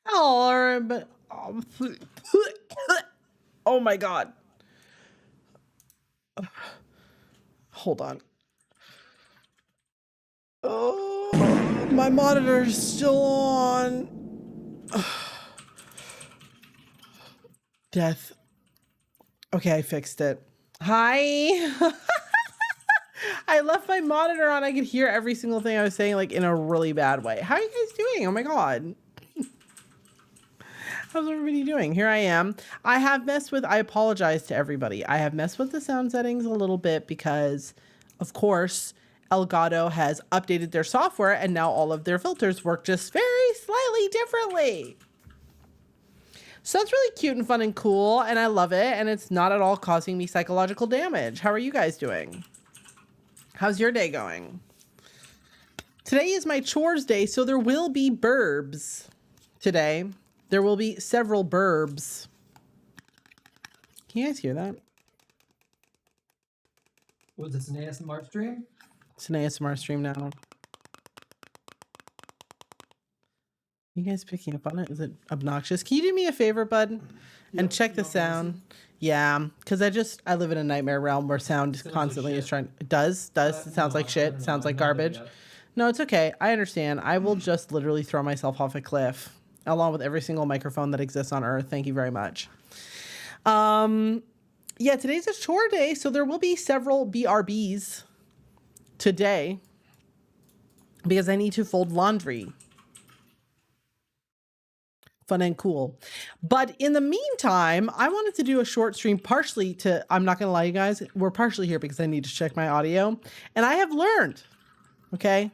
Oh, but oh my God. Hold on. Oh, my monitor's still on. Death. Okay, I fixed it. Hi. I left my monitor on. I could hear every single thing I was saying, like in a really bad way. How are you guys doing? Oh my God. How's everybody doing? Here I am. I apologize to everybody. I have messed with the sound settings a little bit because, of course, Elgato has updated their software and now all of their filters work just very slightly differently. So that's really cute and fun and cool, and I love it, and it's not at all causing me psychological damage. How are you guys doing? How's your day going? Today is my chores day, so there will be burbs today. There will be several burbs. Can you guys hear that? Was this an ASMR stream? It's an ASMR stream now. You guys picking up on it? Is it obnoxious? Can you do me a favor, bud? And check the sound. Yeah, because I live in a nightmare realm where sound constantly is trying. It does. It sounds like shit. It sounds like garbage. No, it's okay. I understand. I will just literally throw myself off a cliff along with every single microphone that exists on Earth. Thank you very much. Yeah, today's a chore day, so there will be several BRBs today because I need to fold laundry. Fun and cool. But in the meantime, I wanted to do a short stream I'm not going to lie, you guys, we're partially here because I need to check my audio. And I have learned, okay,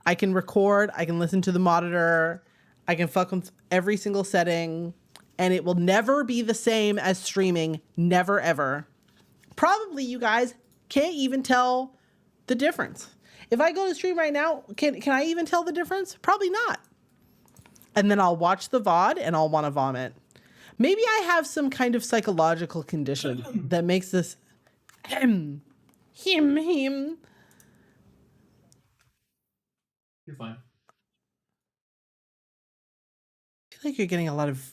I can record, I can listen to the monitor, I can fuck with every single setting, and it will never be the same as streaming. Never, ever. Probably you guys can't even tell the difference. If I go to stream right now, can I even tell the difference? Probably not. And then I'll watch the VOD and I'll want to vomit. Maybe I have some kind of psychological condition that makes this him. You're fine. I feel like you're getting a lot of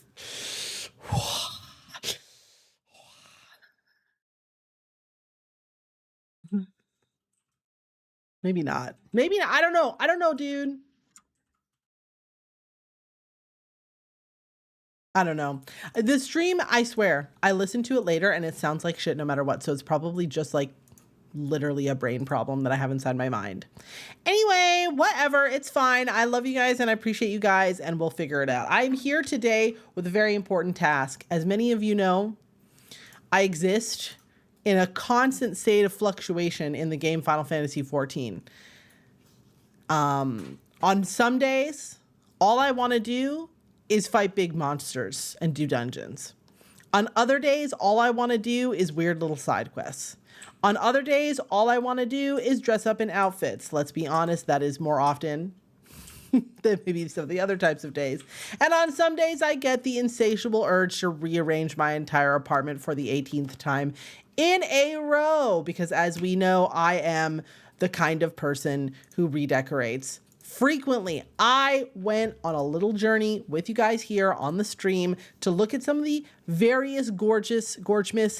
maybe not. Maybe not. I don't know. I don't know, dude. I don't know. The stream, I swear, I listened to it later and it sounds like shit no matter what. So it's probably just like literally a brain problem that I have inside my mind. Anyway, whatever. It's fine. I love you guys and I appreciate you guys and we'll figure it out. I'm here today with a very important task. As many of you know, I exist in a constant state of fluctuation in the game Final Fantasy XIV. On some days, all I want to do is fight big monsters and do dungeons. On other days, all I want to do is weird little side quests. On other days, all I want to do is dress up in outfits. Let's be honest, that is more often than maybe some of the other types of days. And on some days, I get the insatiable urge to rearrange my entire apartment for the 18th time in a row. Because as we know, I am the kind of person who redecorates frequently. I went on a little journey with you guys here on the stream to look at some of the various gorgeous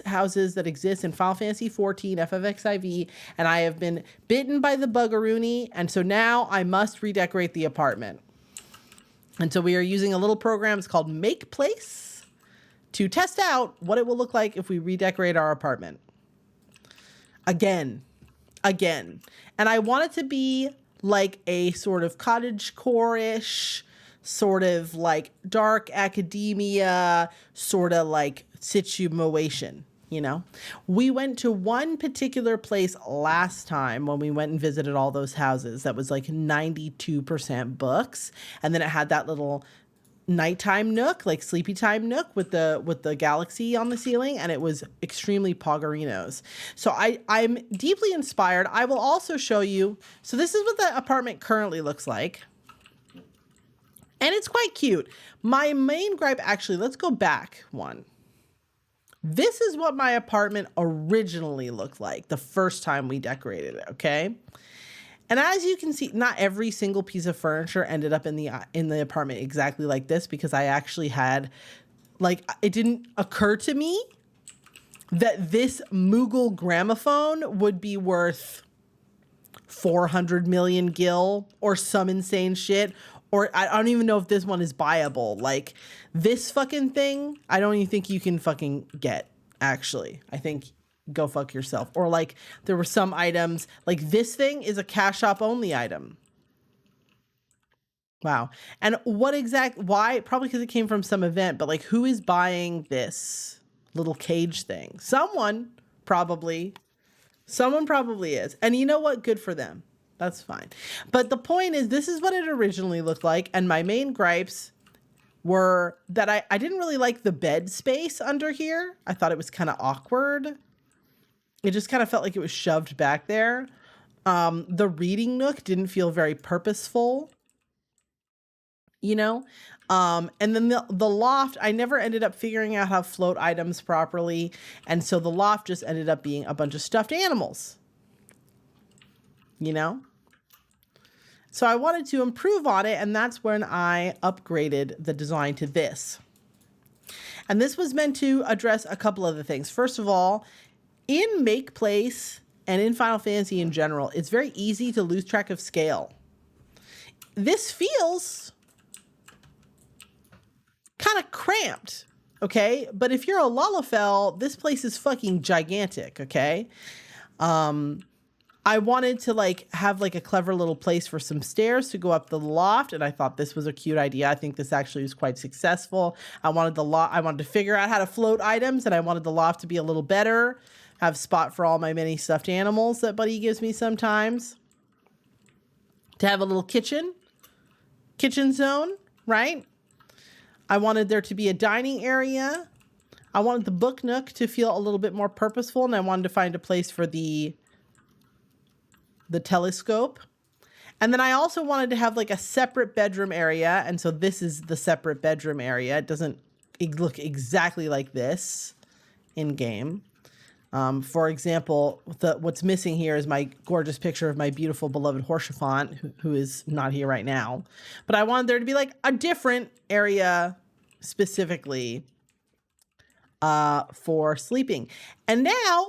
houses that exist in Final Fantasy XIV, FFXIV, and I have been bitten by the buggeroony, and so now I must redecorate the apartment. And so we are using a little program, it's called Make Place, to test out what it will look like if we redecorate our apartment. Again. And I want it to be like a sort of cottage core-ish, sort of like dark academia, sort of like situation, you know? We went to one particular place last time when we went and visited all those houses that was like 92% books. And then it had that little nighttime nook, like sleepy time nook with the galaxy on the ceiling, and it was extremely poggerinos. So I'm deeply inspired. I will also show you. So this is what the apartment currently looks like. And it's quite cute. My main gripe, actually, let's go back one. This is what my apartment originally looked like the first time we decorated it, okay? And as you can see, not every single piece of furniture ended up in the apartment exactly like this, because I actually had, like, it didn't occur to me that this Mughal gramophone would be worth 400 million gil or some insane shit. Or I don't even know if this one is buyable. Like, this fucking thing, I don't even think you can fucking get, actually. I think go fuck yourself. Or like, there were some items, like this thing is a cash shop only item. Wow. And why? Probably because it came from some event, but like, who is buying this little cage thing? Someone probably is. And you know what? Good for them. That's fine. But the point is, this is what it originally looked like. And my main gripes were that I didn't really like the bed space under here. I thought it was kind of awkward. It just kind of felt like it was shoved back there. The reading nook didn't feel very purposeful, you know? And then the loft, I never ended up figuring out how to float items properly. And so the loft just ended up being a bunch of stuffed animals, you know? So I wanted to improve on it, and that's when I upgraded the design to this. And this was meant to address a couple of the things. First of all, in Make Place and in Final Fantasy in general, it's very easy to lose track of scale. This feels kind of cramped, okay? But if you're a Lalafell, this place is fucking gigantic, okay? I wanted to like have like a clever little place for some stairs to go up the loft, and I thought this was a cute idea. I think this actually was quite successful. I wanted to figure out how to float items, and I wanted the loft to be a little better, have spot for all my many stuffed animals that Buddy gives me sometimes. To have a little kitchen zone, right? I wanted there to be a dining area. I wanted the book nook to feel a little bit more purposeful, and I wanted to find a place for the telescope. And then I also wanted to have like a separate bedroom area. And so this is the separate bedroom area. It doesn't look exactly like this in game. For example, what's missing here is my gorgeous picture of my beautiful beloved Horschiffant, who is not here right now. But I wanted there to be like a different area specifically for sleeping. And now,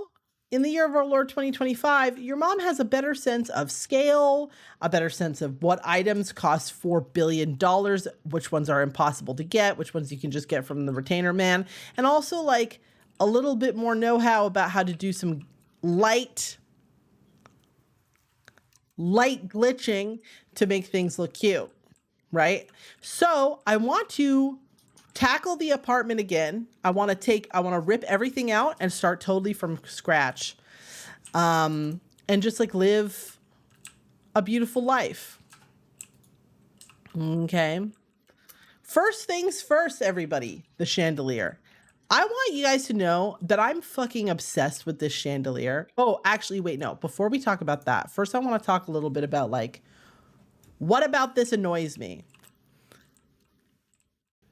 in the year of our Lord 2025, your mom has a better sense of scale, a better sense of what items cost $4 billion, which ones are impossible to get, which ones you can just get from the retainer man, and also like a little bit more know-how about how to do some light glitching to make things look cute, right? So I want to tackle the apartment again. I want to rip everything out and start totally from scratch. And just like live a beautiful life. Okay. First things first, everybody, the chandelier. I want you guys to know that I'm fucking obsessed with this chandelier. Oh, actually, wait, no. Before we talk about that, first I want to talk a little bit about like, what about this annoys me?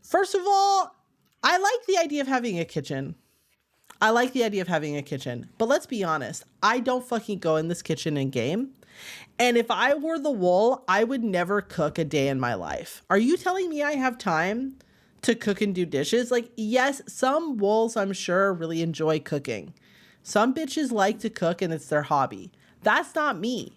First of all, I like the idea of having a kitchen. But let's be honest. I don't fucking go in this kitchen in game. And if I were the wool, I would never cook a day in my life. Are you telling me I have time to cook and do dishes? Like, yes, some wolves, I'm sure, really enjoy cooking. Some bitches like to cook and it's their hobby. That's not me,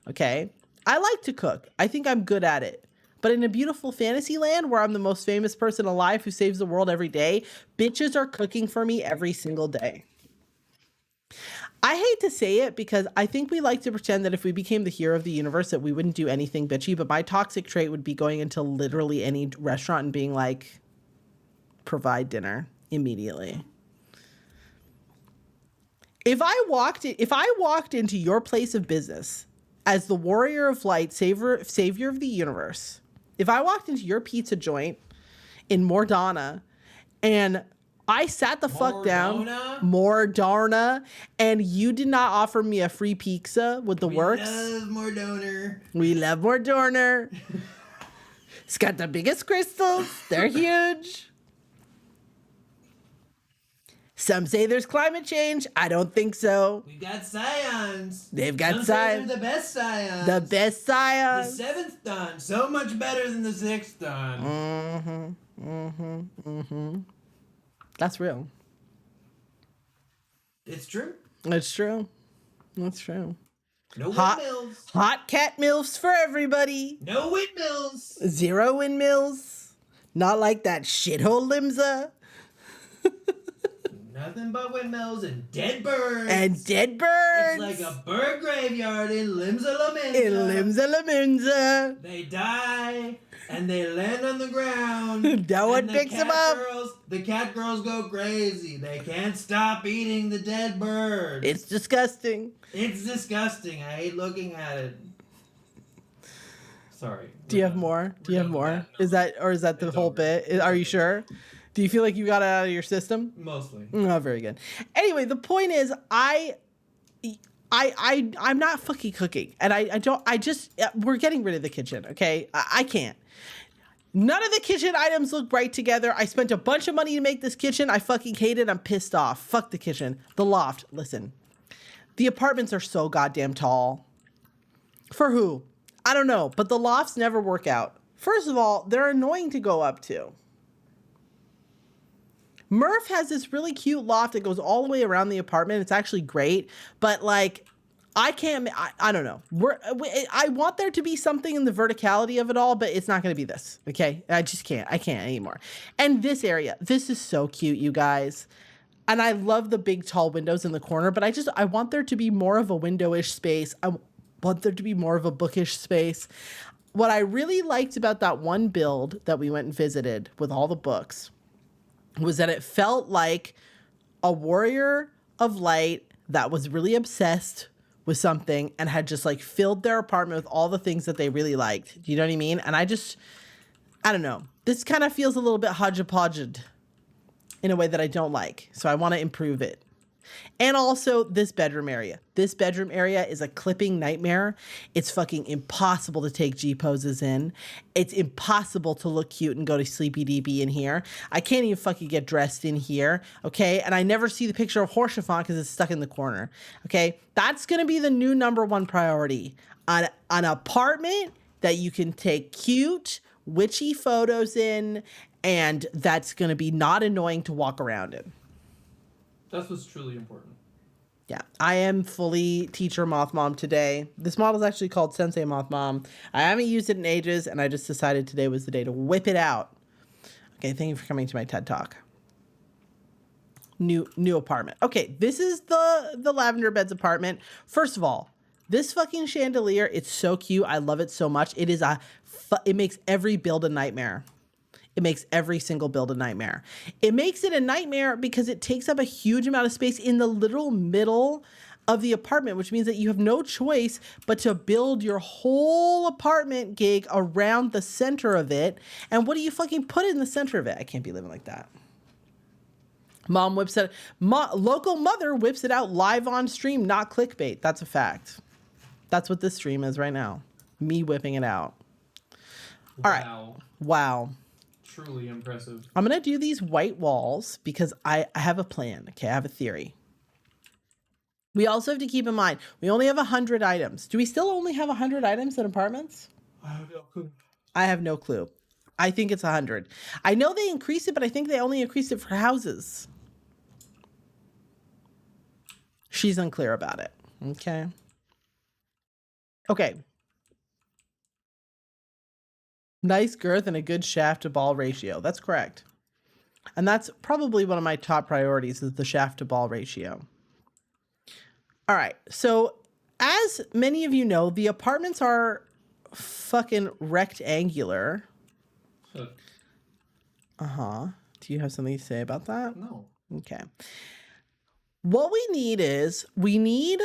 okay? I like to cook. I think I'm good at it. But in a beautiful fantasy land where I'm the most famous person alive who saves the world every day, bitches are cooking for me every single day. I hate to say it because I think we like to pretend that if we became the hero of the universe that we wouldn't do anything bitchy, but my toxic trait would be going into literally any restaurant and being like, provide dinner immediately. If I walked into your place of business as the warrior of light, savior of the universe, if I walked into your pizza joint in Mordana and I sat the fuck down, Mordarna, and you did not offer me a free pizza with the works. We love Mordorner. It's got the biggest crystals. They're huge. Some say there's climate change. I don't think so. We got scions. They've got Some say scions. they're the best scions. The best The science. seventh done. So much better than the sixth done. That's real. It's true. It's true. That's true. No Hot, windmills. hot cat milfs for everybody. No windmills. 0 windmills. Not like that shithole Limsa. Nothing but windmills and dead birds. And dead birds. It's like a bird graveyard in Limsa Laminsa. In Limsa Laminsa. They die and they land on the ground. No one and the picks them cat up. The cat girls go crazy. They can't stop eating the dead birds. It's disgusting. It's disgusting. I hate looking at it. Sorry. Do you have more? Do you have more? Is that the It's whole over. bit? Are you sure? Do you feel like you got it out of your system? Mostly. Oh, very good. Anyway, the point is, I'm not fucking cooking, and we're getting rid of the kitchen. Okay, I can't. None of the kitchen items look right together. I spent a bunch of money to make this kitchen. I fucking hate it. I'm pissed off. Fuck the kitchen. The loft. Listen, the apartments are so goddamn tall. For who? I don't know, but the lofts never work out. First of all, they're annoying to go up to. Murph has this really cute loft that goes all the way around the apartment. It's actually great, but like, I don't know. I want there to be something in the verticality of it all, but it's not going to be this. Okay. I just can't. I can't anymore. And this area, this is so cute, you guys. And I love the big tall windows in the corner, but I want there to be more of a window-ish space. I want there to be more of a bookish space. What I really liked about that one build that we went and visited with all the books was that it felt like a warrior of light that was really obsessed with something and had just like filled their apartment with all the things that they really liked. Do you know what I mean? And I don't know. This kind of feels a little bit hodgepodged in a way that I don't like. So I want to improve it. And also this bedroom area. This bedroom area is a clipping nightmare. It's fucking impossible to take G poses in. It's impossible to look cute and go to sleepy DB in here. I can't even fucking get dressed in here. Okay. And I never see the picture of Horschiffon because it's stuck in the corner. Okay. That's going to be the new #1 priority on an apartment that you can take cute, witchy photos in. And that's going to be not annoying to walk around in. That's what's truly important. Yeah, I am fully teacher moth mom today. This model is actually called Sensei Moth Mom. I haven't used it in ages, and I just decided today was the day to whip it out. Okay, thank you for coming to my TED Talk. New apartment. Okay, this is the Lavender Beds apartment. First of all, this fucking chandelier, it's so cute. I love it so much. It makes every build a nightmare. It makes every single build a nightmare. It makes it a nightmare because it takes up a huge amount of space in the literal middle of the apartment, which means that you have no choice but to build your whole apartment gig around the center of it. And what do you fucking put in the center of it? I can't be living like that. Mom whips it. Local mother whips it out live on stream, not clickbait. That's a fact. That's what this stream is right now. Me whipping it out. All right. Wow. Truly impressive. I'm going to do these white walls because I have a plan. Okay, I have a theory. We also have to keep in mind, we only have 100 items. Do we still only have 100 items in apartments? I have no clue. I have no clue. I think it's 100. I know they increased it, but I think they only increased it for houses. She's unclear about it. Okay. Okay. Nice girth and a good shaft to ball ratio. That's correct. And that's probably one of my top priorities is the shaft to ball ratio. All right. So as many of you know, the apartments are fucking rectangular. Uh-huh. Do you have something to say about that? No. Okay. What we need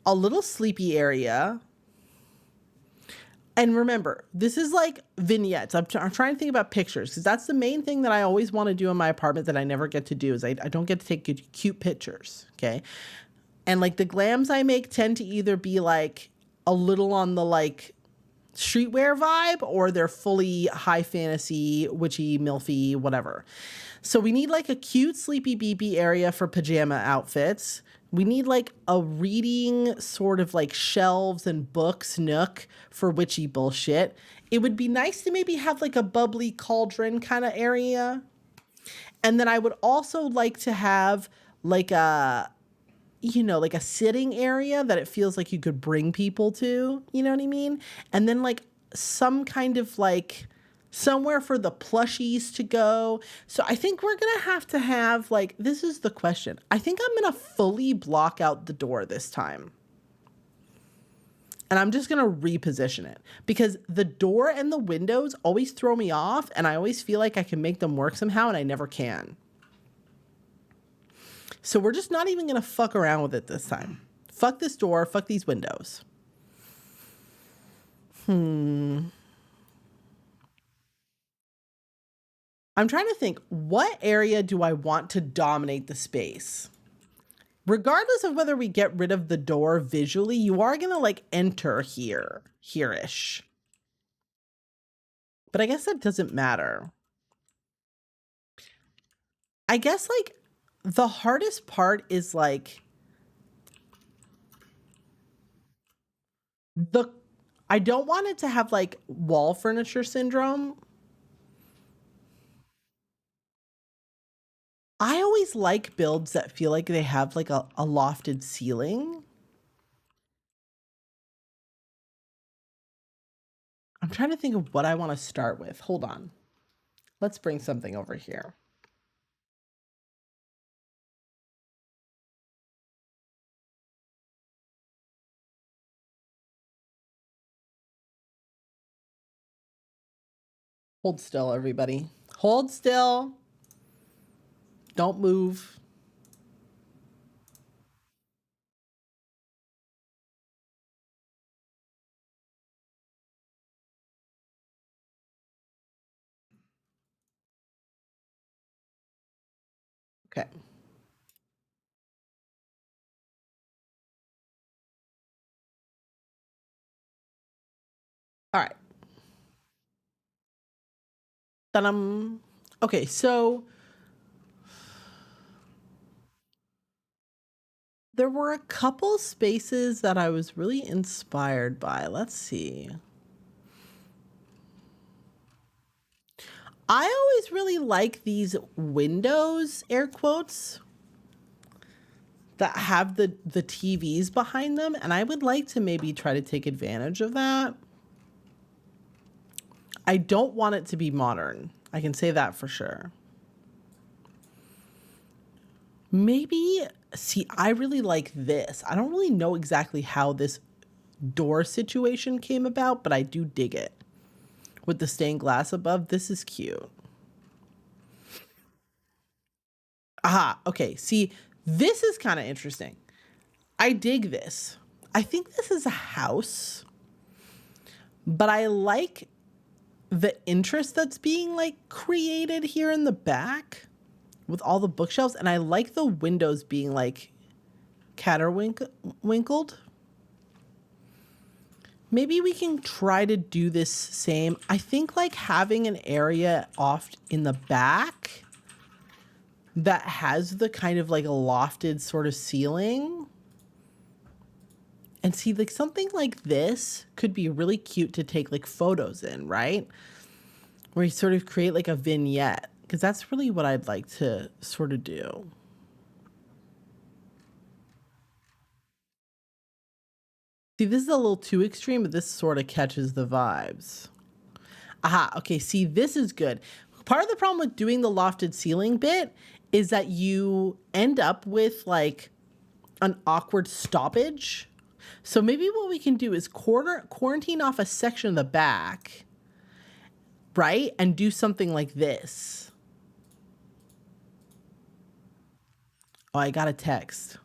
a little sleepy area. And remember, this is like vignettes. I'm trying to think about pictures because that's the main thing that I always want to do in my apartment that I never get to do is I don't get to take good, cute pictures. Okay. And like the glams I make tend to either be like a little on the like streetwear vibe, or they're fully high fantasy, witchy, milfy, whatever. So we need like a cute sleepy beepy area for pajama outfits. We need like a reading sort of like shelves and books nook for witchy bullshit. It would be nice to maybe have like a bubbly cauldron kind of area. And then I would also like to have like a, you know, like a sitting area that it feels like you could bring people to, you know what I mean? And then like some kind of like somewhere for the plushies to go. So I think we're going to have like, this is the question. I think I'm going to fully block out the door this time. And I'm just going to reposition it because the door and the windows always throw me off. And I always feel like I can make them work somehow and I never can. So we're just not even going to fuck around with it this time. Fuck this door. Fuck these windows. I'm trying to think, what area do I want to dominate the space? Regardless of whether we get rid of the door visually, you are going to like enter here-ish. But I guess that doesn't matter. I guess like the hardest part is like I don't want it to have like wall furniture syndrome. I always like builds that feel like they have like a lofted ceiling. I'm trying to think of what I want to start with. Hold on. Let's bring something over here. Hold still, everybody. Hold still. Don't move. Okay. All right. Ta-dam. Okay, so there were a couple spaces that I was really inspired by. Let's see. I always really like these windows, air quotes, that have the TVs behind them, and I would like to maybe try to take advantage of that. I don't want it to be modern. I can say that for sure. Maybe, see, I really like this. I don't really know exactly how this door situation came about, but I do dig it. With the stained glass above, this is cute. Aha, okay. See, this is kind of interesting. I dig this. I think this is a house, but I like the interest that's being like created here in the back with all the bookshelves, and I like the windows being like caterwinkled. Maybe we can try to do this same. I think like having an area off in the back that has the kind of like a lofted sort of ceiling. And see, like something like this could be really cute to take like photos in, right? Where you sort of create like a vignette, because that's really what I'd like to sort of do. See, this is a little too extreme, but this sort of catches the vibes. Aha, okay, see, this is good. Part of the problem with doing the lofted ceiling bit is that you end up with like an awkward stoppage. So maybe what we can do is quarantine off a section of the back, right? And do something like this. Oh, I got a text.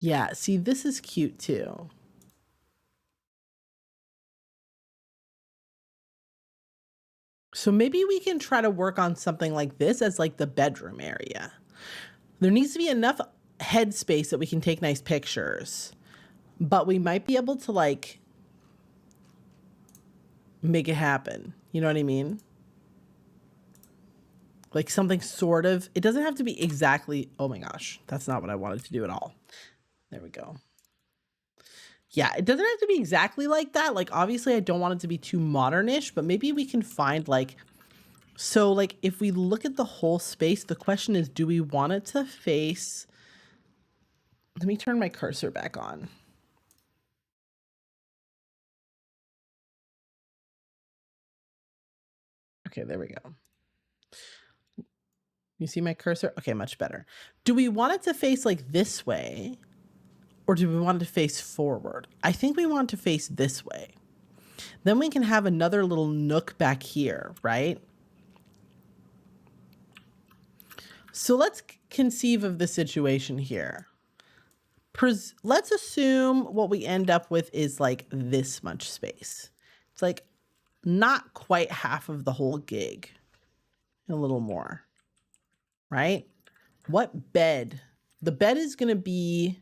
Yeah, see, this is cute too. So maybe we can try to work on something like this as like the bedroom area. There needs to be enough headspace that we can take nice pictures, but we might be able to like make it happen. You know what I mean? Like something sort of, it doesn't have to be exactly, oh my gosh, that's not what I wanted to do at all. There we go. Yeah, it doesn't have to be exactly like that. Like, obviously, I don't want it to be too modernish, but maybe we can find like, so like if we look at the whole space, the question is, do we want it to face, let me turn my cursor back on. Okay, there we go. You see my cursor? Okay, much better. Do we want it to face like this way? Or do we want it to face forward? I think we want it to face this way. Then we can have another little nook back here, right? So let's conceive of the situation here. Let's assume what we end up with is like this much space. It's like not quite half of the whole gig. A little more, right? What bed? The bed is going to be,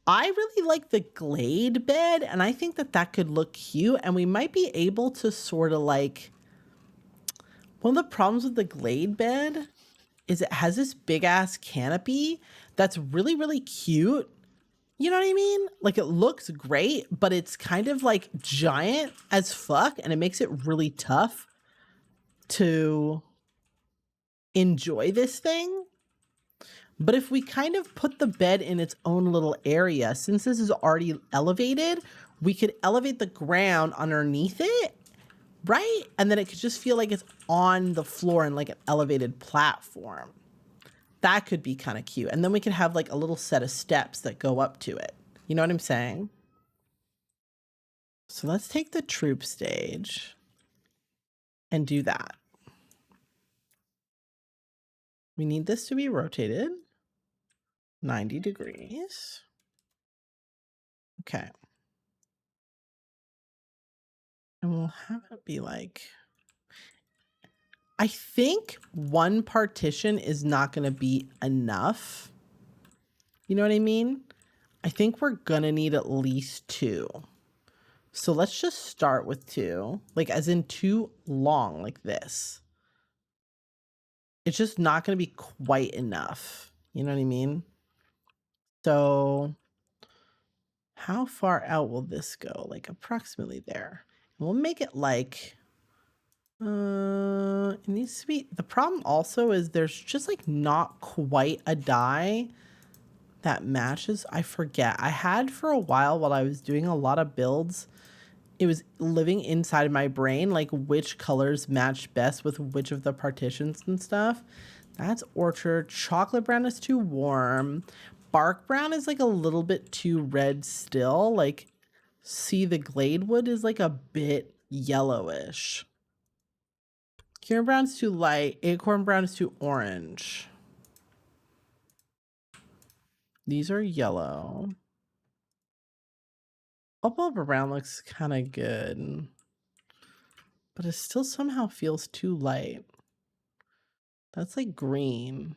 I really like the Glade bed, and I think that that could look cute, and we might be able to sort of like, one of the problems with the Glade bed is it has this big ass canopy that's really, really cute. You know what I mean? Like it looks great, but it's kind of like giant as fuck, and it makes it really tough to enjoy this thing. But if we kind of put the bed in its own little area, since this is already elevated, we could elevate the ground underneath it, right? And then it could just feel like it's on the floor in like an elevated platform. That could be kind of cute. And then we could have like a little set of steps that go up to it. You know what I'm saying? So let's take the troop stage and do that. We need this to be rotated 90 degrees. Okay. And we'll have it be like, I think one partition is not going to be enough. You know what I mean? I think we're going to need at least two. So let's just start with two, like as in two long like this. It's just not going to be quite enough. You know what I mean? So how far out will this go? Like approximately there. And we'll make it like, it needs to be, the problem also is there's just like not quite a die that matches. I forget. I had for a while I was doing a lot of builds, it was living inside of my brain, like which colors match best with which of the partitions and stuff. That's orchard. Chocolate brown is too warm. Bark brown is like a little bit too red still. Like, see, the glade wood is like a bit yellowish. Kieran brown's too light. Acorn brown is too orange. These are yellow. Opal brown looks kind of good, but it still somehow feels too light. That's like green.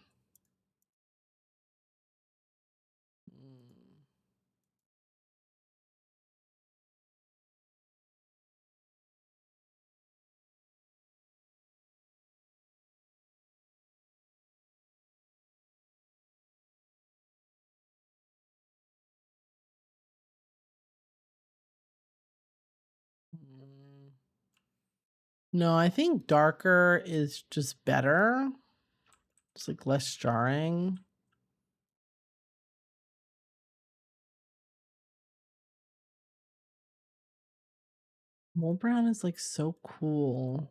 No, I think darker is just better. It's like less jarring. Mold brown is like so cool.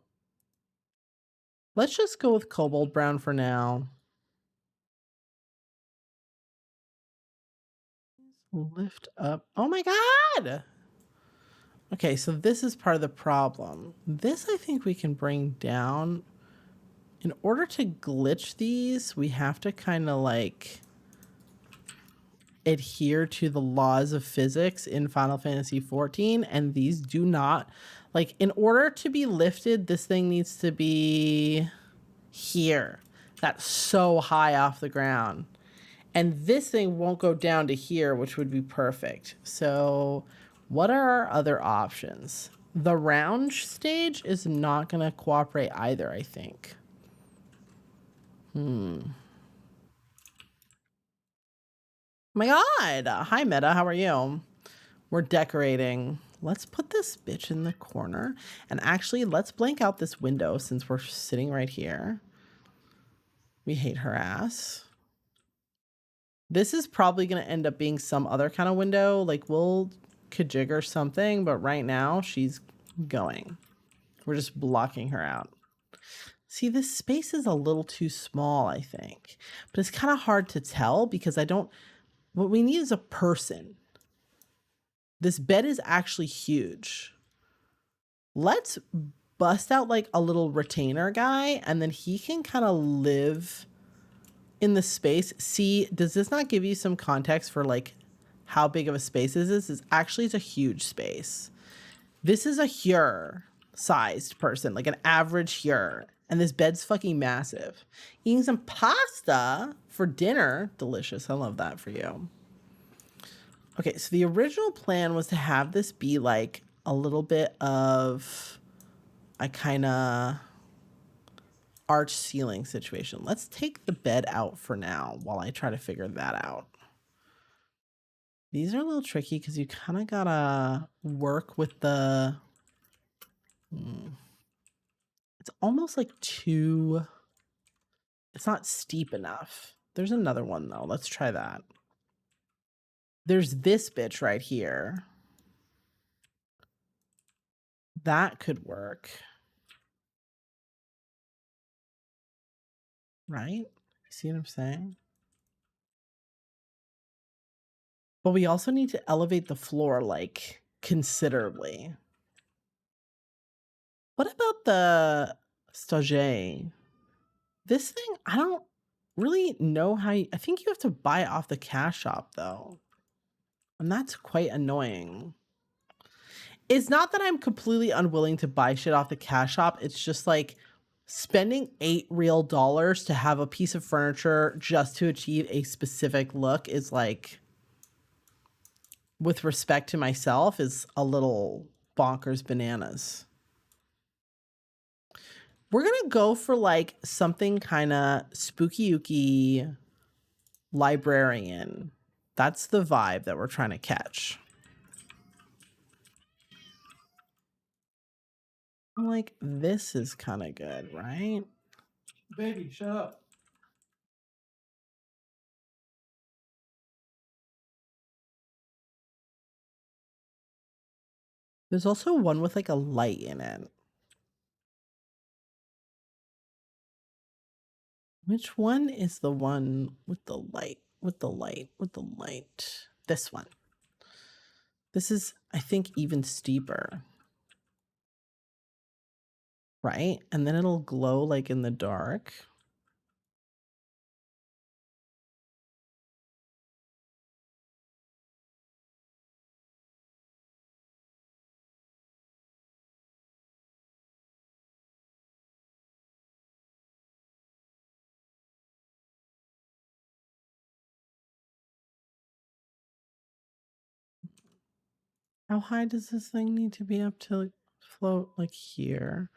Let's just go with cobalt brown for now. Lift up. Oh my God. Okay, so this is part of the problem. This I think we can bring down. In order to glitch these, we have to kind of like adhere to the laws of physics in Final Fantasy XIV, and these do not, like, in order to be lifted, this thing needs to be here. That's so high off the ground. And this thing won't go down to here, which would be perfect. So what are our other options? The round stage is not going to cooperate either, I think. My God. Hi, Meta. How are you? We're decorating. Let's put this bitch in the corner. And actually, let's blank out this window since we're sitting right here. We hate her ass. This is probably going to end up being some other kind of window. Like, we'll kajigger something, but right now she's going. We're just blocking her out. See, this space is a little too small, I think. But it's kind of hard to tell because what we need is a person. This bed is actually huge. Let's bust out like a little retainer guy and then he can kind of live in the space. See, does this not give you some context for like how big of a space this is? It's a huge space. This is a Hure sized person, like an average Hure. And this bed's fucking massive. Eating some pasta for dinner. Delicious. I love that for you. Okay, so the original plan was to have this be like a little bit of a kind of arch ceiling situation. Let's take the bed out for now while I try to figure that out. These are a little tricky because you kind of gotta work with the... It's almost like too... It's not steep enough. There's another one though. Let's try that. There's this bitch right here. That could work. Right? See what I'm saying? But we also need to elevate the floor like considerably. What about the stage? This thing, I don't really know how I think you have to buy it off the cash shop though. And that's quite annoying. It's not that I'm completely unwilling to buy shit off the cash shop. It's just like spending $8 real to have a piece of furniture just to achieve a specific look is like, with respect to myself, is a little bonkers bananas. We're going to go for like something kind of spooky-ooky librarian. That's the vibe that we're trying to catch. I'm like, this is kind of good, right? Baby, shut up. There's also one with like a light in it. Which one is the one with the light? With the light? This one. This is, I think, even steeper. Right? And then it'll glow like in the dark. How high does this thing need to be up to like, float like here?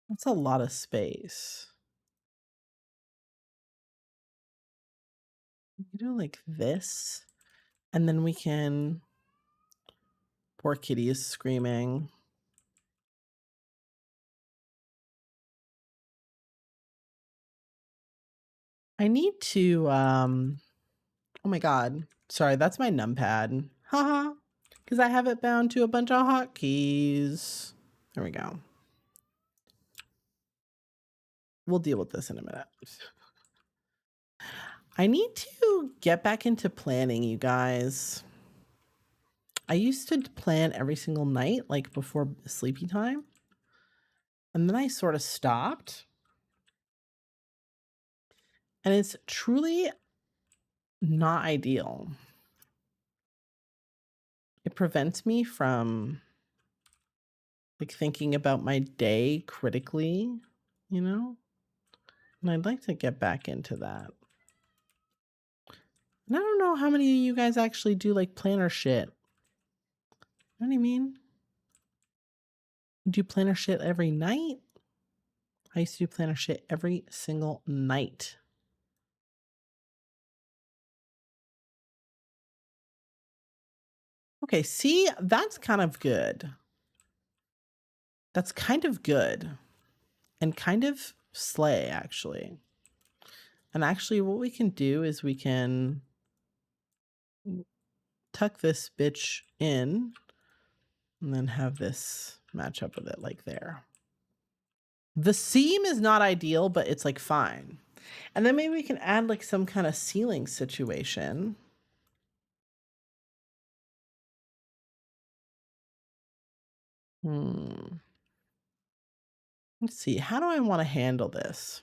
That's a lot of space. We do like this, and then we can... Poor kitty is screaming. I need to, oh my God. Sorry, that's my numpad. Haha. Because I have it bound to a bunch of hotkeys. There we go. We'll deal with this in a minute. I need to get back into planning, you guys. I used to plan every single night, like before sleepy time. And then I sort of stopped. And it's truly not ideal. It prevents me from like thinking about my day critically, you know? And I'd like to get back into that. And I don't know how many of you guys actually do like planner shit. You know what I mean? Do you planner shit every night? I used to do planner shit every single night. Okay, see, that's kind of good. That's kind of good. And kind of slay, actually. And actually, what we can do is we can tuck this bitch in and then have this match up with it like there. The seam is not ideal, but it's like fine. And then maybe we can add like some kind of ceiling situation. Let's see, how do I want to handle this?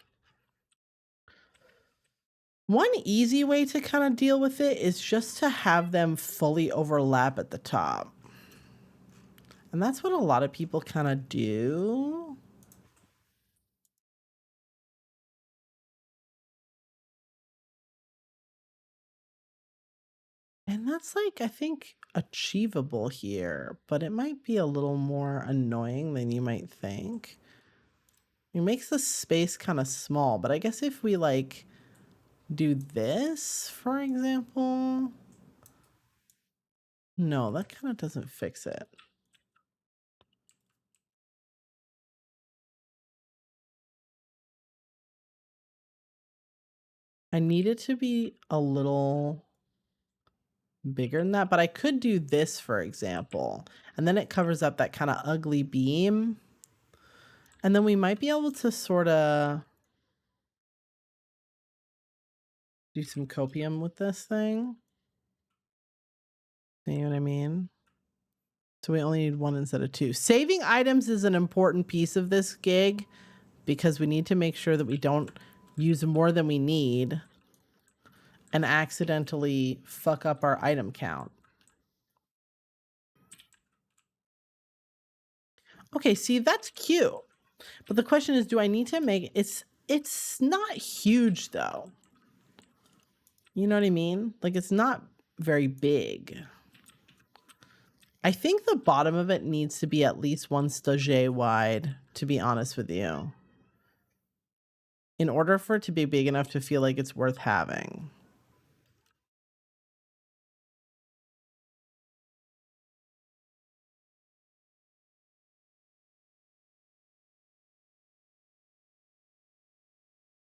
One easy way to kind of deal with it is just to have them fully overlap at the top. And that's what a lot of people kind of do. And that's like, I think, achievable here, but it might be a little more annoying than you might think. It makes the space kind of small, but I guess if we like do this, for example, no, that kind of doesn't fix it. I need it to be a little bigger than that, but I could do this, for example, and then it covers up that kind of ugly beam. And then we might be able to sort of do some copium with this thing. You know what I mean? So we only need one instead of two. Saving items is an important piece of this gig because we need to make sure that we don't use more than we need and accidentally fuck up our item count. Okay, see, that's cute. But the question is, do I need to make it's not huge though. You know what I mean? Like it's not very big. I think the bottom of it needs to be at least 1 stage wide, to be honest with you, in order for it to be big enough to feel like it's worth having.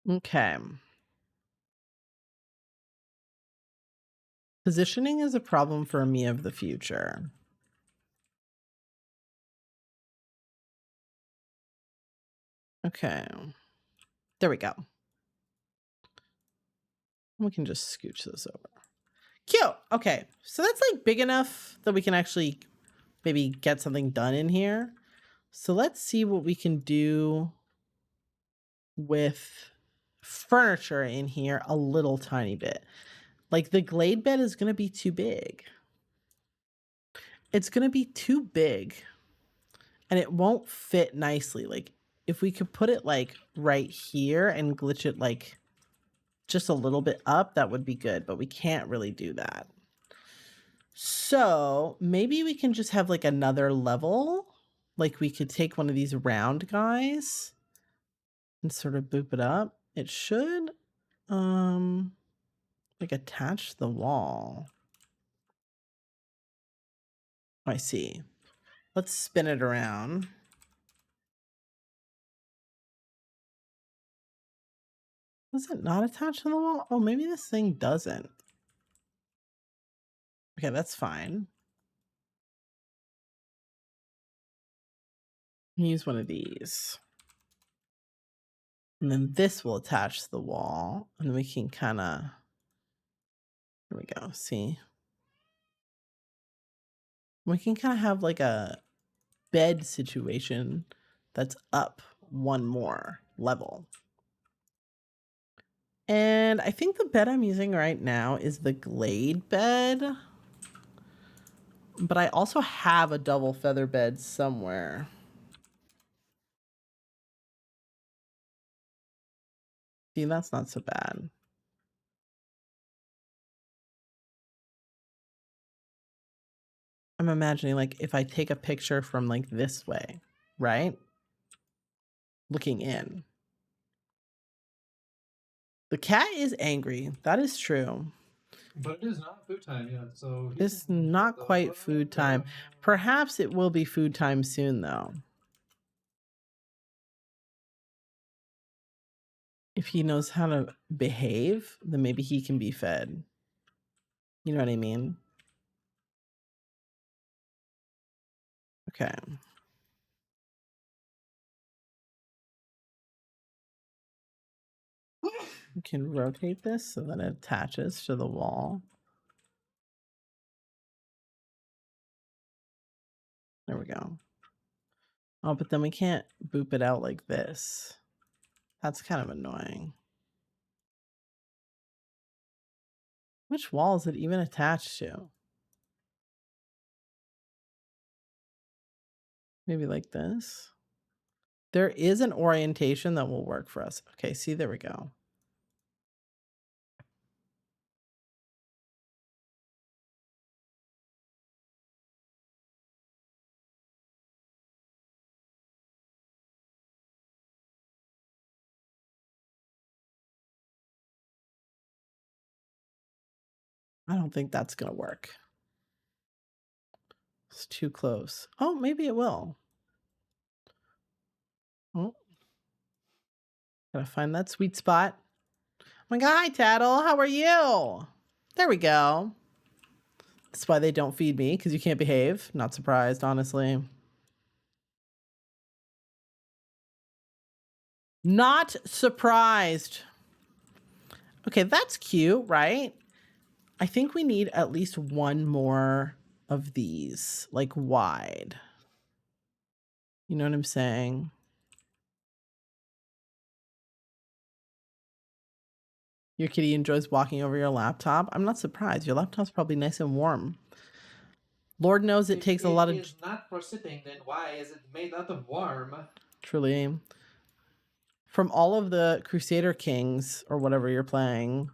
Okay. Positioning is a problem for me of the future. Okay. There we go. We can just scooch this over. Cute. Okay. So that's like big enough that we can actually maybe get something done in here. So let's see what we can do with furniture in here a little tiny bit. Like the glade bed is going to be too big. It's going to be too big and it won't fit nicely. Like if we could put it like right here and glitch it like just a little bit up, that would be good, but we can't really do that. So maybe we can just have like another level. Like we could take one of these round guys and sort of boop it up. It should like attach to the wall. I see. Let's spin it around. Does it not attach to the wall? Oh, maybe this thing doesn't. Okay, that's fine. Use one of these. And then this will attach to the wall. And we can kind of, here we go, see? We can kind of have like a bed situation that's up one more level. And I think the bed I'm using right now is the Glade bed. But I also have a double feather bed somewhere. See, that's not so bad. I'm imagining like if I take a picture from like this way, right? Looking in. The cat is angry. That is true. But it is not food time yet, so It's not quite food time. Perhaps it will be food time soon, though. If he knows how to behave, then maybe he can be fed. You know what I mean? Okay. We can rotate this so that it attaches to the wall. There we go. Oh, but then we can't boop it out like this. That's kind of annoying. Which wall is it even attached to? Maybe like this. There is an orientation that will work for us. Okay, see, there we go. I don't think that's going to work. It's too close. Oh, maybe it will. Oh, gotta find that sweet spot. Oh my God, hi, Tattle. How are you? There we go. That's why they don't feed me, because you can't behave. Not surprised, honestly. Not surprised. Okay, that's cute, right? I think we need at least one more of these, like wide. You know what I'm saying? Your kitty enjoys walking over your laptop. I'm not surprised. Your laptop's probably nice and warm. Lord knows it takes a lot of... If it is not for sitting, then why is it made out of warm? Truly. From all of the Crusader Kings, or whatever you're playing,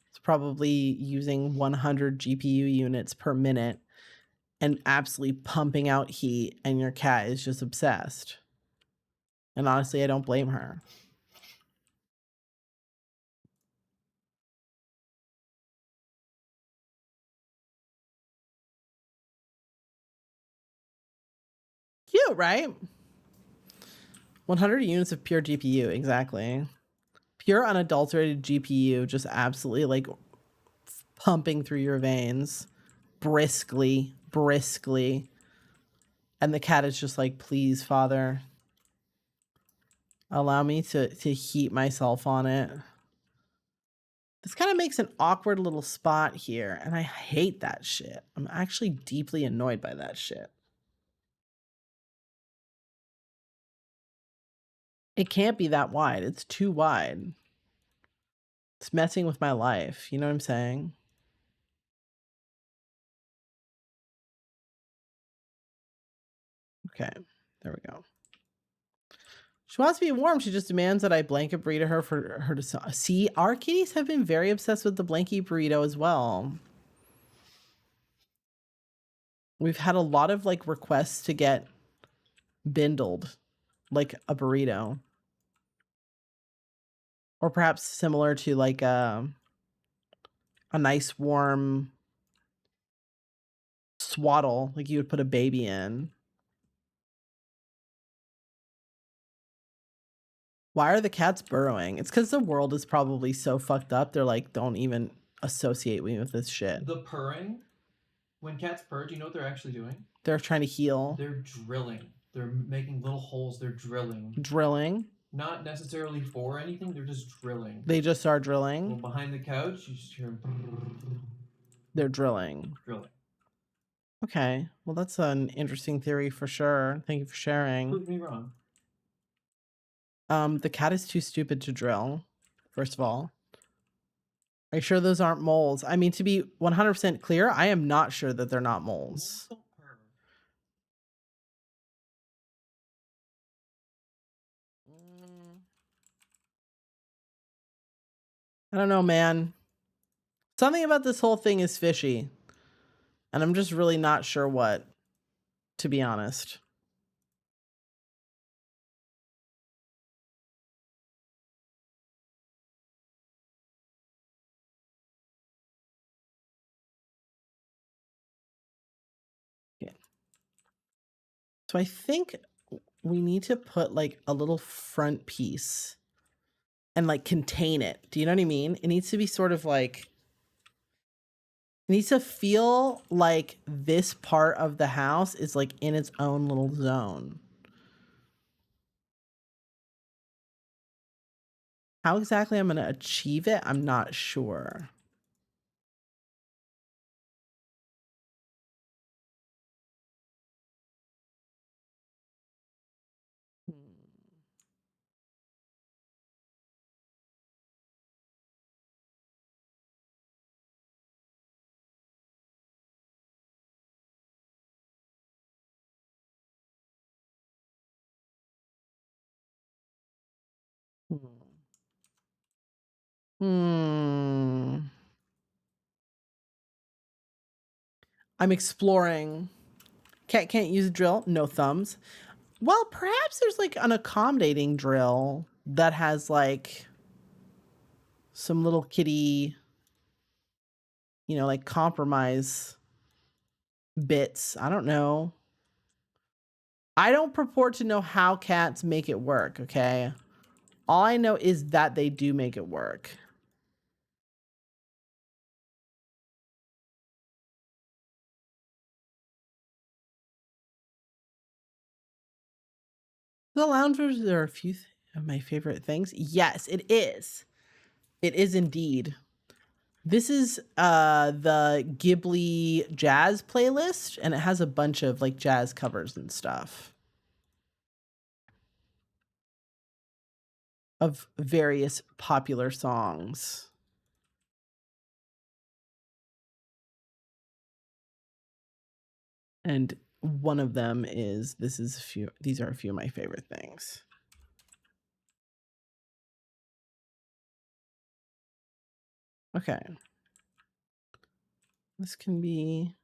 it's probably using 100 GPU units per minute and absolutely pumping out heat, and your cat is just obsessed. And honestly, I don't blame her. Cute, right? 100 units of pure GPU, exactly. Pure unadulterated GPU, just absolutely like pumping through your veins briskly. And the cat is just like, please, Father, allow me to heat myself on it. This kind of makes an awkward little spot here, and I hate that shit. I'm actually deeply annoyed by that shit. It can't be that wide. It's too wide. It's messing with my life. You know what I'm saying? Okay, there we go. She wants to be warm. She just demands that I blanket burrito her for her to see. Our kitties have been very obsessed with the blanket burrito as well. We've had a lot of like requests to get bindled, like a burrito. Or perhaps similar to like a nice warm swaddle, like you would put a baby in. Why are the cats burrowing? It's because the world is probably so fucked up. They're like, don't even associate me with this shit. The purring, when cats purr, do you know what they're actually doing? They're trying to heal. They're drilling. They're making little holes. They're drilling. Drilling? Not necessarily for anything. They're just drilling. They just are drilling? Well, behind the couch, you just hear them. They're drilling. Drilling. Okay. Well, that's an interesting theory for sure. Thank you for sharing. Prove me wrong. The cat is too stupid to drill, first of all. Are you sure those aren't moles? I mean, to be 100% clear, I am not sure that they're not moles. I don't know, man. Something about this whole thing is fishy. And I'm just really not sure what, to be honest. Yeah. So I think we need to put like a little front piece and like contain it. Do you know what I mean? It needs to be sort of like, it needs to feel like this part of the house is like in its own little zone. How exactly I'm going to achieve it, I'm not sure. Hmm. I'm exploring. Cat can't use a drill, no thumbs. Well, perhaps there's like an accommodating drill that has like some little kitty, you know, like compromise bits. I don't know. I don't purport to know how cats make it work, okay? All I know is that they do make it work. The loungers are a few of my favorite things. Yes, it is. It is indeed. This is the Ghibli jazz playlist, and it has a bunch of like jazz covers and stuff of various popular songs. And one of them is these are a few of my favorite things. Okay. This can be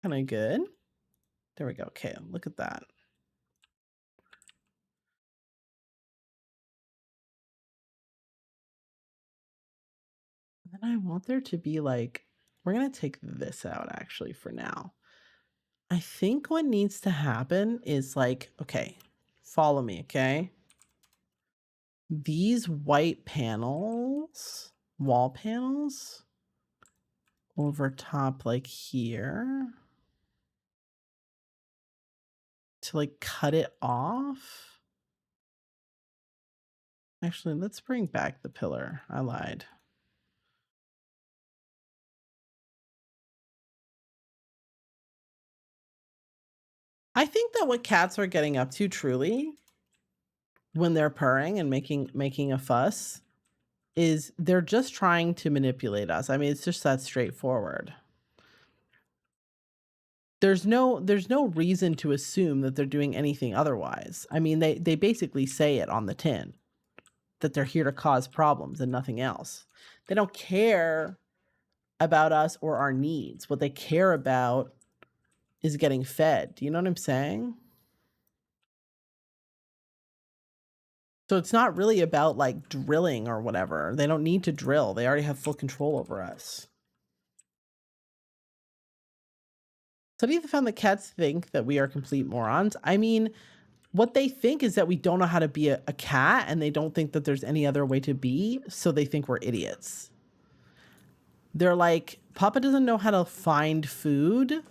kind of good. There we go. Okay, look at that. And then I want there to be like, we're going to take this out actually for now. I think what needs to happen is like, okay, follow me, okay? These white panels, wall panels, over top like here, to like cut it off. Actually, let's bring back the pillar. I lied. I think that what cats are getting up to truly when they're purring and making a fuss is they're just trying to manipulate us. I mean, it's just that straightforward. There's no reason to assume that they're doing anything otherwise. I mean, they basically say it on the tin that they're here to cause problems and nothing else. They don't care about us or our needs. What they care about is getting fed. Do you know what I'm saying? So it's not really about like drilling or whatever. They don't need to drill. They already have full control over us. So do you found that cats think that we are complete morons? I mean, what they think is that we don't know how to be a cat, and they don't think that there's any other way to be, so they think we're idiots. They're like, Papa doesn't know how to find food.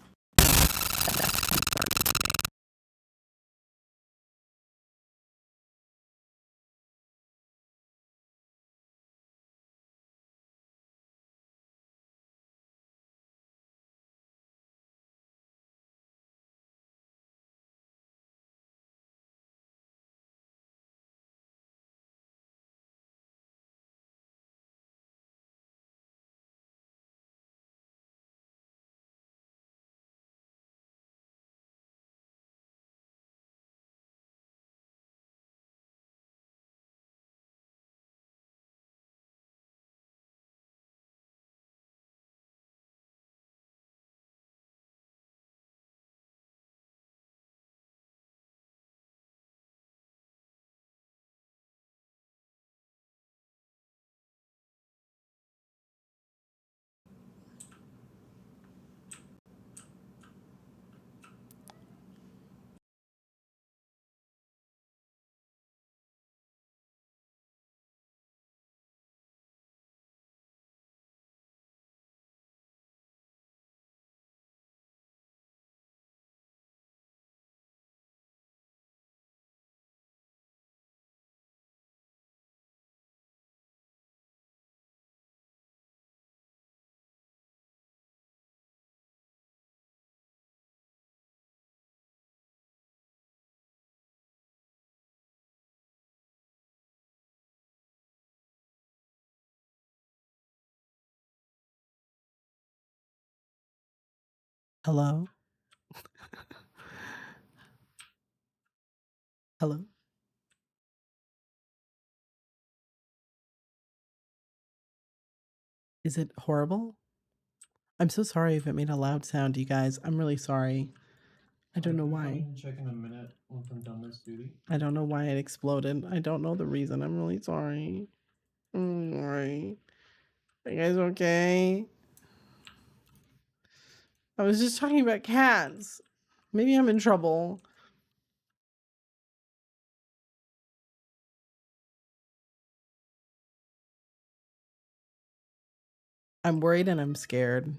Hello? Hello? Is it horrible? I'm so sorry if it made a loud sound, you guys. I'm really sorry. I don't know why. Check in a minute once I'm done this duty. I don't know why it exploded. I don't know the reason. I'm really sorry. I'm sorry. Are you guys okay? I was just talking about cats. Maybe I'm in trouble. I'm worried and I'm scared.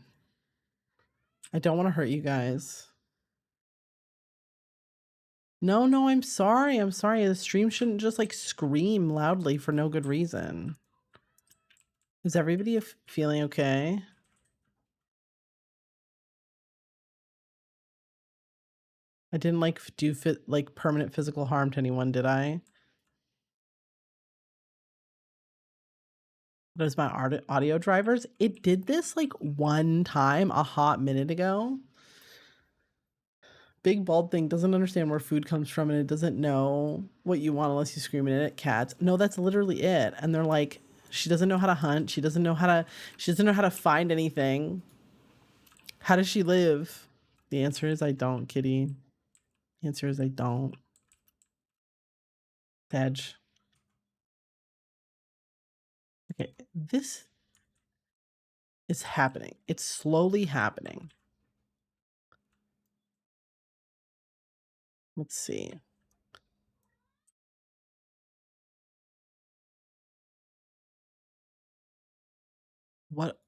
I don't want to hurt you guys. No, I'm sorry. I'm sorry. The stream shouldn't just like scream loudly for no good reason. Is everybody feeling okay? I didn't like do permanent physical harm to anyone, did I? Those my audio drivers. It did this like one time a hot minute ago. Big bald thing doesn't understand where food comes from and it doesn't know what you want unless you scream at it. Cats. No, that's literally it. And they're like, she doesn't know how to hunt. She doesn't know how to find anything. How does she live? The answer is I don't, kitty. The answer is I don't. Edge. Okay, this is happening. It's slowly happening. Let's see. What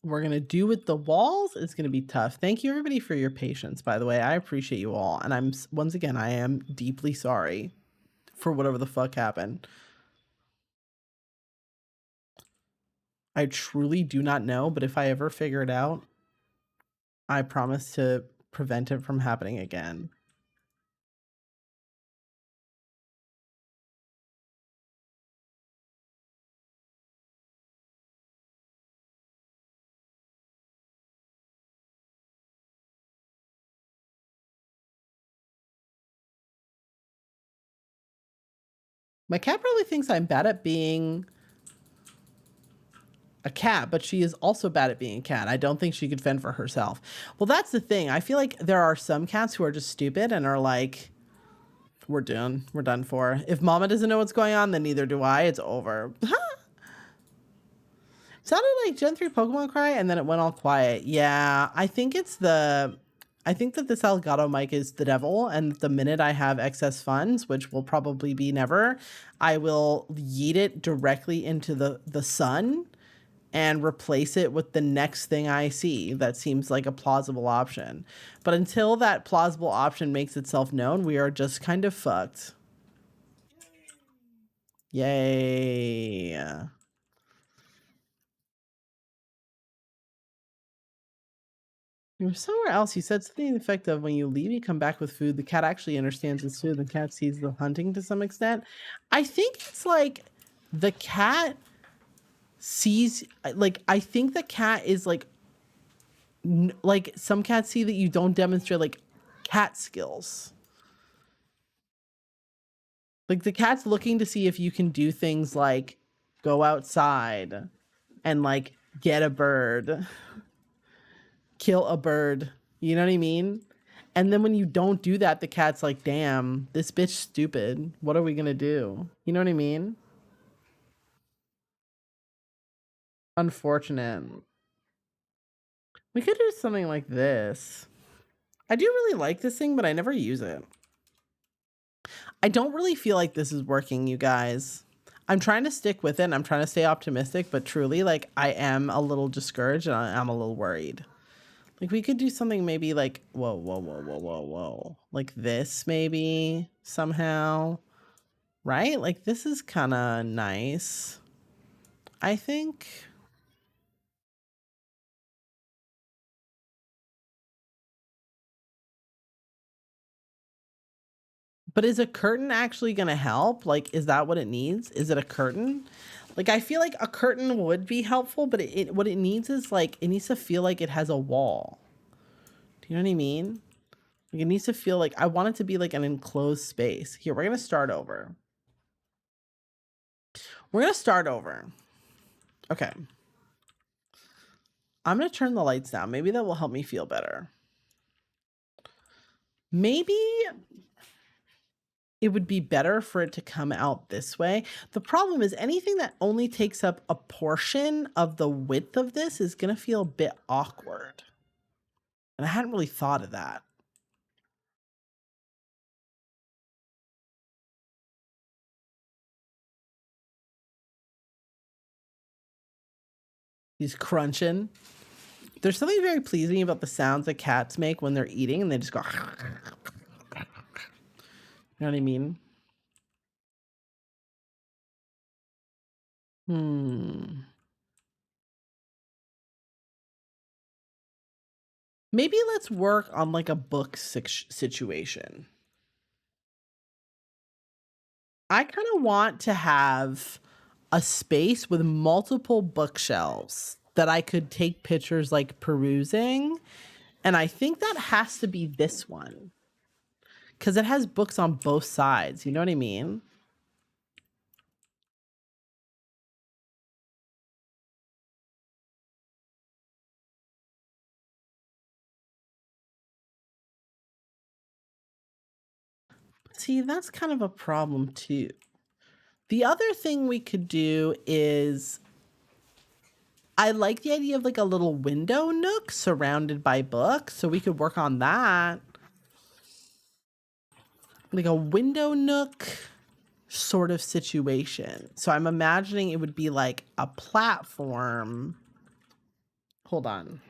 we're going to do with the walls is going to be tough. Thank you everybody for your patience, by the way. I appreciate you all. And once again, I am deeply sorry for whatever the fuck happened. I truly do not know, but if I ever figure it out, I promise to prevent it from happening again. My cat probably thinks I'm bad at being a cat, but she is also bad at being a cat. I don't think she could fend for herself. Well, that's the thing. I feel like there are some cats who are just stupid and are like, we're done for. If mama doesn't know what's going on, then neither do I. It's over. Sounded like Gen 3 Pokemon cry and then it went all quiet. Yeah, I think that this Elgato mic is the devil, and the minute I have excess funds, which will probably be never, I will yeet it directly into the sun and replace it with the next thing I see that seems like a plausible option. But until that plausible option makes itself known, we are just kind of fucked. Yay. You were somewhere else. You said something to the effect of when you leave, you come back with food. The cat actually understands it's food. The cat sees the hunting to some extent. I think it's like the cat sees, like, I think the cat is like some cats see that you don't demonstrate like cat skills. Like the cat's looking to see if you can do things like go outside and like get a bird, kill a bird. You know what I mean? And then when you don't do that, the cat's like, damn, this bitch stupid. What are we gonna do? You know what I mean? Unfortunate. We could do something like this. I do really like this thing, but I never use it. I don't really feel like this is working, you guys. I'm trying to stick with it and I'm trying to stay optimistic, but truly, like, I am a little discouraged and I'm a little worried. Like, we could do something maybe like, whoa. Like this, maybe, somehow. Right? Like, this is kind of nice, I think. But is a curtain actually going to help? Like, is that what it needs? Is it a curtain? Like, I feel like a curtain would be helpful, but what it needs is, like, it needs to feel like it has a wall. Do You know what I mean? Like, it needs to feel like I want it to be like an enclosed space. Here, we're going to start over. We're going to start over. Okay. I'm going to turn the lights down. Maybe that will help me feel better. Maybe it would be better for it to come out this way. The problem is anything that only takes up a portion of the width of this is going to feel a bit awkward. And I hadn't really thought of that. He's crunching. There's something very pleasing about the sounds that cats make when they're eating and they just go. You know what I mean? Maybe let's work on like a book situation. I kind of want to have a space with multiple bookshelves that I could take pictures like perusing. And I think that has to be this one because it has books on both sides. You know what I mean? See, that's kind of a problem too. The other thing we could do is I like the idea of like a little window nook surrounded by books. So we could work on that. Like a window nook sort of situation. So I'm imagining it would be like a platform. Hold on.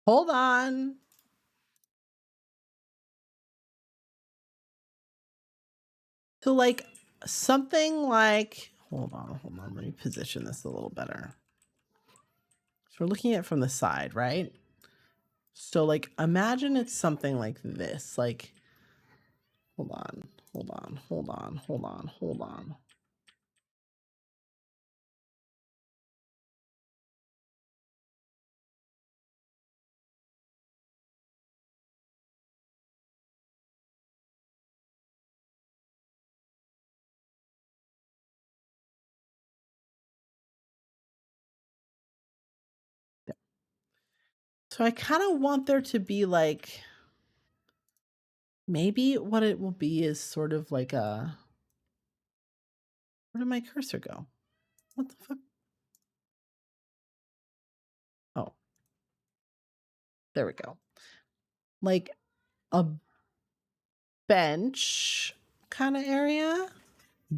Hold on. So like something like, hold on. Let me position this a little better. So we're looking at it from the side, right? So like imagine it's something like this. Like, hold on. So I kind of want there to be like, maybe what it will be is sort of like a, where did my cursor go? What the fuck? Oh, there we go. Like a bench kind of area.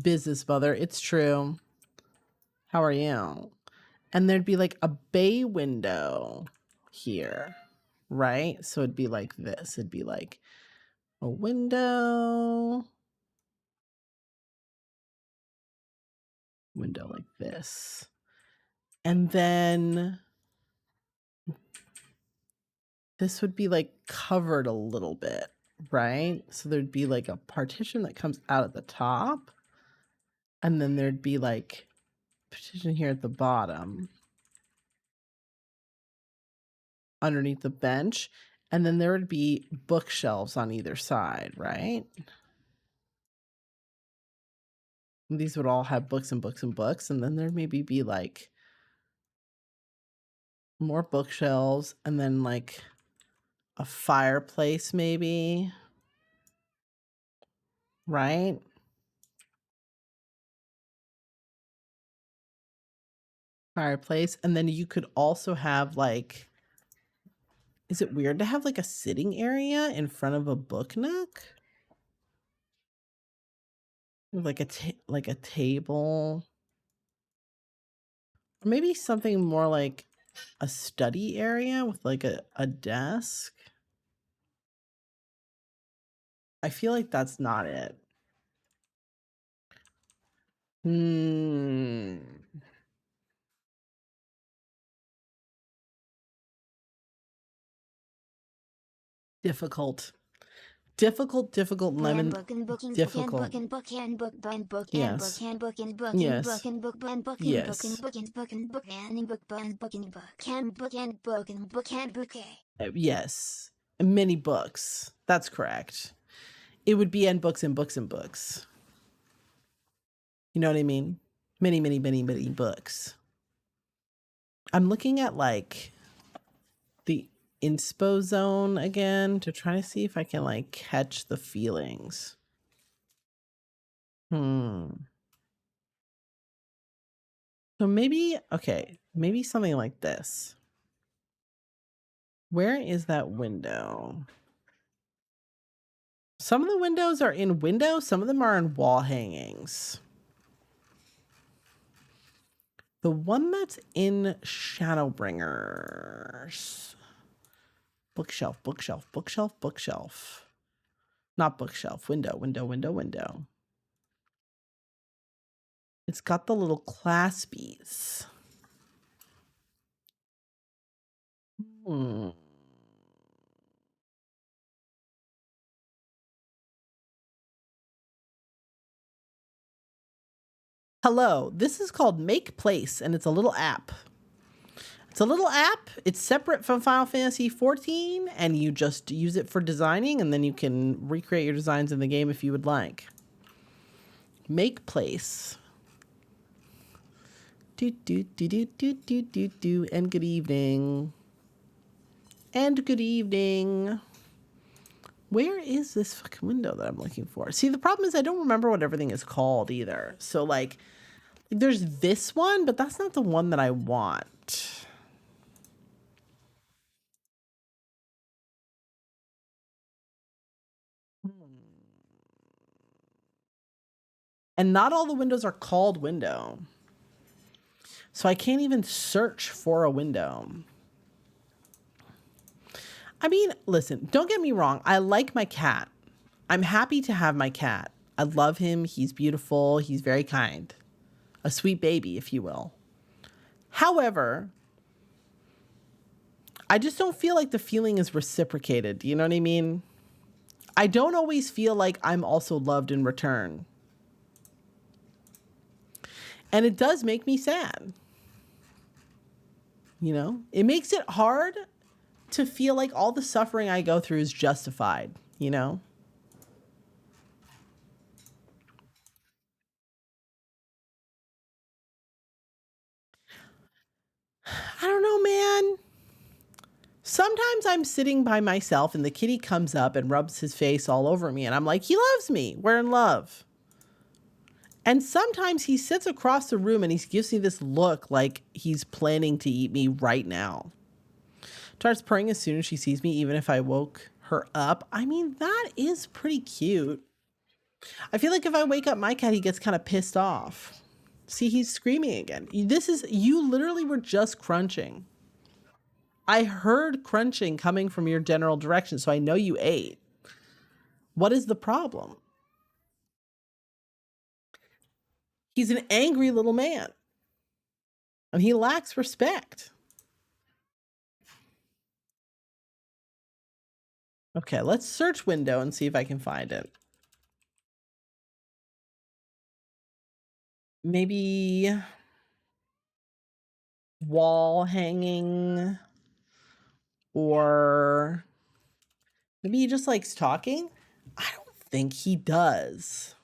Business mother, it's true. How are you? And there'd be like a bay window here, right? So it'd be like this. It'd be like a window like this. And then this would be like covered a little bit, right? So there'd be like a partition that comes out at the top. And then there'd be like partition here at the bottom underneath the bench. And then there would be bookshelves on either side, right? And these would all have books and books and books. And then there'd maybe be like more bookshelves and then like a fireplace maybe, right? Fireplace. And then you could also have like, is it weird to have like a sitting area in front of a book nook? Like a table. Or maybe something more like a study area with like a desk. I feel like that's not it. Difficult. Difficult lemon. Difficult. Yes. Yes. Yes. Yes. Many books. That's correct. It would be and books and books and books. You know what I mean? Many, many, many, many books. I'm looking at like the inspo zone again to try to see if I can like catch the feelings. So maybe, okay, maybe something like this. Where is that window? Some of the windows are in windows, some of them are in wall hangings. The one that's in Shadowbringers. Bookshelf, bookshelf, bookshelf, bookshelf. Not bookshelf, window, window, window, window. It's got the little claspies. Hello, this is called Make Place, and it's a little app. It's a little app. It's separate from Final Fantasy XIV, and you just use it for designing, and then you can recreate your designs in the game if you would like. Make Place. And good evening. And good evening. Where is this fucking window that I'm looking for? See, the problem is I don't remember what everything is called either. So, like, there's this one, but that's not the one that I want. And not all the windows are called window. So I can't even search for a window. I mean, listen, don't get me wrong. I like my cat. I'm happy to have my cat. I love him. He's beautiful. He's very kind. A sweet baby, if you will. However, I just don't feel like the feeling is reciprocated. Do you know what I mean? I don't always feel like I'm also loved in return. And it does make me sad. You know, it makes it hard to feel like all the suffering I go through is justified, you know? I don't know, man. Sometimes I'm sitting by myself and the kitty comes up and rubs his face all over me and I'm like, he loves me. We're in love. And sometimes he sits across the room and he gives me this look like he's planning to eat me right now. Starts purring as soon as she sees me, even if I woke her up. I mean, that is pretty cute. I feel like if I wake up my cat, he gets kind of pissed off. See, he's screaming again. You literally were just crunching. I heard crunching coming from your general direction, so I know you ate. What is the problem? He's an angry little man. And he lacks respect. Okay, let's search window and see if I can find it. Maybe wall hanging, or maybe he just likes talking. I don't think he does.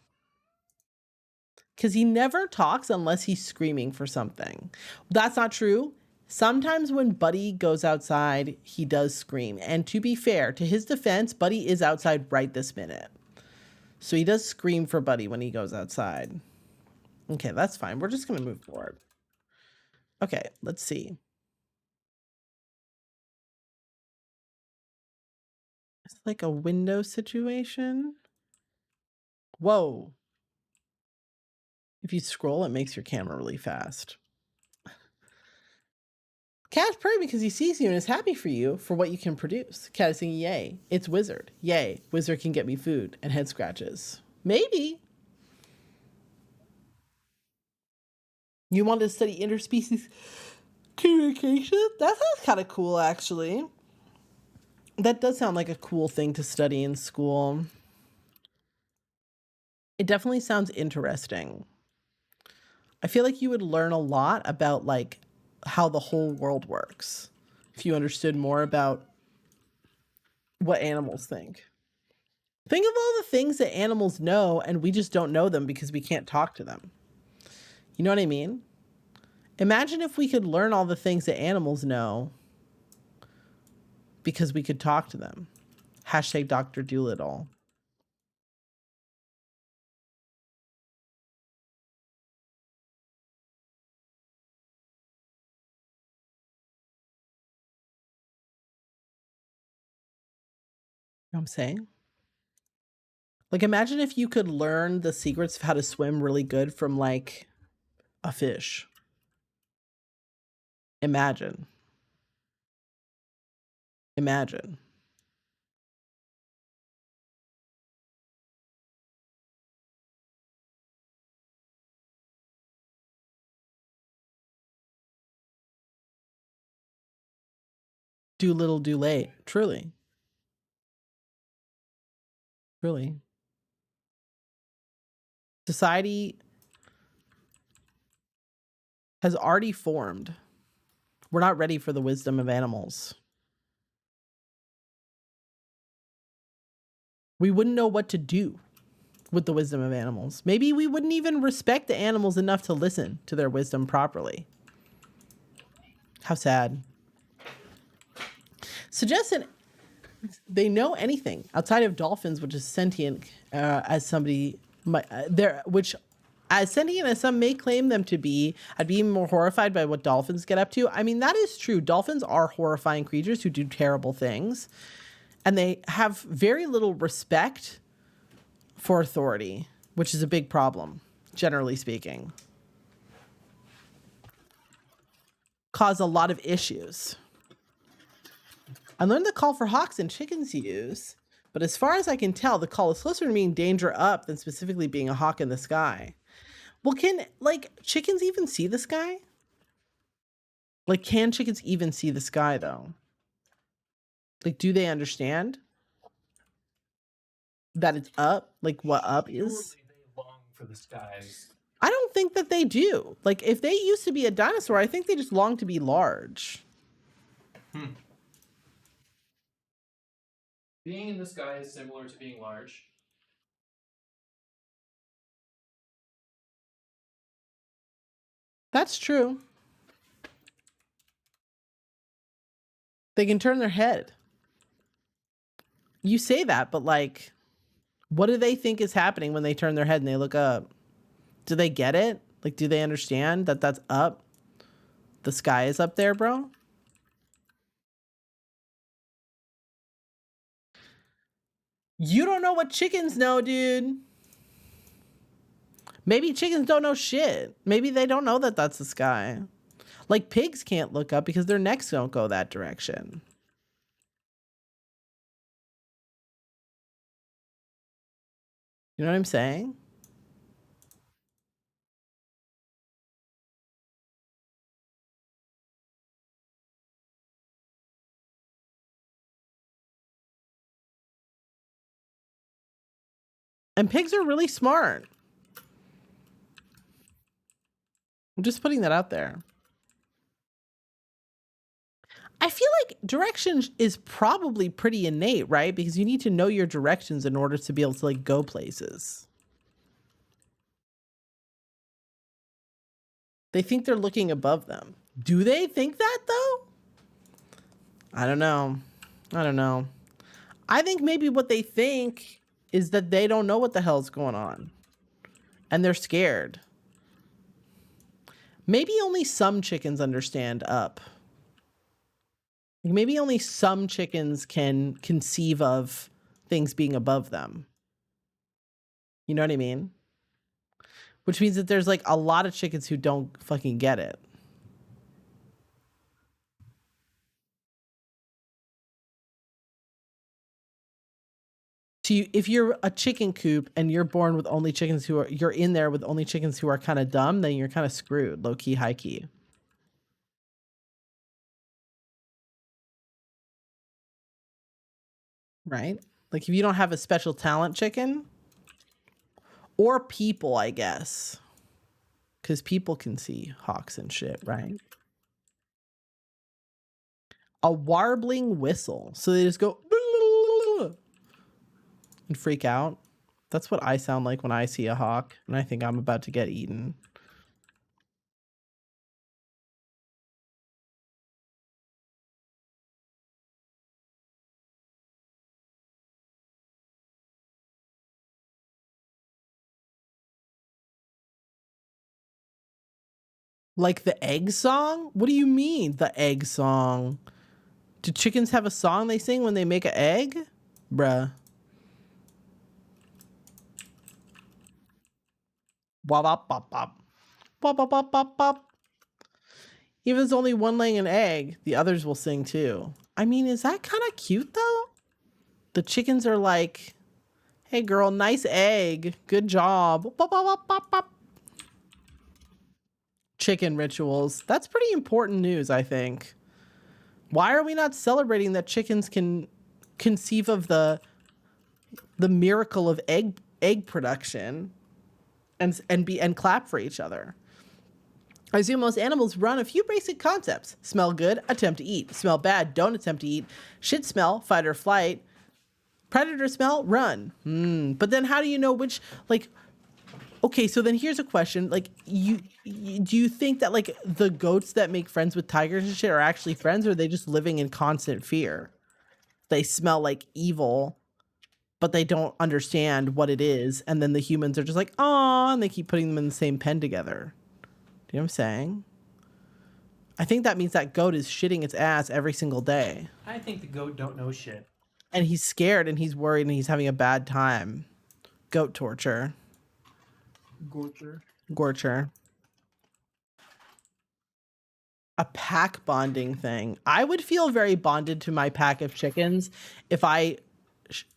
Because he never talks unless he's screaming for something. That's not true. Sometimes when Buddy goes outside, he does scream. And to be fair, to his defense, Buddy is outside right this minute. So he does scream for Buddy when he goes outside. Okay, that's fine. We're just going to move forward. Okay, let's see. It's like a window situation. Whoa. If you scroll, it makes your camera really fast. Cat's purring because he sees you and is happy for you for what you can produce. Cat is singing, yay. It's Wizard. Yay. Wizard can get me food and head scratches. Maybe. You want to study interspecies communication? That sounds kind of cool, actually. That does sound like a cool thing to study in school. It definitely sounds interesting. I feel like you would learn a lot about like how the whole world works if you understood more about what animals think. Think of all the things that animals know and we just don't know them because we can't talk to them. You know what I mean? Imagine if we could learn all the things that animals know because we could talk to them. Hashtag Dr. Doolittle. You know what I'm saying? Like, imagine if you could learn the secrets of how to swim really good from like a fish. Imagine. Imagine. Do little, do late. Truly. Truly. Society has already formed. We're not ready for the wisdom of animals. We wouldn't know what to do with the wisdom of animals. Maybe we wouldn't even respect the animals enough to listen to their wisdom properly. How sad. Suggested they know anything outside of dolphins, which is sentient, as somebody might, which as sentient as some may claim them to be. I'd be even more horrified by what dolphins get up to. I mean, that is true. Dolphins are horrifying creatures who do terrible things, and they have very little respect for authority, which is a big problem, generally speaking. Cause a lot of issues. I learned the call for hawks and chickens use, but as far as I can tell, the call is closer to meaning danger up than specifically being a hawk in the sky. Well, can, like, chickens even see the sky? Like, can chickens even see the sky, though? Like, do they understand that it's up? Like, what up is? They long for the skies. I don't think that they do. Like, if they used to be a dinosaur, I think they just long to be large. Being in the sky is similar to being large. That's true. They can turn their head. You say that, but like, what do they think is happening when they turn their head and they look up? Do they get it? Like, do they understand that that's up? The sky is up there, bro? You don't know what chickens know, dude. Maybe chickens don't know shit. Maybe they don't know that that's the sky. Like, pigs can't look up because their necks don't go that direction. You know what I'm saying? And pigs are really smart. I'm just putting that out there. I feel like direction is probably pretty innate, right? Because you need to know your directions in order to be able to like go places. They think they're looking above them. Do they think that though? I don't know. I don't know. I think maybe what they think is that they don't know what the hell's going on. And they're scared. Maybe only some chickens understand up. Maybe only some chickens can conceive of things being above them. You know what I mean? Which means that there's like a lot of chickens who don't fucking get it. So if you're a chicken coop and you're born with only chickens you're in there with only chickens who are kind of dumb, then you're kind of screwed, low key, high key. right? Like if you don't have a special talent chicken or people, I guess, because people can see hawks and shit, right? A warbling whistle. So they just go and freak out. That's what I sound like when I see a hawk and I think I'm about to get eaten. Like the egg song? What do you mean, the egg song? Do chickens have a song they sing when they make an egg? Bruh. Wop, wop, wop, wop. Wop, wop, wop, wop, wop. Even if there's only one laying an egg, the others will sing too. I mean, is that kind of cute though? The chickens are like, hey girl, nice egg. Good job. Wop, wop, wop, wop, wop. Chicken rituals. That's pretty important news, I think. Why are we not celebrating that chickens can conceive of the miracle of egg production and clap for each other? I assume most animals run a few basic concepts. Smell good, attempt to eat. Smell bad, don't attempt to eat. Shit smell, fight or flight. Predator smell, run. But then how do you know which, like, okay, so then here's a question. Like, do you think that, like, the goats that make friends with tigers and shit are actually friends, or are they just living in constant fear? They smell like evil, but they don't understand what it is, and then the humans are just like, aw, and they keep putting them in the same pen together. You know what I'm saying? I think that means that goat is shitting its ass every single day. I think the goat don't know shit. And he's scared and he's worried and he's having a bad time. Goat torture. Gorcher. A pack bonding thing. I would feel very bonded to my pack of chickens if I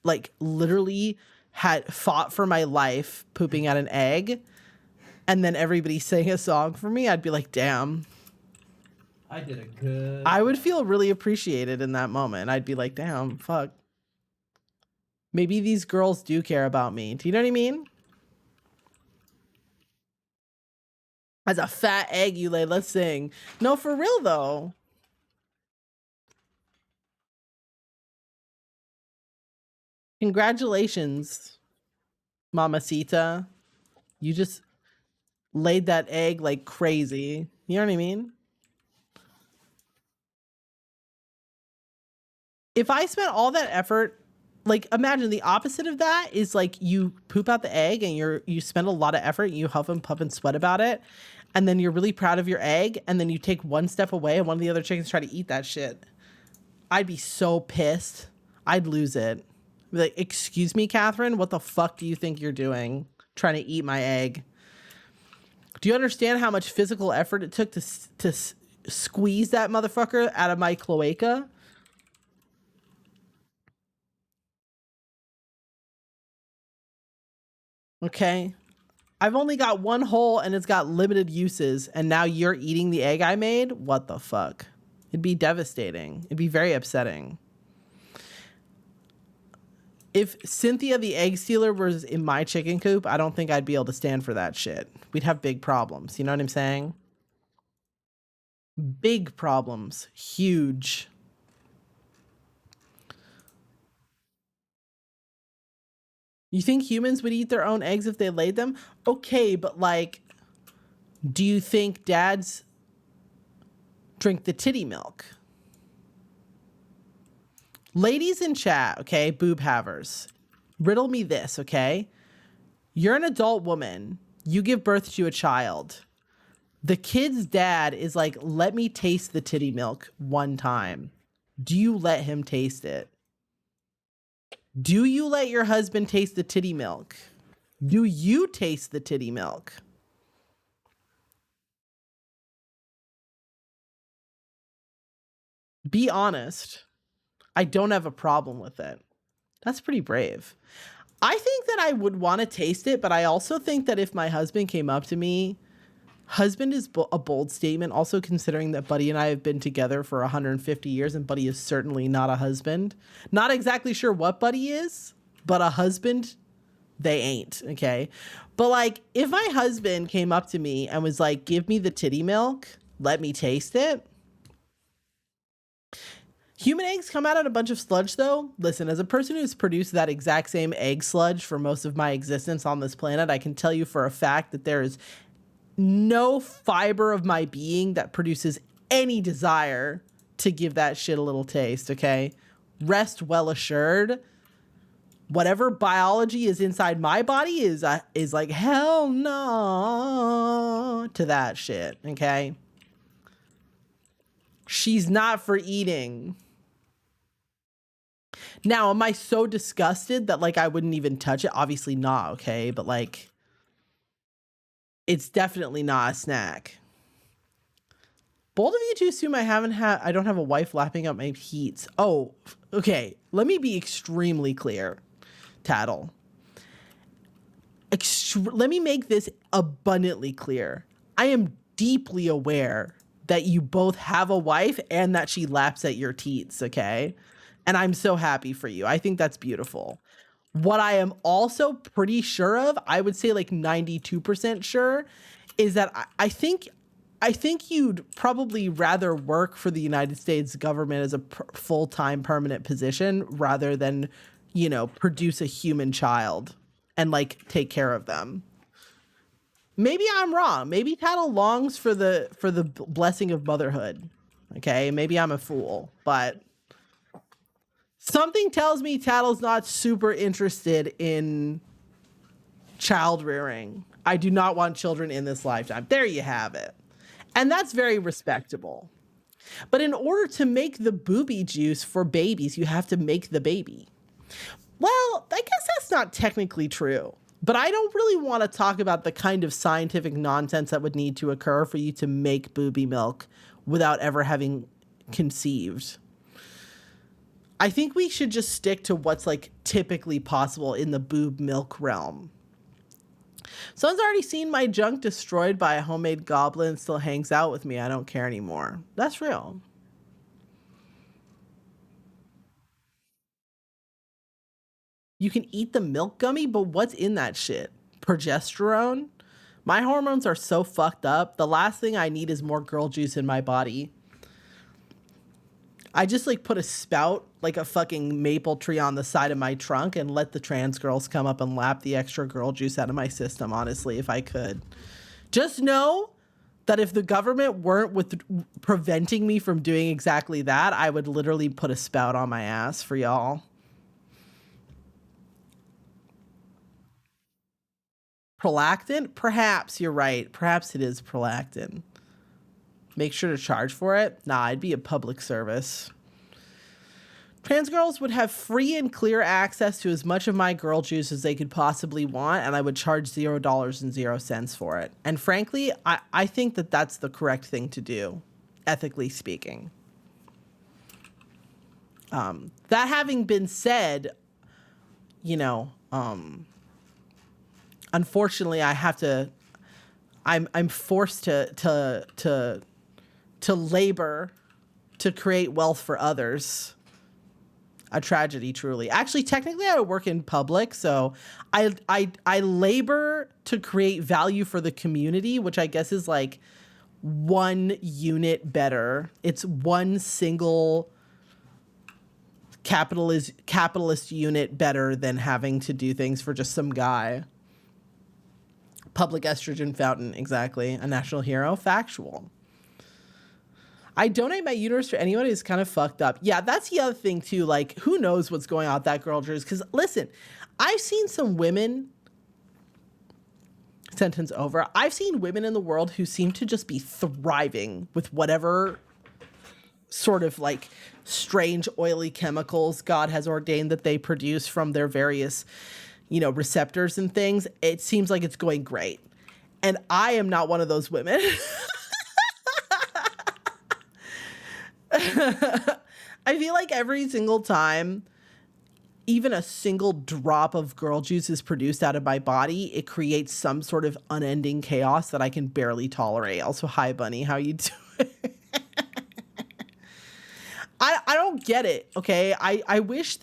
like literally had fought for my life pooping out an egg and then everybody sang a song for me. I'd be like, damn. I did a good. I would feel really appreciated in that moment. I'd be like, damn, fuck. Maybe these girls do care about me. Do you know what I mean? As a fat egg you lay, let's sing. No, for real though. Congratulations, Mamacita. You just laid that egg like crazy. You know what I mean? If I spent all that effort, like imagine the opposite of that is like you poop out the egg and you spend a lot of effort, you huff and puff and sweat about it, and then you're really proud of your egg, and then you take one step away and one of the other chickens try to eat that shit. I'd be so pissed. I'd lose it. Be like, excuse me, Catherine, what the fuck do you think you're doing? Trying to eat my egg. Do you understand how much physical effort it took to squeeze that motherfucker out of my cloaca? Okay. I've only got one hole and it's got limited uses, and now you're eating the egg I made? What the fuck? It'd be devastating. It'd be very upsetting. If Cynthia the egg stealer was in my chicken coop, I don't think I'd be able to stand for that shit. We'd have big problems. You know what I'm saying? Big problems. Huge. You think humans would eat their own eggs if they laid them? Okay, but like, do you think dads drink the titty milk? Ladies in chat, okay, boob havers, riddle me this, okay? You're an adult woman. You give birth to a child. The kid's dad is like, let me taste the titty milk one time. Do you let him taste it? Do you let your husband taste the titty milk? Do you taste the titty milk? Be honest. I don't have a problem with it. That's pretty brave. I think that I would want to taste it, but I also think that if my husband came up to me Husband is a bold statement, also considering that Buddy and I have been together for 150 years, and Buddy is certainly not a husband. Not exactly sure what Buddy is, but a husband, they ain't, okay? But like, if my husband came up to me and was like, give me the titty milk, let me taste it. Human eggs come out in a bunch of sludge, though. Listen, as a person who's produced that exact same egg sludge for most of my existence on this planet, I can tell you for a fact that there is no fiber of my being that produces any desire to give that shit a little taste, okay? Rest well assured. Whatever biology is inside my body is like, hell no to that shit, okay? She's not for eating. Now, am I so disgusted that like I wouldn't even touch it? Obviously not, okay? But like, it's definitely not a snack. Bold of you to assume I don't have a wife lapping up my heats. Oh, okay. Let me be extremely clear, Tattle. Let me make this abundantly clear. I am deeply aware that you both have a wife and that she laps at your teats, okay? And I'm so happy for you. I think that's beautiful. What I am also pretty sure of, I would say like 92% sure, is that I think you'd probably rather work for the United States government as a full-time permanent position rather than, you know, produce a human child and like take care of them. Maybe I'm wrong. Maybe Tattle longs for the blessing of motherhood. Okay, maybe I'm a fool, but something tells me Tattle's not super interested in child rearing. I do not want children in this lifetime. There you have it. And that's very respectable. But in order to make the booby juice for babies, you have to make the baby. Well, I guess that's not technically true. But I don't really want to talk about the kind of scientific nonsense that would need to occur for you to make booby milk without ever having conceived. I think we should just stick to what's like typically possible in the boob milk realm. Someone's already seen my junk destroyed by a homemade goblin, still hangs out with me. I don't care anymore. That's real. You can eat the milk gummy, but what's in that shit? Progesterone? My hormones are so fucked up. The last thing I need is more girl juice in my body. I just like put a spout, like a fucking maple tree on the side of my trunk and let the trans girls come up and lap the extra girl juice out of my system, honestly, if I could. Just know that if the government weren't preventing me from doing exactly that, I would literally put a spout on my ass for y'all. Prolactin? Perhaps you're right. Perhaps it is prolactin. Make sure to charge for it? Nah, it'd be a public service. Trans girls would have free and clear access to as much of my girl juice as they could possibly want, and I would charge $0.00 for it. And frankly, I think that that's the correct thing to do, ethically speaking. That having been said, you know, unfortunately, I'm forced to labor to create wealth for others. A tragedy, truly. Actually, technically, I work in public, so I labor to create value for the community, which I guess is like 1 unit better. It's one single capitalist unit better than having to do things for just some guy. Public estrogen fountain, exactly. A national hero, factual. I donate my uterus for anyone who's kind of fucked up. Yeah, that's the other thing too. Like, who knows what's going on with that girl juice? Because listen, I've seen some women. Sentence over. I've seen women in the world who seem to just be thriving with whatever sort of like strange oily chemicals God has ordained that they produce from their various, you know, receptors and things. It seems like it's going great. And I am not one of those women. I feel like every single time even a single drop of girl juice is produced out of my body, it creates some sort of unending chaos that I can barely tolerate. Also, hi, Bunny. How you doing? I don't get it, okay? I wish...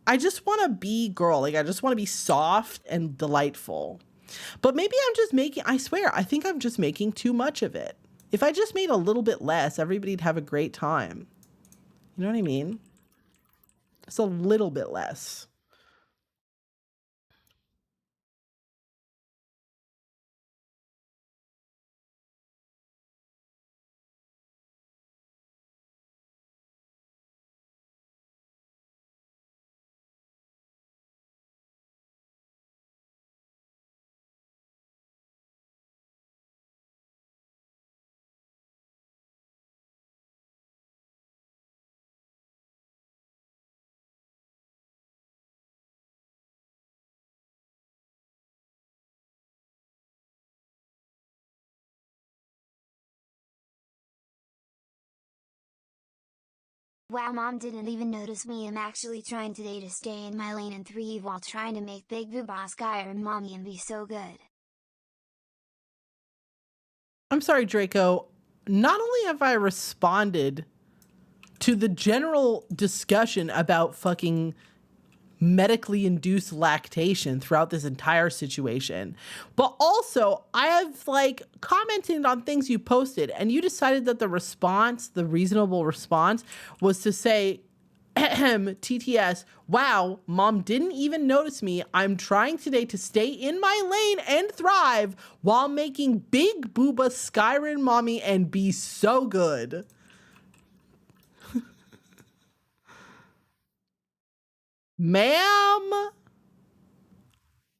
I just want to be girl. Like, I just want to be soft and delightful. But maybe I'm just making... I swear, I think I'm just making too much of it. If I just made a little bit less, everybody'd have a great time. You know what I mean? It's a little bit less. Wow, mom didn't even notice me. I'm actually trying today to stay in my lane and thrive while trying to make Big Boo Boss Guy or mommy and be so good. I'm sorry, Draco. Not only have I responded to the general discussion about fucking medically induced lactation throughout this entire situation, but also I have like commented on things you posted, and you decided that the reasonable response was to say, TTS, wow, mom didn't even notice me. I'm trying today to stay in my lane and thrive while making Big Booba Skyrim mommy and be so good. Ma'am,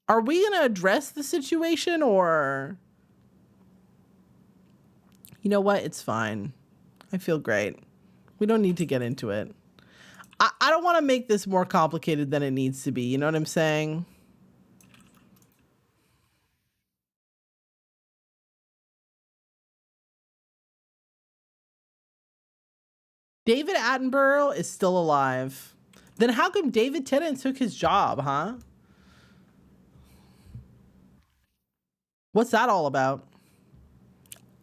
are we going to address the situation, or... You know what? It's fine. I feel great. We don't need to get into it. I don't want to make this more complicated than it needs to be. You know what I'm saying? David Attenborough is still alive. Then how come David Tennant took his job, huh? What's that all about?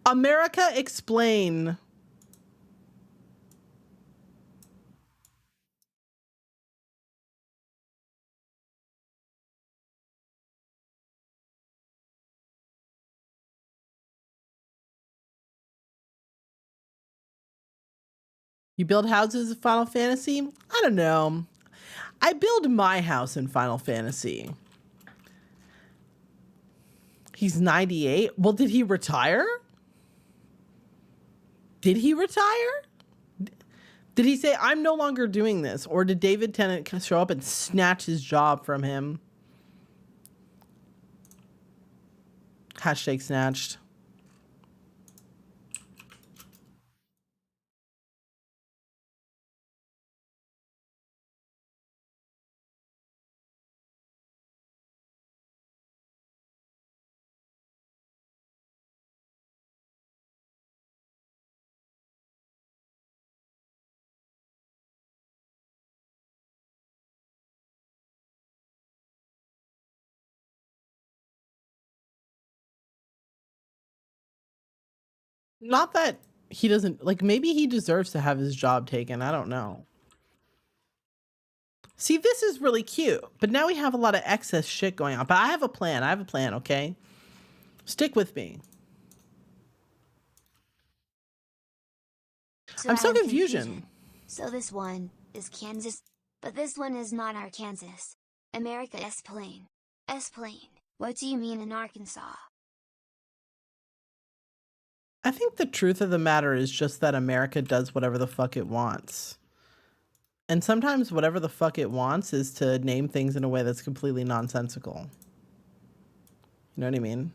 America, explain. You build houses in Final Fantasy? I don't know. I build my house in Final Fantasy. He's 98. Well, did he retire? Did he retire? Did he say, I'm no longer doing this? Or did David Tennant show up and snatch his job from him? Hashtag snatched. Not that he doesn't, like, maybe he deserves to have his job taken. I don't know. See, this is really cute, but now we have a lot of excess shit going on. But I have a plan. Okay? Stick with me. So I'm I so have confusion. So this one is Kansas, but this one is not Arkansas. America S plain. S plain. What do you mean in Arkansas? I think the truth of the matter is just that America does whatever the fuck it wants. And sometimes whatever the fuck it wants is to name things in a way that's completely nonsensical. You know what I mean?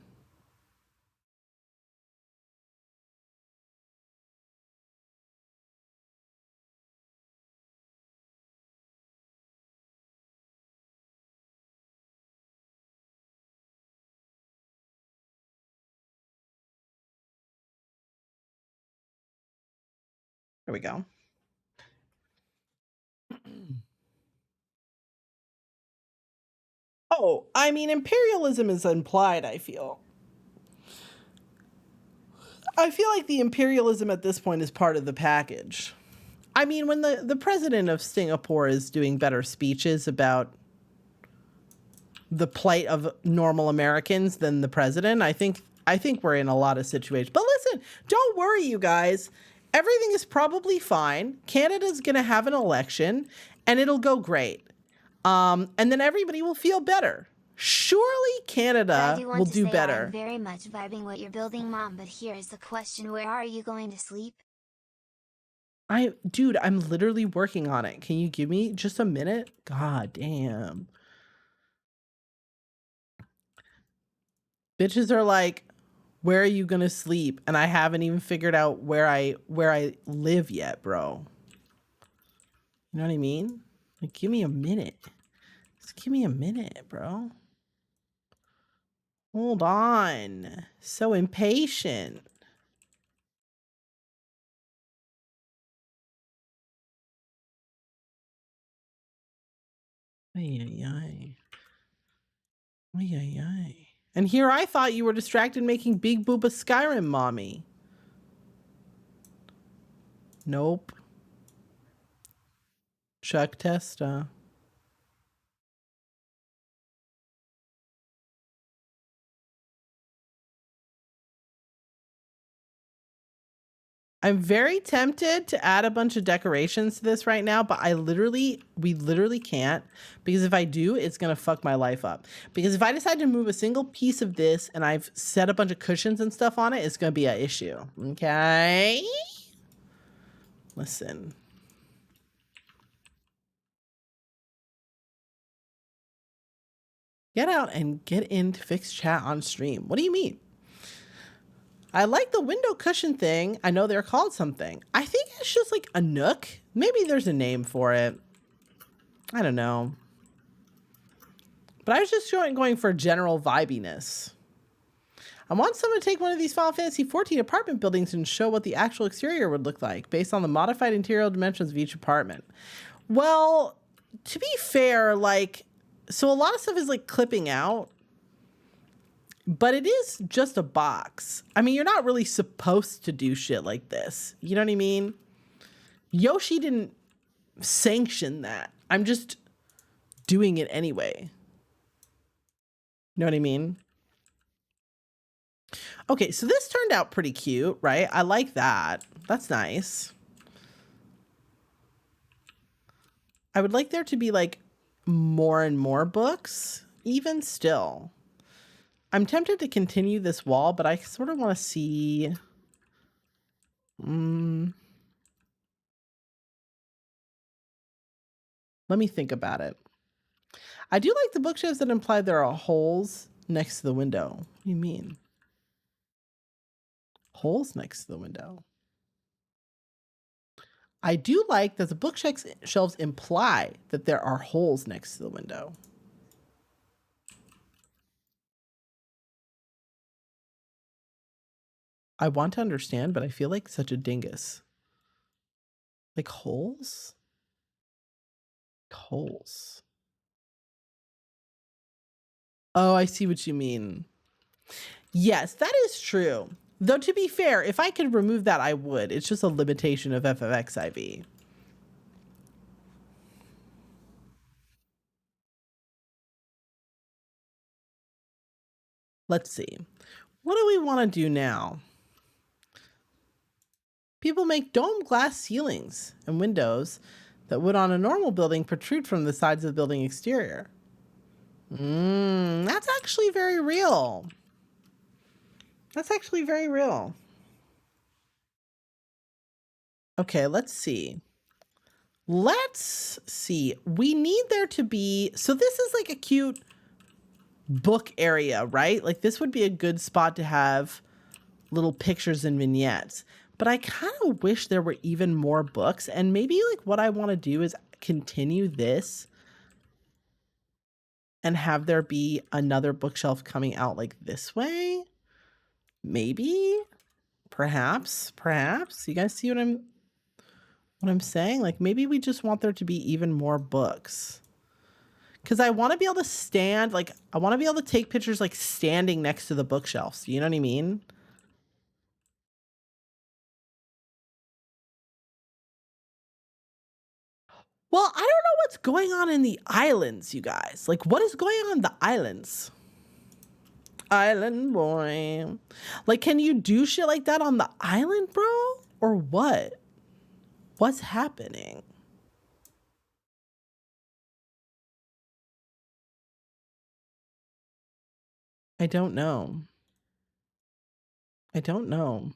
There we go. know. I mean, imperialism is implied, I feel. I feel like the imperialism at this point is part of the package. I mean, when the president of Singapore is doing better speeches about the plight of normal Americans than the president, I think we're in a lot of situations. But listen, don't worry, you guys. Everything is probably fine. Canada's going to have an election, and it'll go great. And then everybody will feel better. Surely Canada will do better. I'm very much vibing what you're building, Mom, but here's the question. Where are you going to sleep? Dude, I'm literally working on it. Can you give me just a minute? God damn. Bitches are like, where are you gonna sleep? And I haven't even figured out where I live yet, bro. You know what I mean? Like, give me a minute. Just give me a minute, bro. Hold on. So impatient. Ay, ay, ay. Ay, ay, ay. And here I thought you were distracted making Big Booba Skyrim, mommy. Nope. Chuck Testa. I'm very tempted to add a bunch of decorations to this right now, but we literally can't, because if I do, it's gonna fuck my life up. Because if I decide to move a single piece of this and I've set a bunch of cushions and stuff on it, it's gonna be an issue, okay? Listen. Get out and get in to fix chat on stream. What do you mean? I like the window cushion thing. I know they're called something. I think it's just like a nook. Maybe there's a name for it. I don't know. But I was just going for general vibiness. I want someone to take one of these Final Fantasy XIV apartment buildings and show what the actual exterior would look like based on the modified interior dimensions of each apartment. Well, to be fair, like, so a lot of stuff is like clipping out. But it is just a box. I mean, you're not really supposed to do shit like this. You know what I mean? Yoshi didn't sanction that. I'm just doing it anyway. You know what I mean? Okay, so this turned out pretty cute, right? I like that. That's nice. I would like there to be like more and more books, even still. I'm tempted to continue this wall, but I sort of want to see. Let me think about it. I do like the bookshelves that imply there are holes next to the window. What do you mean? Holes next to the window. I do like that the bookshelves imply that there are holes next to the window. I want to understand, but I feel like such a dingus. Like holes? Holes. Oh, I see what you mean. Yes, that is true. Though to be fair, if I could remove that, I would. It's just a limitation of FFXIV. Let's see. What do we want to do now? People make domed glass ceilings and windows that would on a normal building protrude from the sides of the building exterior. That's actually very real. That's actually very real. Okay, let's see. Let's see. We need there to be, so this is like a cute book area, right? Like this would be a good spot to have little pictures and vignettes. But I kind of wish there were even more books, and maybe like what I want to do is continue this and have there be another bookshelf coming out like this way. Maybe, perhaps. You guys see what I'm saying? Like maybe we just want there to be even more books. Because I want to be able to stand, like, I want to be able to take pictures, like, standing next to the bookshelves. You know what I mean? Well, I don't know what's going on in the islands, you guys. Like, what is going on in the islands? Island boy. Like, can you do shit like that on the island, bro? Or what? What's happening? I don't know. I don't know.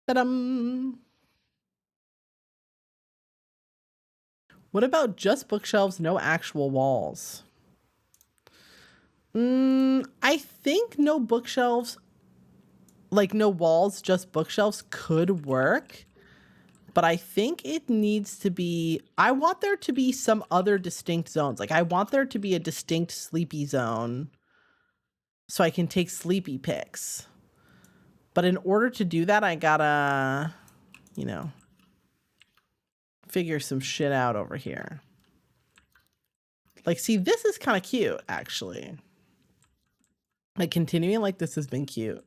Ta-dum. What about just bookshelves, no actual walls? I think no bookshelves, like no walls, just bookshelves could work. But I think it needs to be, I want there to be some other distinct zones. Like I want there to be a distinct sleepy zone so I can take sleepy pics. But in order to do that, I gotta, you know, figure some shit out over here. Like, see, this is kind of cute, actually. Like, continuing like this has been cute.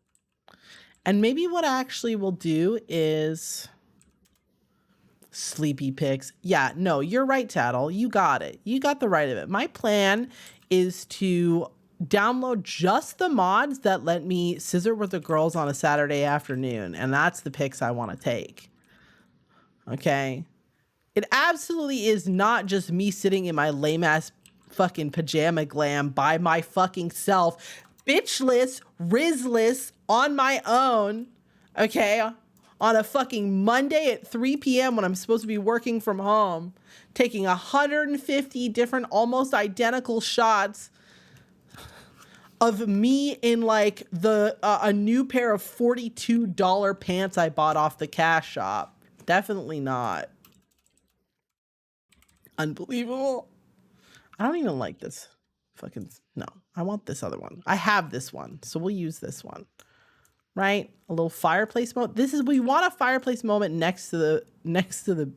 And maybe what I actually will do is sleepy pics. Yeah, no, you're right, Tattle. You got it. You got the right of it. My plan is to download just the mods that let me scissor with the girls on a Saturday afternoon. And that's the pics I want to take. Okay. It absolutely is not just me sitting in my lame ass fucking pajama glam by my fucking self, bitchless, rizless, on my own, okay, on a fucking Monday at 3 p.m. when I'm supposed to be working from home, taking 150 different almost identical shots of me in like the a new pair of $42 pants I bought off the cash shop. Definitely not. Unbelievable. I don't even like this. Fucking no. I want this other one. I have this one, so we'll use this one. Right? A little fireplace moment. This is, we want a fireplace moment next to the next to the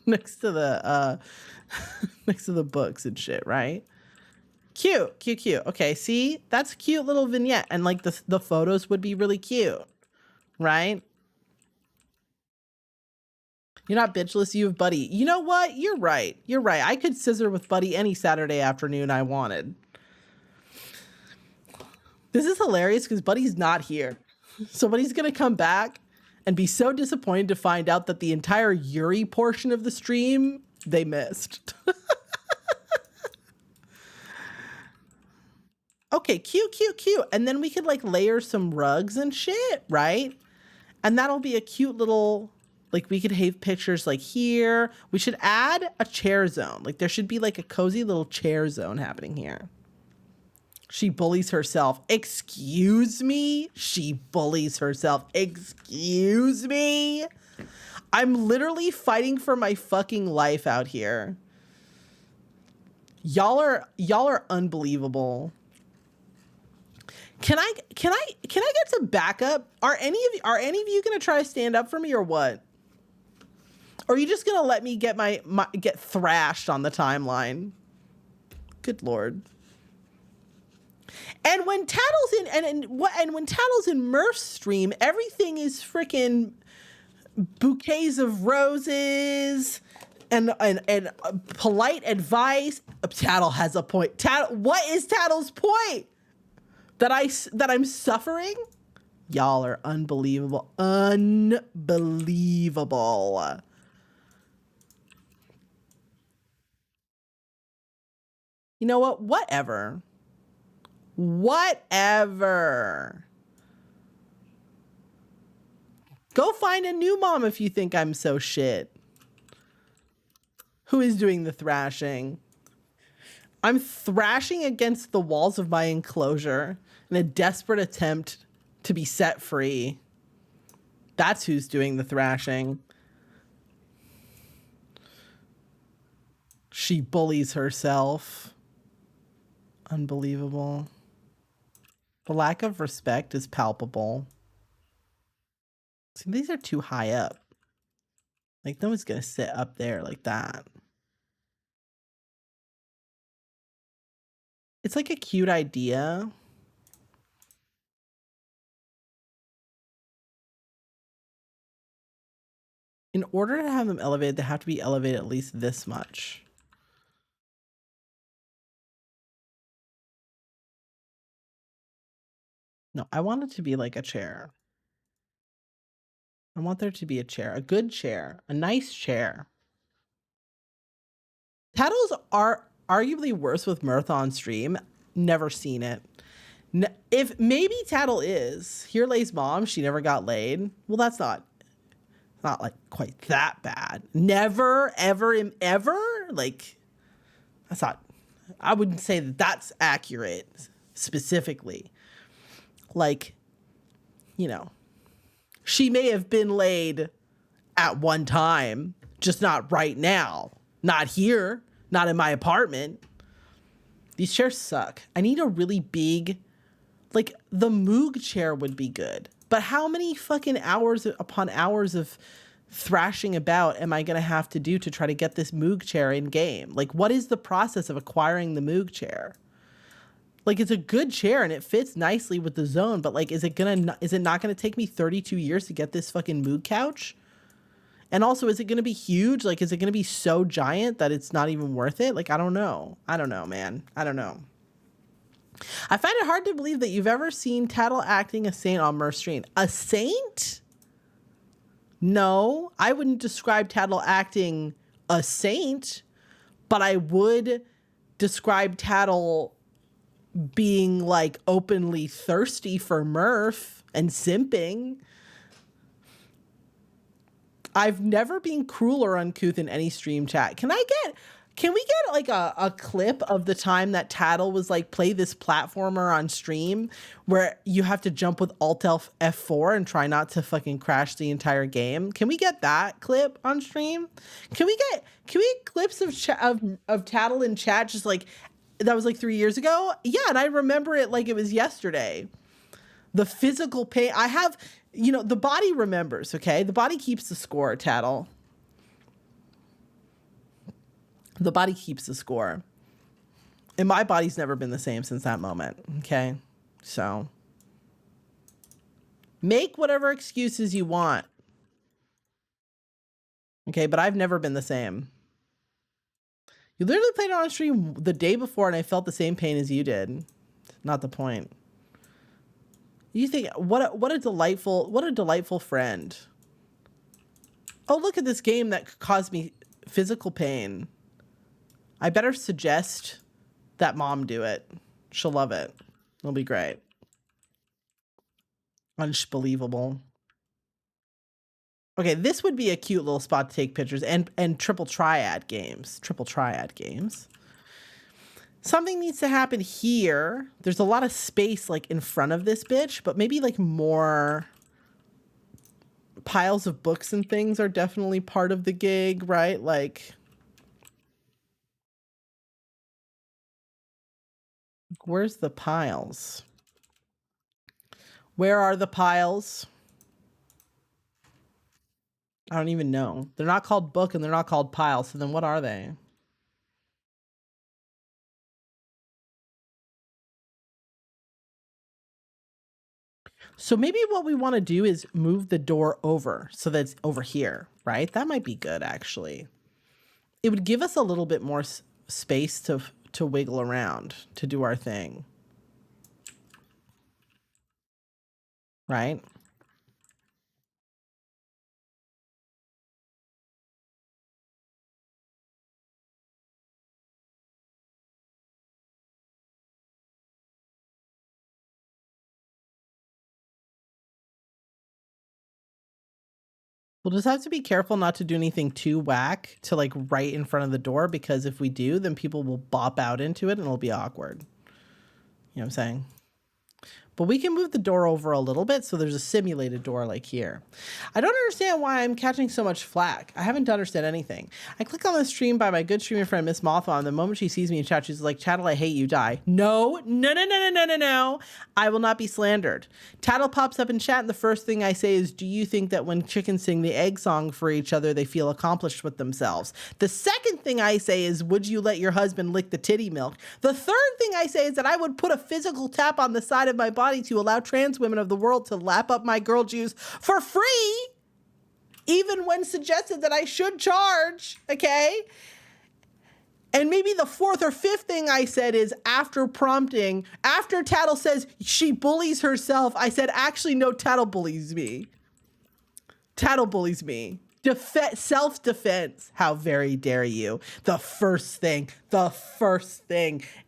next to the books and shit, right? Cute, cute, cute. Okay, see? That's a cute little vignette, and like the photos would be really cute, right? You're not bitchless, you have Buddy. You know what? You're right. You're right. I could scissor with Buddy any Saturday afternoon I wanted. This is hilarious because Buddy's not here. So Buddy's going to come back and be so disappointed to find out that the entire Yuri portion of the stream they missed. Okay, cute, cute, cute. And then we could like layer some rugs and shit, right? And that'll be a cute little, like we could have pictures like here. We should add a chair zone. Like there should be like a cozy little chair zone happening here. She bullies herself. Excuse me? She bullies herself. Excuse me? I'm literally fighting for my fucking life out here. Y'all are unbelievable. Can I get some backup? Are any of you gonna try to stand up for me or what? Or are you just gonna let me get get thrashed on the timeline? Good Lord. And when Tattle's in and when Tattle's in Murph's stream, everything is freaking bouquets of roses and polite advice. Tattle has a point. Tattle, what is Tattle's point? That I'm suffering? Y'all are unbelievable. Unbelievable. You know what? Whatever. Whatever. Go find a new mom if you think I'm so shit. Who is doing the thrashing? I'm thrashing against the walls of my enclosure in a desperate attempt to be set free. That's who's doing the thrashing. She bullies herself. Unbelievable. The lack of respect is palpable. See, these are too high up. Like, no one's gonna sit up there like that. It's like a cute idea. In order to have them elevated, they have to be elevated at least this much. No, I want it to be like a chair. I want there to be a chair, a good chair, a nice chair. Tattles are arguably worse with Mirth on stream. Never seen it. If maybe Tattle is, here lays mom, she never got laid. Well, that's not like quite that bad. Never, ever, ever. Like, that's not, I wouldn't say that that's accurate specifically. Like, you know, she may have been laid at one time, just not right now. Not here, not in my apartment. These chairs suck. I need a really big, like the Moog chair would be good. But how many fucking hours upon hours of thrashing about am I going to have to do to try to get this Moog chair in game? Like, what is the process of acquiring the Moog chair? Like, it's a good chair and it fits nicely with the zone, but like, is it not going to take me 32 years to get this fucking Moog couch? And also, is it going to be huge? Like, is it going to be so giant that it's not even worth it? Like, I don't know. I don't know, man. I don't know. I find it hard to believe that you've ever seen Tattle acting a saint on Mirth stream. A saint? No, I wouldn't describe Tattle acting a saint, but I would describe Tattle being like openly thirsty for Mirth and simping. I've never been cruel or uncouth in any stream chat. Can we get like a clip of the time that Tattle was like, play this platformer on stream where you have to jump with Alt F4 and try not to fucking crash the entire game? Can we get that clip on stream? Can we get clips of Tattle in chat just like, that was like 3 years ago? Yeah, and I remember it like it was yesterday. The physical pain I have, you know, the body remembers, okay? The body keeps the score, Tattle. The body keeps the score. And my body's never been the same since that moment, okay? So, make whatever excuses you want. Okay, but I've never been the same. You literally played it on stream the day before and I felt the same pain as you did. Not the point. You think, what a delightful friend. Oh, look at this game that could cause me physical pain. I better suggest that mom do it. She'll love it. It'll be great. Unbelievable. Okay, this would be a cute little spot to take pictures and triple triad games. Something needs to happen here. There's a lot of space like in front of this bitch, but maybe like more piles of books and things are definitely part of the gig, right? Like, where's the piles? Where are the piles? I don't even know. They're not called book and they're not called piles. So then what are they? So maybe what we want to do is move the door over so that's over here, right? That might be good, actually. It would give us a little bit more space to wiggle around, to do our thing. Right? We'll just have to be careful not to do anything too whack to like right in front of the door, because if we do, then people will bop out into it and it'll be awkward. You know what I'm saying? But we can move the door over a little bit so there's a simulated door like here. I don't understand why I'm catching so much flack. I haven't understood anything. I click on the stream by my good streaming friend Miss Mothwa, and the moment she sees me in chat, she's like, Tattle, I hate you, die. No. I will not be slandered. Tattle pops up in chat, and the first thing I say is, do you think that when chickens sing the egg song for each other, they feel accomplished with themselves? The second thing I say is, would you let your husband lick the titty milk? The third thing I say is that I would put a physical tap on the side of my body to allow trans women of the world to lap up my girl juice for free, even when suggested that I should charge, okay? And maybe the fourth or fifth thing I said is, after prompting, after Tattle says she bullies herself, I said, actually, no, Tattle bullies me. Tattle bullies me. Self-defense. How very dare you? The first thing.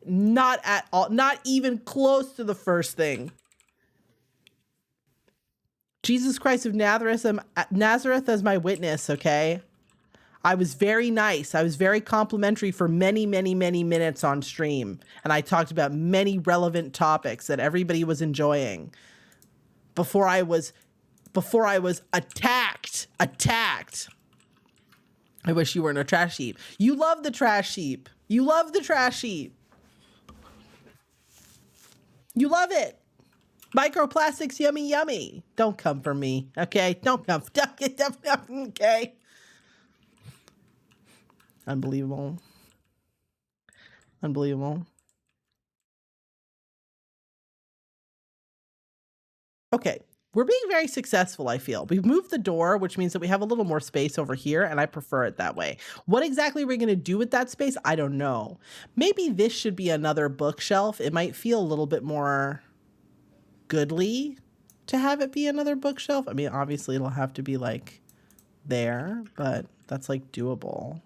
Not at all, not even close to the first thing. Jesus Christ of Nazareth as my witness, okay? I was very nice. I was very complimentary for many, many, many minutes on stream. And I talked about many relevant topics that everybody was enjoying before I was attacked. I wish you weren't a trash heap. You love the trash heap. You love it. Microplastics, yummy, yummy. Don't come for me, okay? Don't come. Okay. Unbelievable. Okay. We're being very successful, I feel. We've moved the door, which means that we have a little more space over here, and I prefer it that way. What exactly we're going to do with that space, I don't know. Maybe this should be another bookshelf. It might feel a little bit more goodly to have it be another bookshelf. I mean, obviously it'll have to be like there, but that's like doable.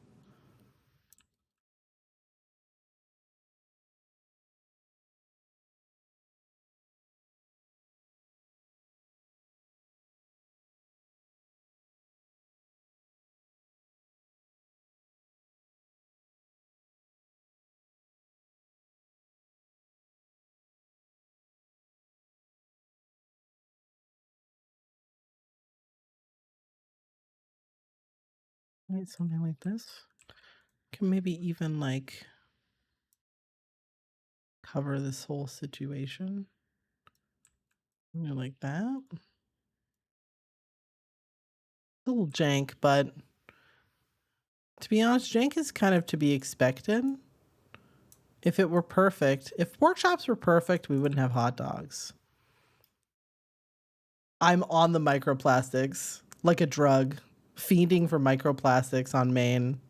Right, something like this. Can maybe even like cover this whole situation. Like that. A little jank, but to be honest, jank is kind of to be expected. If it were perfect, if pork chops were perfect, we wouldn't have hot dogs. I'm on the microplastics like a drug, feeding for microplastics on Maine.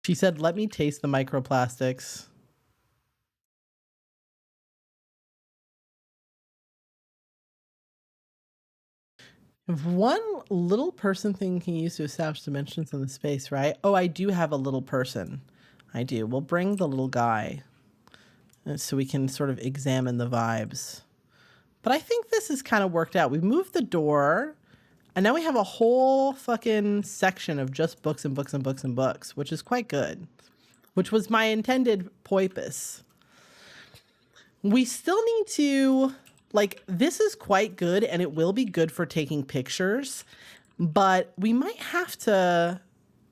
She said, let me taste the microplastics. If one little person thing can use to establish dimensions in the space, right? Oh, I do have a little person. I do. We'll bring the little guy so we can sort of examine the vibes. But I think this is kind of worked out. We moved the door, and now we have a whole fucking section of just books and books and books and books, which is quite good, which was my intended purpose. We still need to, like, this is quite good, and it will be good for taking pictures, but we might have to,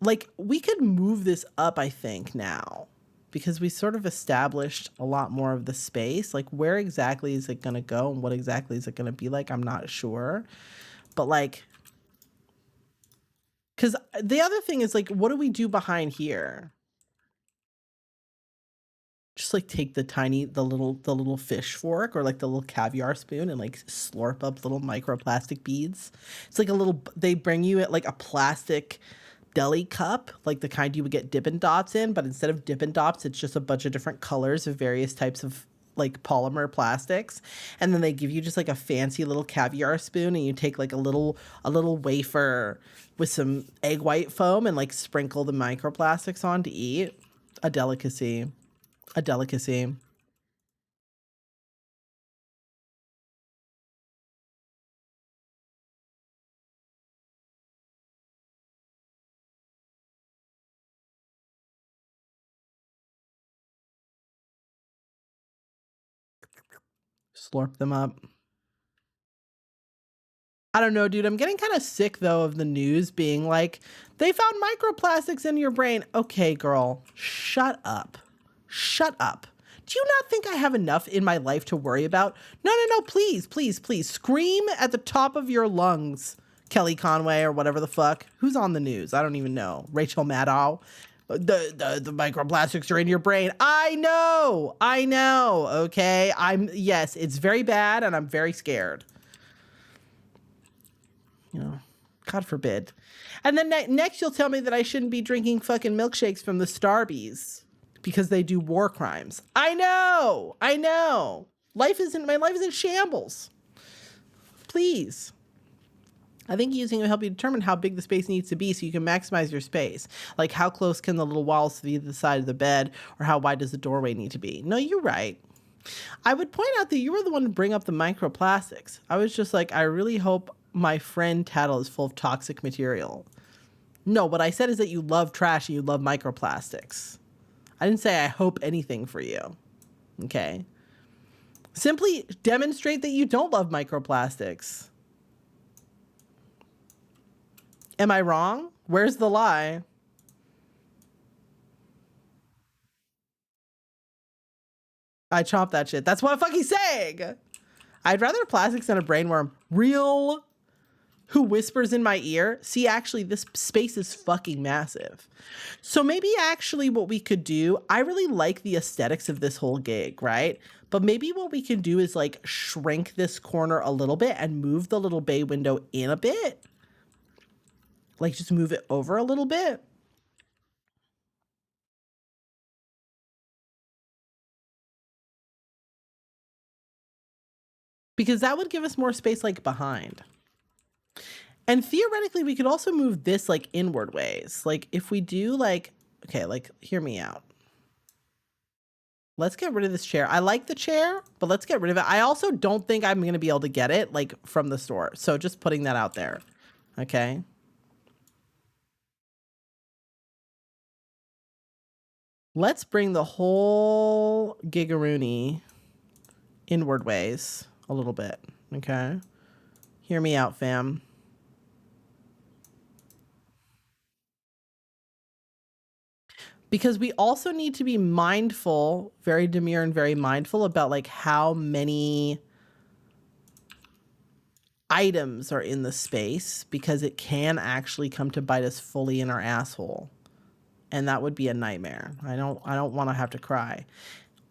like, we could move this up, I think, now, because we sort of established a lot more of the space. Like, where exactly is it going to go and what exactly is it going to be like? I'm not sure. But, like, because the other thing is, like, what do we do behind here? Just like take the little fish fork or like the little caviar spoon and like slurp up little microplastic beads. It's like they bring you at like a plastic deli cup, like the kind you would get Dippin' Dots in, but instead of Dippin' Dots, it's just a bunch of different colors of various types of like polymer plastics. And then they give you just like a fancy little caviar spoon, and you take like a little wafer with some egg white foam and like sprinkle the microplastics on to eat. A delicacy. Slurp them up. I don't know, dude. I'm getting kind of sick, though, of the news being like, they found microplastics in your brain. Okay, girl, shut up. Shut up. Do you not think I have enough in my life to worry about? No, no, no, please, please, please. Scream at the top of your lungs, Kelly Conway or whatever the fuck. Who's on the news? I don't even know. Rachel Maddow. The microplastics are in your brain. I know, okay? Yes, it's very bad and I'm very scared. You know, God forbid. And then next you'll tell me that I shouldn't be drinking fucking milkshakes from the Starbies because they do war crimes. I know. My life is in shambles. Please. I think using it will help you determine how big the space needs to be so you can maximize your space. Like how close can the little walls be to the side of the bed, or how wide does the doorway need to be? No, you're right. I would point out that you were the one to bring up the microplastics. I was just like, I really hope my friend Tattle is full of toxic material. No, what I said is that you love trash and you love microplastics. I didn't say I hope anything for you. Okay? Simply demonstrate that you don't love microplastics. Am I wrong? Where's the lie? I chomped that shit. That's what I'm fucking saying. I'd rather plastics than a brainworm. Real who whispers in my ear, see, actually, this space is fucking massive. So maybe actually what we could do, I really like the aesthetics of this whole gig, right? But maybe what we can do is like shrink this corner a little bit and move the little bay window in a bit. Like just move it over a little bit. Because that would give us more space like behind. And theoretically, we could also move this like inward ways. Like if we do like, okay, like hear me out. Let's get rid of this chair. I like the chair, but let's get rid of it. I also don't think I'm going to be able to get it like from the store. So just putting that out there. Okay. Let's bring the whole gigaroony inward ways a little bit. Okay. Hear me out, fam. Because we also need to be mindful, very demure and very mindful about like how many items are in the space, because it can actually come to bite us fully in our asshole. And that would be a nightmare. I don't want to have to cry.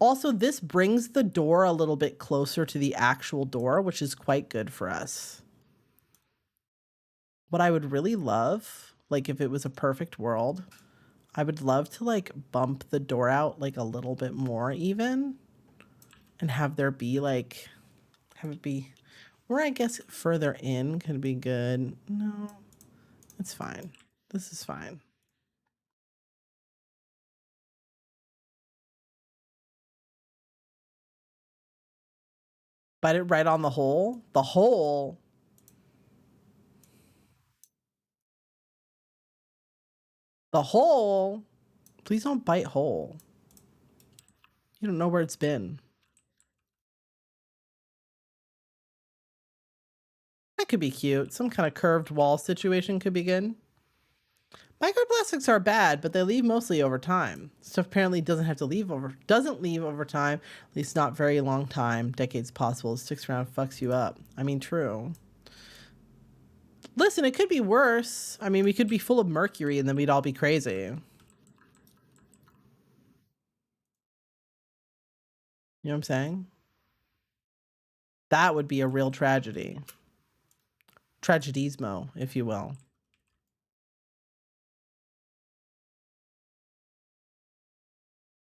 Also, this brings the door a little bit closer to the actual door, which is quite good for us. What I would really love, like if it was a perfect world, I would love to like bump the door out like a little bit more even, and have there be like, have it be, or I guess further in could be good. No, it's fine. This is fine. Bite it right on the hole. The hole. The hole. Please don't bite hole. You don't know where it's been. That could be cute. Some kind of curved wall situation could be good. Microplastics are bad, but they leave mostly over time. Stuff apparently doesn't leave over time, at least not very long time, decades possible. It sticks around, fucks you up. I mean, true. Listen, it could be worse. I mean, we could be full of mercury and then we'd all be crazy. You know what I'm saying? That would be a real tragedy. Tragedismo, if you will.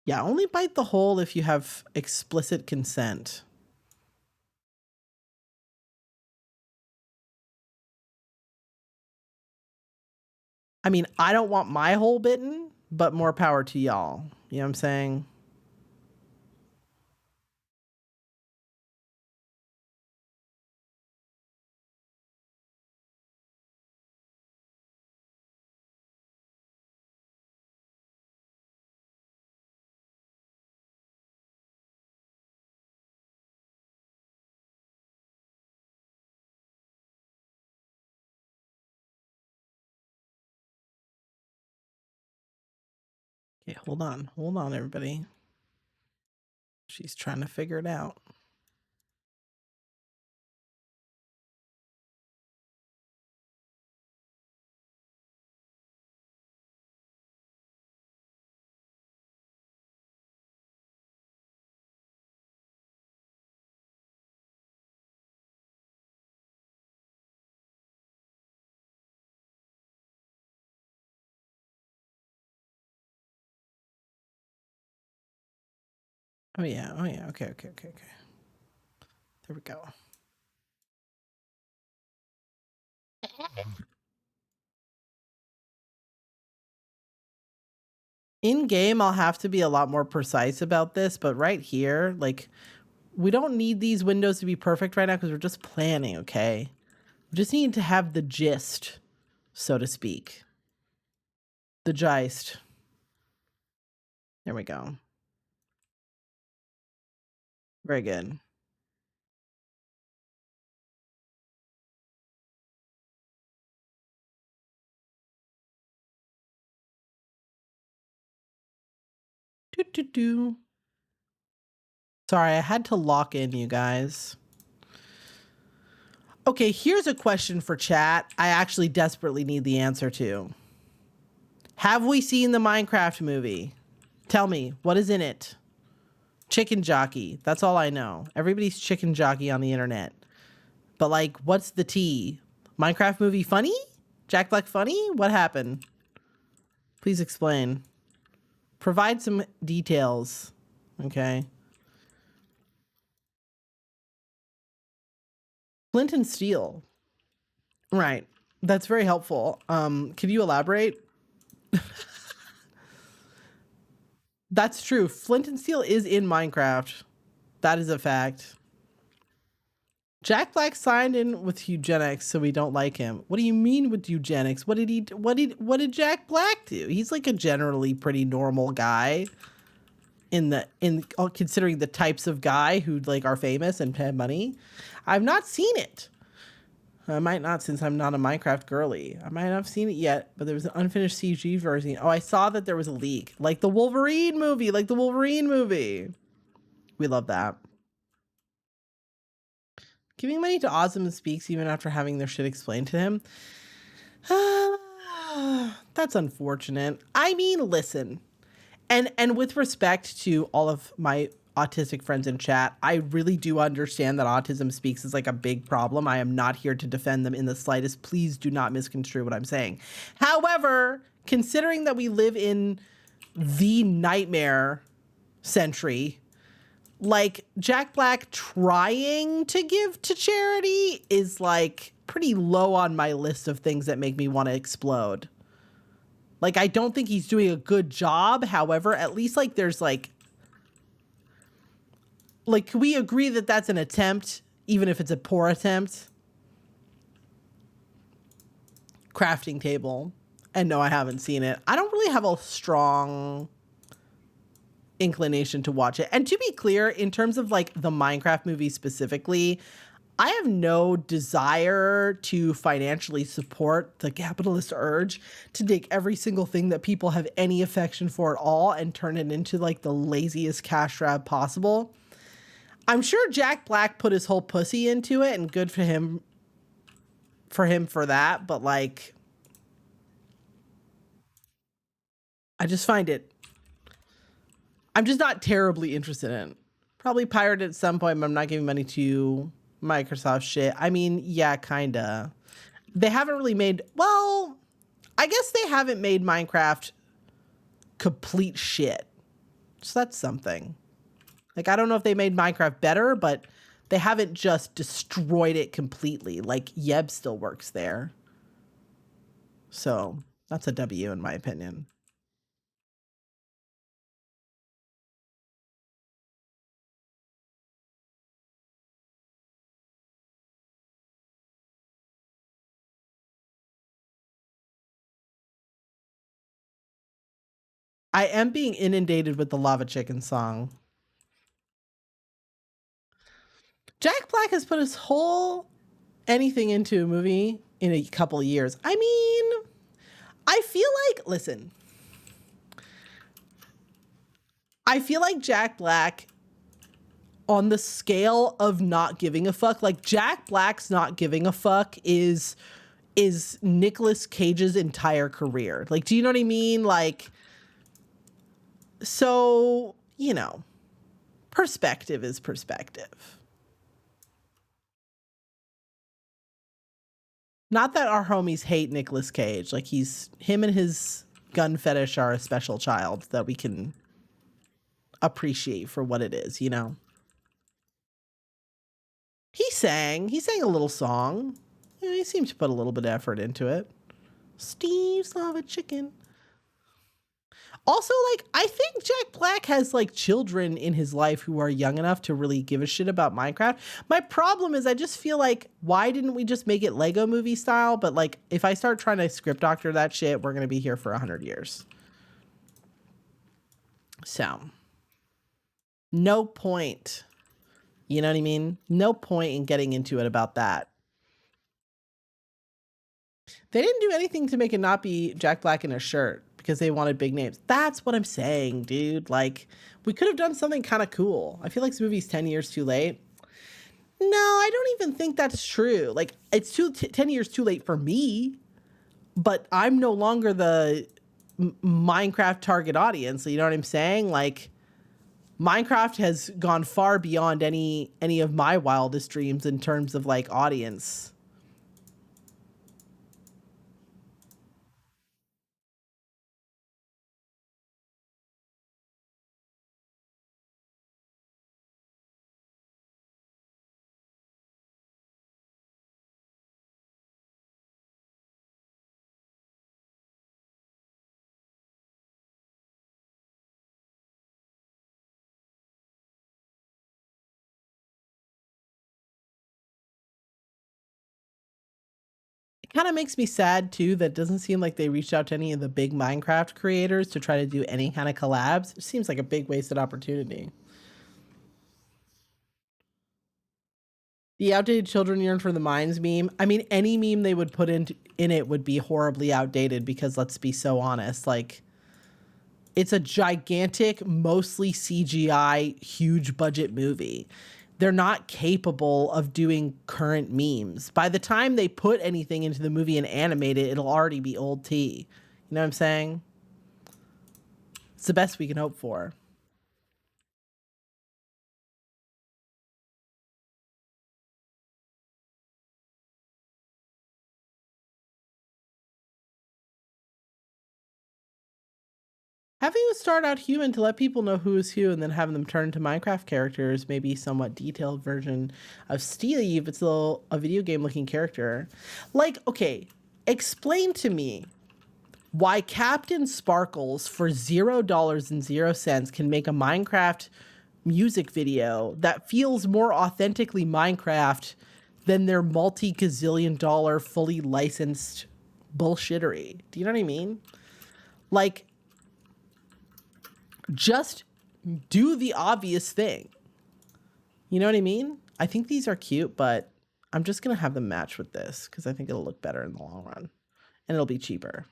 Yeah, only bite the hole if you have explicit consent. I mean, I don't want my hole bitten, but more power to y'all. You know what I'm saying? Okay, hold on, everybody. She's trying to figure it out. Oh yeah, okay. There we go. In game, I'll have to be a lot more precise about this, but right here, like, we don't need these windows to be perfect right now because we're just planning, okay? We just need to have the gist, so to speak. The gist. There we go. Very good. Do. Sorry, I had to lock in, you guys. Okay, here's a question for chat I actually desperately need the answer to. Have we seen the Minecraft movie? Tell me, what is in it? Chicken jockey. That's all I know. Everybody's chicken jockey on the internet. But like, what's the tea? Minecraft movie funny? Jack Black funny? What happened? Please explain. Provide some details. Okay. Flint and steel. Right. That's very helpful. Could you elaborate? That's true. Flint and steel is in Minecraft. That is a fact. Jack Black signed in with eugenics, so we don't like him. What do you mean with eugenics? What did Jack Black do? He's like a generally pretty normal guy in considering the types of guy who like are famous and have money. I've not seen it. I might not, since I'm not a Minecraft girly. I might not have seen it yet, but there was an unfinished CG version. Oh, I saw that there was a leak. Like the Wolverine movie. We love that. Giving money to Awesome Speaks even after having their shit explained to him. That's unfortunate. I mean, listen. And with respect to all of my autistic friends in chat, I really do understand that Autism Speaks is like a big problem. I am not here to defend them in the slightest. Please do not misconstrue what I'm saying. However, considering that we live in the nightmare century, like Jack Black trying to give to charity is like pretty low on my list of things that make me want to explode. Like, I don't think he's doing a good job. However, at least like there's like, can we agree that that's an attempt, even if it's a poor attempt? Crafting table. And no, I haven't seen it. I don't really have a strong inclination to watch it. And to be clear, in terms of like the Minecraft movie specifically, I have no desire to financially support the capitalist urge to take every single thing that people have any affection for at all and turn it into like the laziest cash grab possible. I'm sure Jack Black put his whole pussy into it, and good for him for that, but like, I just find it, I'm just not terribly interested in it. Probably pirate at some point, but I'm not giving money to Microsoft shit. I mean, yeah, kinda. They haven't really made, well, I guess they haven't made Minecraft complete shit. So that's something. Like, I don't know if they made Minecraft better, but they haven't just destroyed it completely. Like, Yeb still works there. So that's a W in my opinion. I am being inundated with the Lava Chicken song. Jack Black has put his whole anything into a movie in a couple of years. I mean, I feel like, listen, I feel like Jack Black, on the scale of not giving a fuck, like Jack Black's not giving a fuck is Nicolas Cage's entire career. Like, do you know what I mean? Like, so, you know, perspective is perspective. Not that our homies hate Nicolas Cage. Like, him and his gun fetish are a special child that we can appreciate for what it is, you know? He sang a little song. You know, he seemed to put a little bit of effort into it. Steve's love a chicken. Also, like, I think Jack Black has, like, children in his life who are young enough to really give a shit about Minecraft. My problem is I just feel like, why didn't we just make it Lego movie style? But, like, if I start trying to script doctor that shit, we're going to be here for 100 years. So, no point. You know what I mean? No point in getting into it about that. They didn't do anything to make it not be Jack Black in a shirt because they wanted big names. That's what I'm saying, dude. Like, we could have done something kind of cool. I feel like this movie's 10 years too late. No, I don't even think that's true. Like, it's 10 years too late for me, but I'm no longer the Minecraft target audience. You know what I'm saying? Like, Minecraft has gone far beyond any of my wildest dreams in terms of, like, audience. It kind of makes me sad too that it doesn't seem like they reached out to any of the big Minecraft creators to try to do any kind of collabs. It seems like a big wasted opportunity. The outdated children yearn for the mines meme. I mean, any meme they would put in it would be horribly outdated because, let's be so honest, like, it's a gigantic, mostly CGI, huge budget movie. They're not capable of doing current memes. By the time they put anything into the movie and animate it, it'll already be old tea. You know what I'm saying? It's the best we can hope for. Having it start out human to let people know who is who and then having them turn into Minecraft characters, maybe somewhat detailed version of Steve, it's a video game looking character. Like, okay, explain to me why Captain Sparkles for $0.00 can make a Minecraft music video that feels more authentically Minecraft than their multi-gazillion dollar fully licensed bullshittery. Do you know what I mean? Like, just do the obvious thing. You know what I mean? I think these are cute, but I'm just going to have them match with this because I think it'll look better in the long run and it'll be cheaper.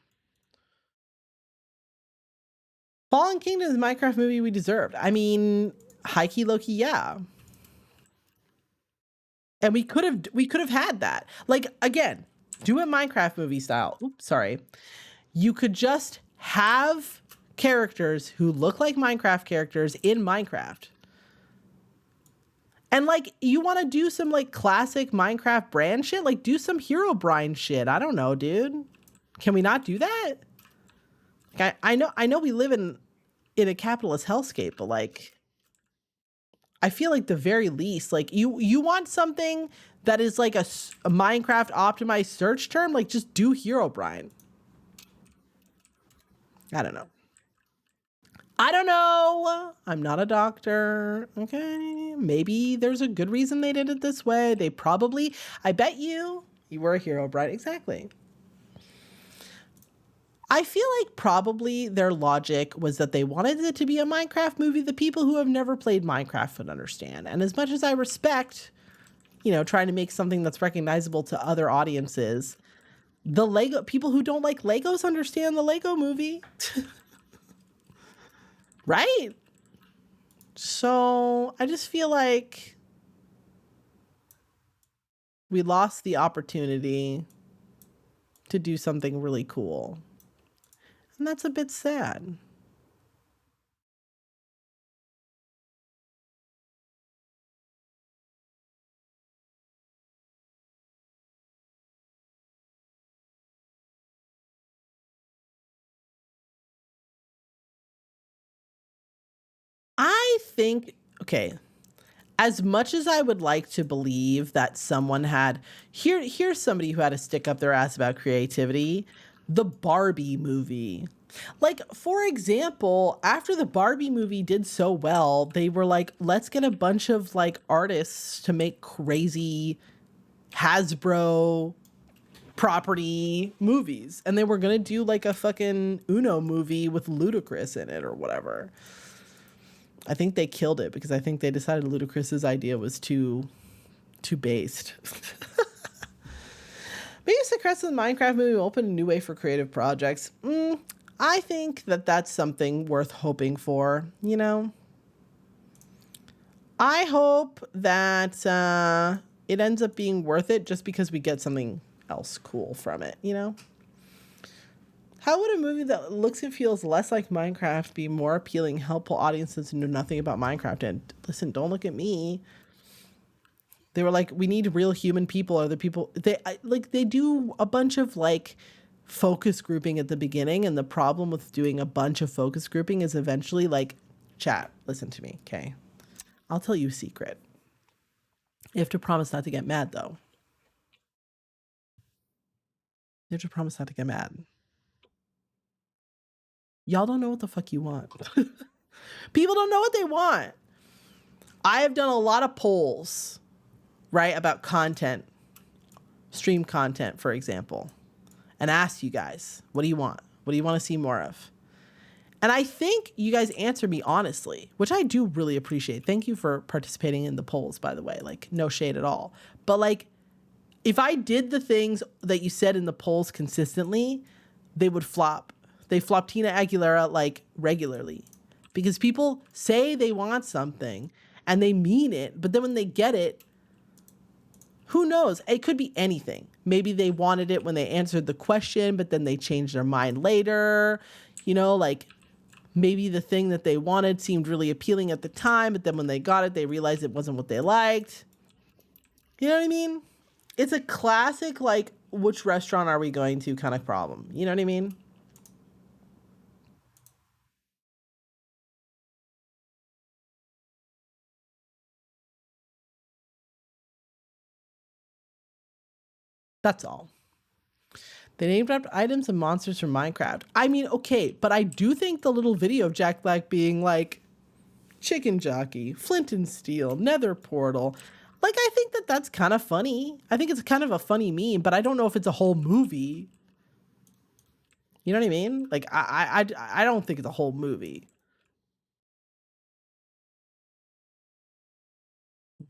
Fallen Kingdom is the Minecraft movie we deserved. I mean, high key, low key, yeah. And we could have had that. Like, again, do it Minecraft movie style. Oops, sorry. You could just have characters who look like Minecraft characters in Minecraft. And, like, you want to do some, like, classic Minecraft brand shit? Like, do some Herobrine shit. I don't know, dude. Can we not do that? Like, I know we live in a capitalist hellscape, but, like, I feel like the very least, like, you want something that is like a Minecraft optimized search term, like, just do Herobrine. I don't know. I'm not a doctor. Okay. Maybe there's a good reason they did it this way. They probably, I bet you were a Herobrine. Exactly. I feel like probably their logic was that they wanted it to be a Minecraft movie the people who have never played Minecraft would understand. And as much as I respect, you know, trying to make something that's recognizable to other audiences, the Lego people who don't like Legos understand the Lego movie. Right? So I just feel like we lost the opportunity to do something really cool. And that's a bit sad. I think, okay, as much as I would like to believe that someone had, here's somebody who had to stick up their ass about creativity, the Barbie movie. Like, for example, after the Barbie movie did so well, they were like, let's get a bunch of like artists to make crazy Hasbro property movies. And they were gonna do like a fucking Uno movie with Ludacris in it or whatever. I think they killed it because I think they decided Ludacris's idea was too based. Maybe success in the Minecraft movie will open a new way for creative projects. I think that that's something worth hoping for, you know? I hope that it ends up being worth it just because we get something else cool from it, you know? How would a movie that looks and feels less like Minecraft be more appealing, helpful audiences who know nothing about Minecraft? And listen, don't look at me. They were like, we need real human people. Other people, they do a bunch of like focus grouping at the beginning, and the problem with doing a bunch of focus grouping is eventually like, chat, listen to me, okay? I'll tell you a secret. You have to promise not to get mad, though. You have to promise not to get mad. Y'all don't know what the fuck you want. People don't know what they want. I have done a lot of polls, right, about content, stream content, for example, and asked you guys, what do you want? What do you want to see more of? And I think you guys answer me honestly, which I do really appreciate. Thank you for participating in the polls, by the way. Like, no shade at all. But like, if I did the things that you said in the polls consistently, they would flop. They flop Tina Aguilera like regularly because people say they want something and they mean it, but then when they get it, who knows? It could be anything. Maybe they wanted it when they answered the question, but then they changed their mind later. You know, like maybe the thing that they wanted seemed really appealing at the time, but then when they got it, they realized it wasn't what they liked. You know what I mean? It's a classic, like, which restaurant are we going to kind of problem. You know what I mean? That's all. They named dropped items and monsters from Minecraft. I mean, okay, but I do think the little video of Jack Black being like, chicken jockey, flint and steel, nether portal, like, I think that that's kind of funny. I think it's kind of a funny meme, but I don't know if it's a whole movie. You know what I mean? Like, I don't think it's a whole movie.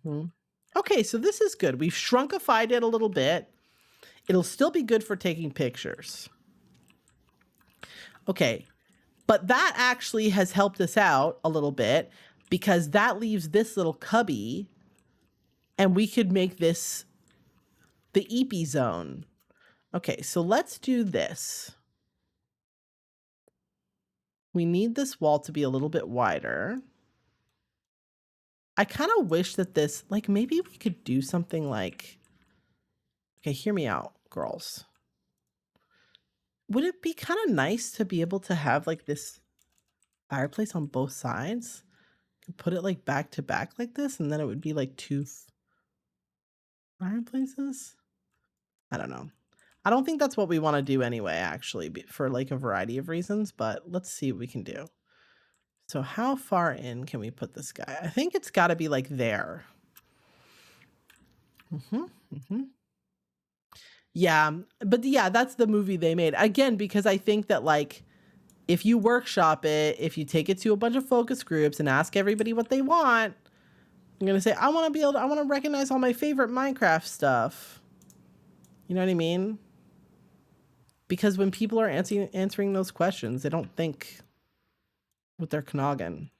Mhm. Okay, so this is good. We've shrunkified it a little bit. It'll still be good for taking pictures. Okay, but that actually has helped us out a little bit because that leaves this little cubby and we could make this the eepy zone. Okay, so let's do this. We need this wall to be a little bit wider. I kind of wish that this, like, maybe we could do something like, okay, hear me out, girls. Would it be kind of nice to be able to have like this fireplace on both sides? Put it like back to back like this, and then it would be like two fireplaces? I don't know. I don't think that's what we want to do anyway, actually, for like a variety of reasons, but let's see what we can do. So how far in can we put this guy? I think it's got to be like there. Yeah, but yeah, that's the movie they made. Again, because I think that like if you workshop it, if you take it to a bunch of focus groups and ask everybody what they want, I'm going to say, I want to recognize all my favorite Minecraft stuff. You know what I mean? Because when people are answering those questions, they don't think with their noggin.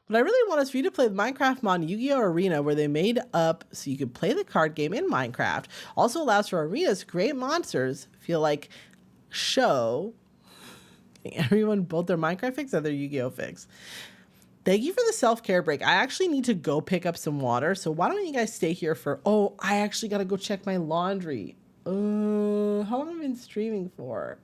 What I really want is for you to play the Minecraft mod Yu-Gi-Oh! Arena, where they made up so you could play the card game in Minecraft. Also allows for arenas to create monsters. Feel like show everyone both their Minecraft fix and their Yu-Gi-Oh! Fix. Thank you for the self-care break. I actually need to go pick up some water, so why don't you guys stay here for... Oh, I actually got to go check my laundry. How long have I been streaming for?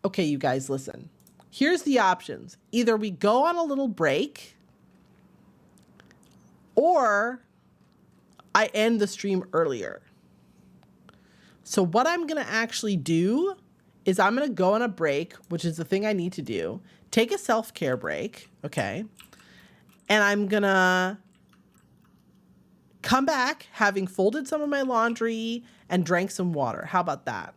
Okay, you guys, listen. Here's the options. Either we go on a little break, or I end the stream earlier. So what I'm going to actually do is I'm going to go on a break, which is the thing I need to do. Take a self-care break, okay? And I'm going to come back having folded some of my laundry and drank some water. How about that?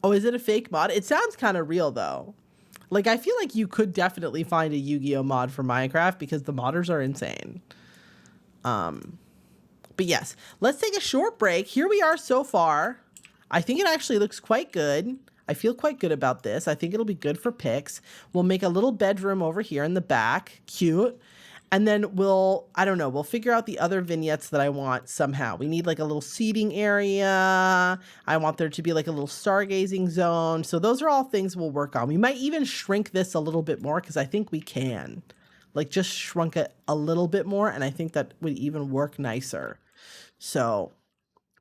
Oh, is it a fake mod? It sounds kind of real, though. Like, I feel like you could definitely find a Yu-Gi-Oh! Mod for Minecraft because the modders are insane. But yes, let's take a short break. Here we are so far. I think it actually looks quite good. I feel quite good about this. I think it'll be good for pics. We'll make a little bedroom over here in the back. Cute. And then we'll figure out the other vignettes that I want somehow. We need like a little seating area. I want there to be like a little stargazing zone. So those are all things we'll work on. We might even shrink this a little bit more because I think we can. Like just shrunk it a little bit more, and I think that would even work nicer. So,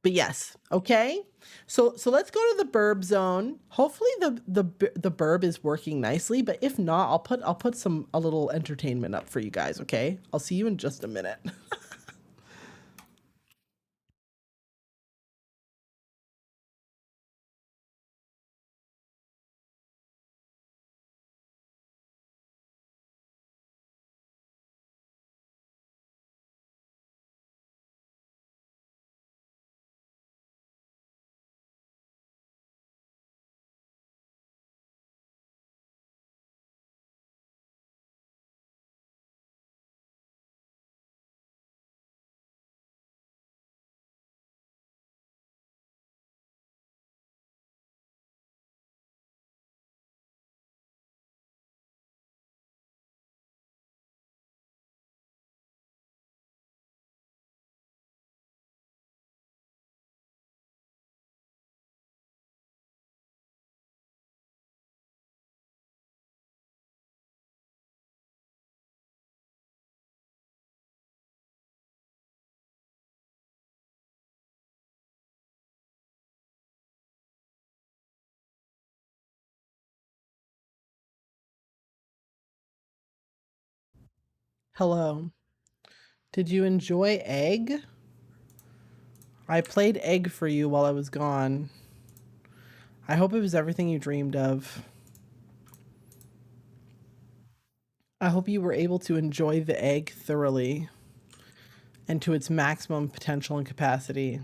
but yes, okay. So let's go to the burb zone. Hopefully the burb is working nicely, but if not, I'll put a little entertainment up for you guys, okay? I'll see you in just a minute. Hello. Did you enjoy Egg? I played Egg for you while I was gone. I hope it was everything you dreamed of. I hope you were able to enjoy the egg thoroughly and to its maximum potential and capacity.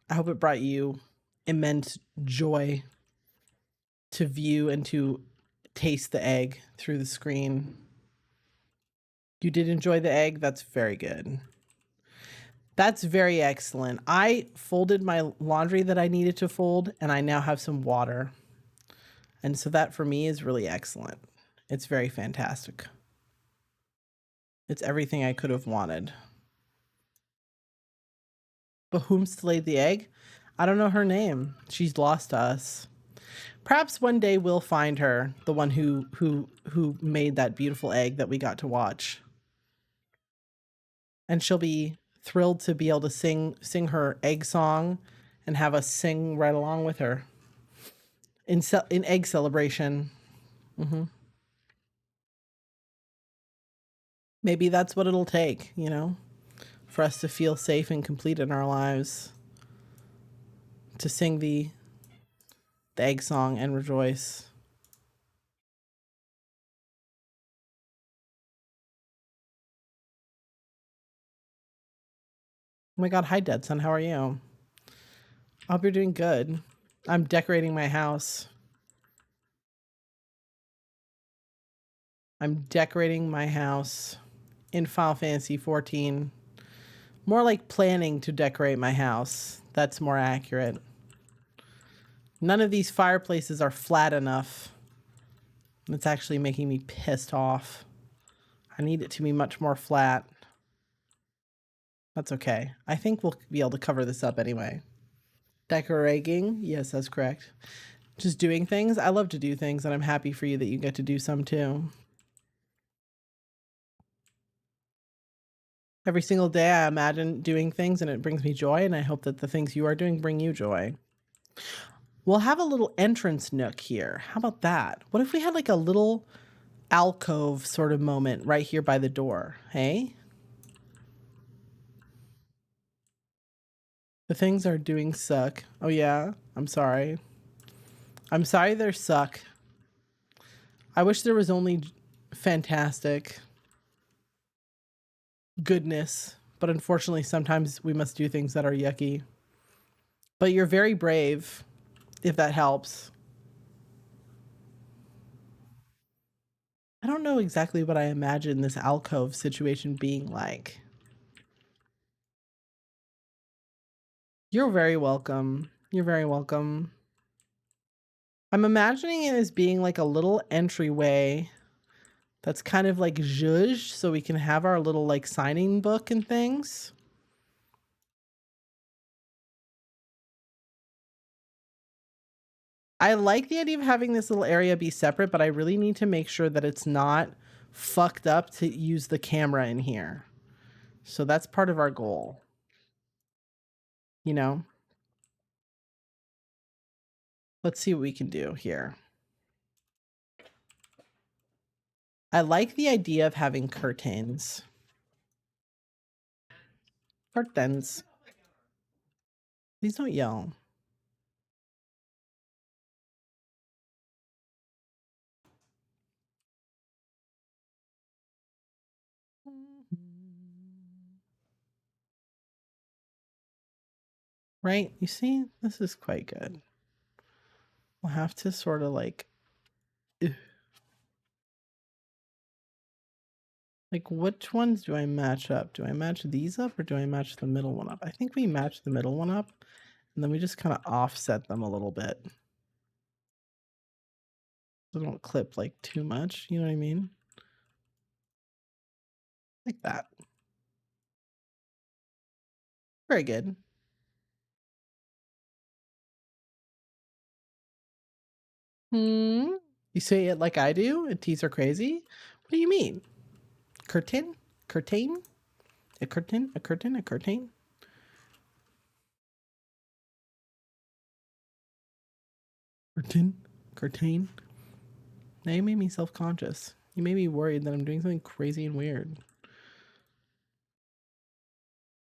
I hope it brought you immense joy to view and to taste the egg through the screen. You did enjoy the egg? That's very good. That's very excellent. I folded my laundry that I needed to fold, and I now have some water. And so that for me is really excellent. It's very fantastic. It's everything I could have wanted. But whom's laid the egg? I don't know her name. She's lost to us. Perhaps one day we'll find her, the one who made that beautiful egg that we got to watch. And she'll be thrilled to be able to sing her egg song and have us sing right along with her in egg celebration. Maybe that's what it'll take, you know, for us to feel safe and complete in our lives, to sing the egg song and rejoice. Oh my God, hi Deadson, how are you? I hope you're doing good. I'm decorating my house. I'm decorating my house in Final Fantasy XIV. More like planning to decorate my house. That's more accurate. None of these fireplaces are flat enough. It's actually making me pissed off. I need it to be much more flat. That's okay. I think we'll be able to cover this up anyway. Decorating. Yes, that's correct. Just doing things. I love to do things, and I'm happy for you that you get to do some too. Every single day I imagine doing things and it brings me joy, and I hope that the things you are doing bring you joy. We'll have a little entrance nook here. How about that? What if we had like a little alcove sort of moment right here by the door? Hey? The things are doing suck. Oh yeah? I'm sorry. I'm sorry they suck. I wish there was only fantastic goodness, but unfortunately sometimes we must do things that are yucky. But you're very brave, if that helps. I don't know exactly what I imagine this alcove situation being like. You're very welcome. You're very welcome. I'm imagining it as being like a little entryway that's kind of like zhuzh, so we can have our little like signing book and things. I like the idea of having this little area be separate, but I really need to make sure that it's not fucked up to use the camera in here. So that's part of our goal. You know? Let's see what we can do here. I like the idea of having curtains. Curtains. Please don't yell. Right? You see, this is quite good. We'll have to sort of like... Like, which ones do I match up? Do I match these up or do I match the middle one up? I think we match the middle one up, and then we just kind of offset them a little bit. So they don't clip like too much, you know what I mean? Like that. Very good. You say it like I do? And teas are crazy? What do you mean? Curtain? Curtain? A curtain? A curtain? A curtain? Curtain? Curtain? Now you made me self-conscious. You made me worried that I'm doing something crazy and weird.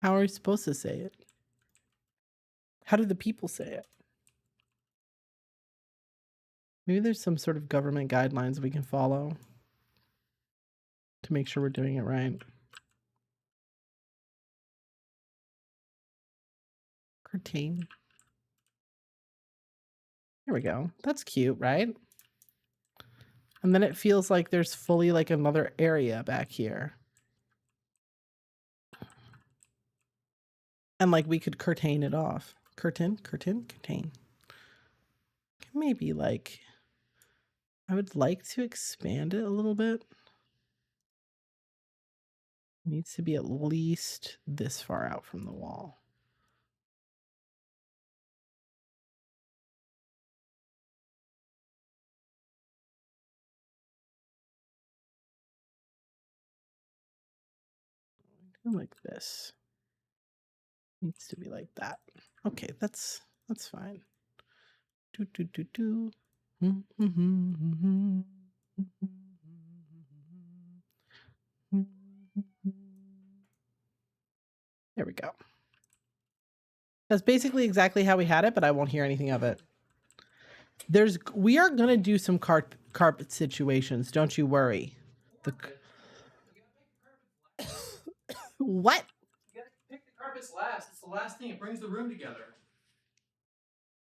How are we supposed to say it? How do the people say it? Maybe there's some sort of government guidelines we can follow to make sure we're doing it right. Curtain. There we go. That's cute, right? And then it feels like there's fully like another area back here. And like we could curtain it off. Curtain, curtain, curtain. Maybe like, I would like to expand it a little bit. It needs to be at least this far out from the wall. Like this. Needs to be like that. Okay, that's fine. Do do do do. There we go. That's basically exactly how we had it, but I won't hear anything of it. We are gonna do some carpet situations. Don't you worry. What? You gotta pick the carpets last. It's the last thing. It brings the room together.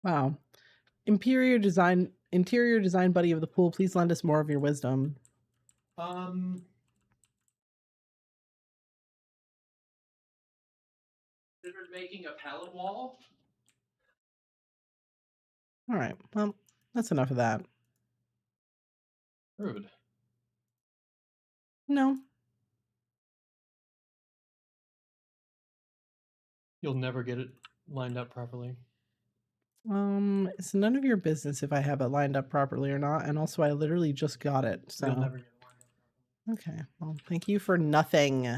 Wow. Interior design buddy of the pool, please lend us more of your wisdom. Considered making a pallet wall. All right. Well, that's enough of that. Rude. No. You'll never get it lined up properly. It's none of your business if I have it lined up properly or not. And also, I literally just got it. So. You'll never get it lined up properly. Okay. Well, thank you for nothing.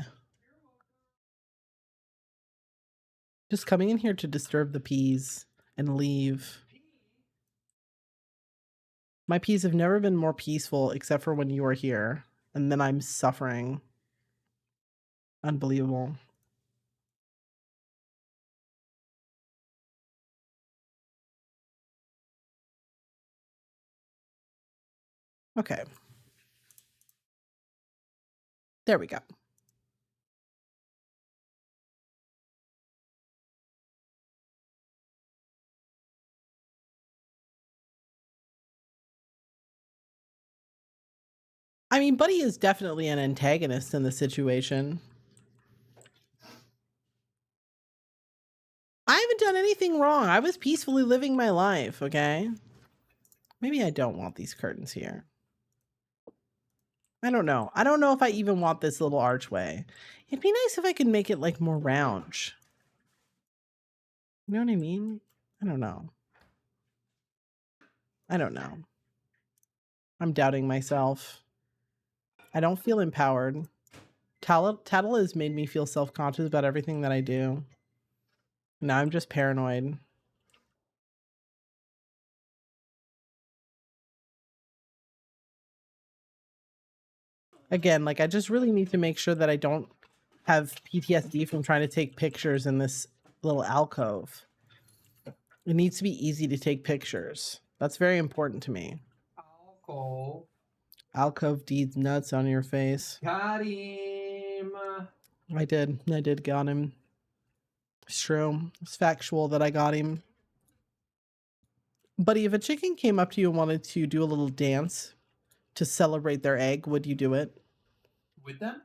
Just coming in here to disturb the peas and leave. My peas have never been more peaceful except for when you are here. And then I'm suffering. Unbelievable. Okay. There we go. I mean, Buddy is definitely an antagonist in the situation. I haven't done anything wrong. I was peacefully living my life, okay? Maybe I don't want these curtains here. I don't know. I don't know if I even want this little archway. It'd be nice if I could make it like more round. You know what I mean? I don't know. I don't know. I'm doubting myself. I don't feel empowered. Tattle has made me feel self-conscious about everything that I do. Now I'm just paranoid. Again, like I just really need to make sure that I don't have PTSD from trying to take pictures in this little alcove. It needs to be easy to take pictures. That's very important to me. Alcohol. Alcove deeds nuts on your face. Got him. I did got him. It's true. It's factual that I got him. Buddy, if a chicken came up to you and wanted to do a little dance to celebrate their egg, would you do it? With them?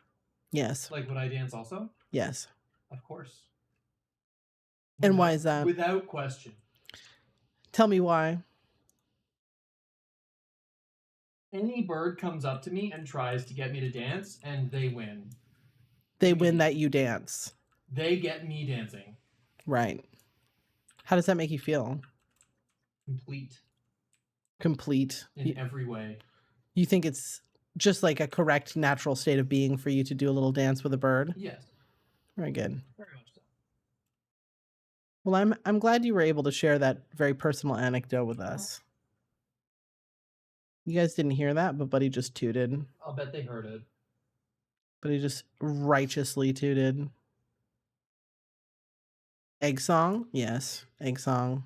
Yes. Like, would I dance also? Yes. Of course. And why is that? Without question. Tell me why. Any bird comes up to me and tries to get me to dance, and they win. They win that you dance. They get me dancing. Right. How does that make you feel? Complete. Complete. In every way. You think it's just like a correct natural state of being for you to do a little dance with a bird? Yes. Very good. Very much so. Well, I'm glad you were able to share that very personal anecdote with us. You guys didn't hear that, but Buddy just tooted. I'll bet they heard it. But he just righteously tooted. Egg song? Yes, egg song.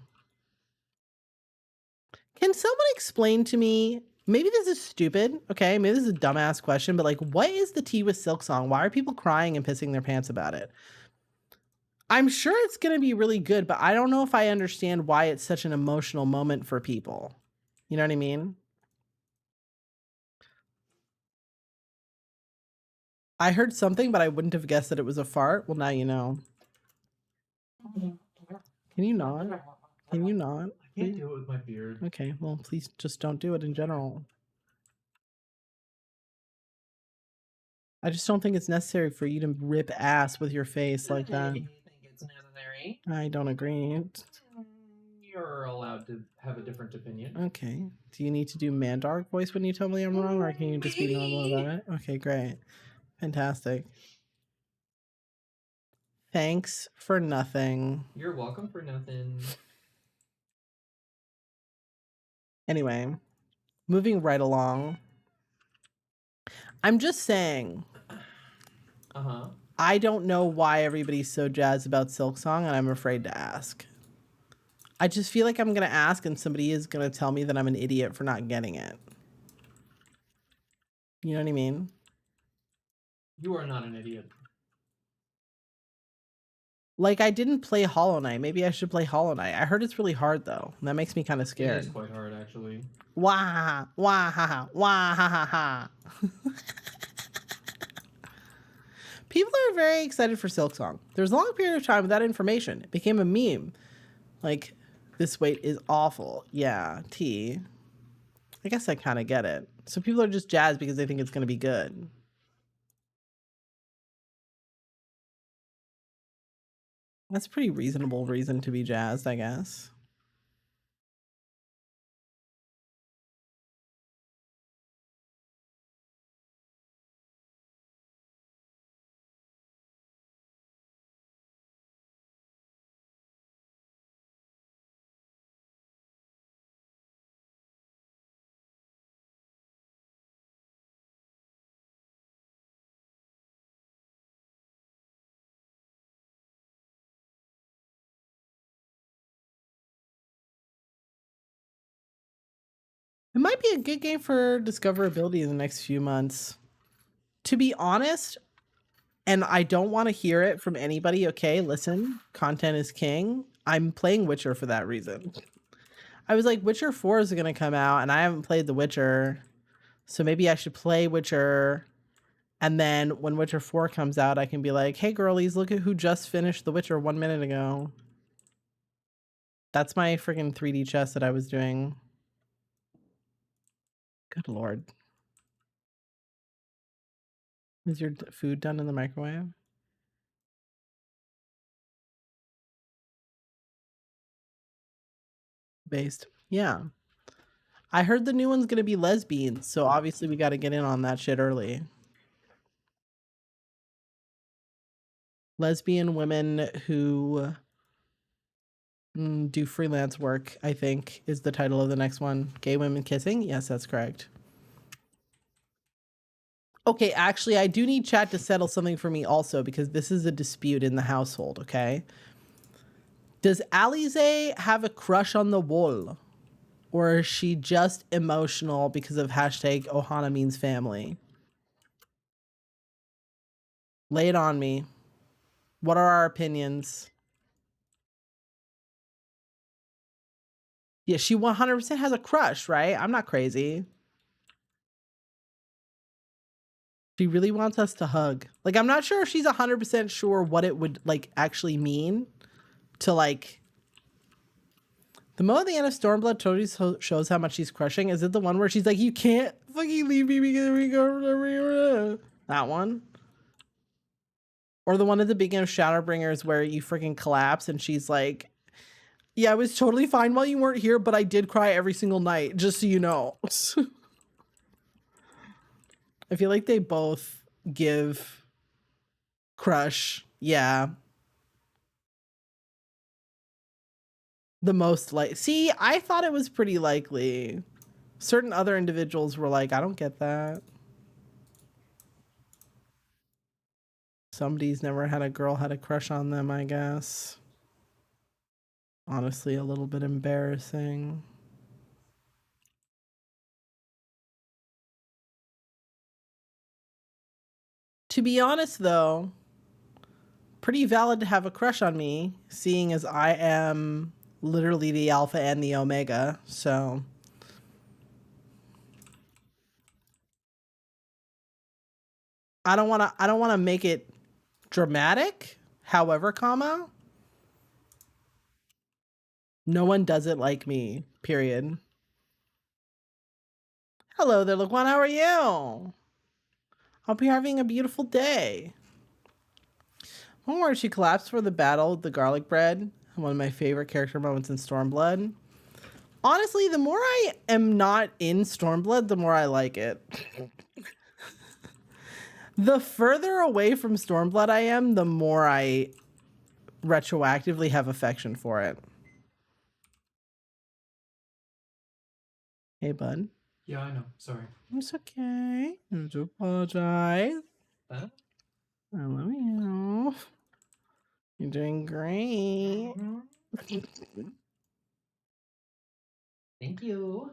Can someone explain to me, maybe this is stupid, okay? Maybe this is a dumbass question, but like, what is the tea with silk song? Why are people crying and pissing their pants about it? I'm sure it's going to be really good, but I don't know if I understand why it's such an emotional moment for people. You know what I mean? I heard something, but I wouldn't have guessed that it was a fart. Well, now you know. Can you not? Can you not? I can't do it with my beard. Okay, well, please just don't do it in general. I just don't think it's necessary for you to rip ass with your face like that. You think it's necessary? I don't agree. You're allowed to have a different opinion. Okay. Do you need to do Mandark voice when you tell me I'm wrong, or can you just be normal about it? Okay, great. Fantastic. Thanks for nothing. You're welcome for nothing. Anyway, moving right along. I'm just saying. Uh-huh. I don't know why everybody's so jazzed about Silk Song, and I'm afraid to ask. I just feel like I'm going to ask, and somebody is going to tell me that I'm an idiot for not getting it. You know what I mean? You are not an idiot. Like, I didn't play Hollow Knight. Maybe I should play Hollow Knight. I heard it's really hard, though. And that makes me kind of scared. It is quite hard, actually. Wah, wah, ha, ha, wah, ha, ha, ha. People are very excited for Silk Song. There was a long period of time without information. It became a meme. Like, This wait is awful. Yeah, T. I guess I kind of get it. So people are just jazzed because they think it's going to be good. That's a pretty reasonable reason to be jazzed, I guess. It might be a good game for discoverability in the next few months. To be honest, and I don't want to hear it from anybody, okay? Listen, content is king. I'm playing Witcher for that reason. I was like, Witcher 4 is going to come out, and I haven't played The Witcher. So maybe I should play Witcher. And then when Witcher 4 comes out, I can be like, hey, girlies, look at who just finished The Witcher 1 minute ago. That's my freaking 3D chess that I was doing. Good Lord. Is your food done in the microwave? Based. Yeah. I heard the new one's going to be lesbian, so obviously we got to get in on that shit early. Lesbian women who do freelance work, I think, is the title of the next one. Gay women kissing? Yes, that's correct. Okay, actually, I do need chat to settle something for me also, because this is a dispute in the household, okay? Does Alize have a crush on the wall? Or is she just emotional because of hashtag Ohana means family? Lay it on me. What are our opinions? Yeah, she 100% has a crush, right? I'm not crazy. She really wants us to hug. Like, I'm not sure if she's 100% sure what it would, like, actually mean to, like... The moment at the end of Stormblood totally shows how much she's crushing. Is it the one where she's like, you can't fucking leave me because we go... That one? Or the one at the beginning of Shadowbringers where you freaking collapse and she's like, yeah, I was totally fine while you weren't here, but I did cry every single night, just so you know. I feel like they both give crush, yeah, the most like. See, I thought it was pretty likely. Certain other individuals were like, I don't get that. Somebody's never had a girl had a crush on them, I guess. Honestly, a little bit embarrassing. To be honest, though, pretty valid to have a crush on me, seeing as I am literally the alpha and the omega, so... I don't want to make it dramatic, however, comma, no one does it like me, period. Hello there, Laquan, how are you? Hope you're having a beautiful day. One where she collapsed for the battle with the garlic bread, one of my favorite character moments in Stormblood. Honestly, the more I am not in Stormblood, the more I like it. The further away from Stormblood I am, the more I retroactively have affection for it. Hey, bud. Yeah, I know. Sorry. It's okay. I have to apologize. Huh? I love you. You're doing great. Thank you.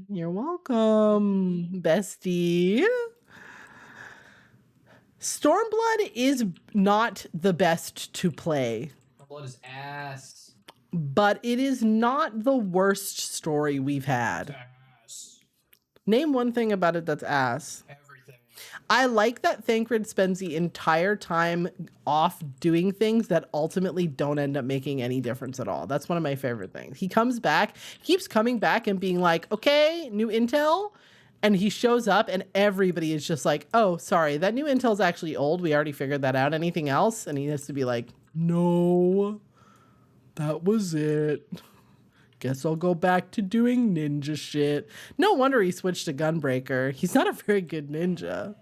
You're welcome, bestie. Stormblood is not the best to play. Blood is ass. But it is not the worst story we've had. Ass. Name one thing about it that's ass. Everything. I like that Thancred spends the entire time off doing things that ultimately don't end up making any difference at all. That's one of my favorite things. He comes back, keeps coming back and being like, okay, new intel. And he shows up and everybody is just like, oh, sorry, that new intel is actually old. We already figured that out. Anything else? And he has to be like, no, that was it. Guess I'll go back to doing ninja shit. No wonder he switched to Gunbreaker. He's not a very good ninja.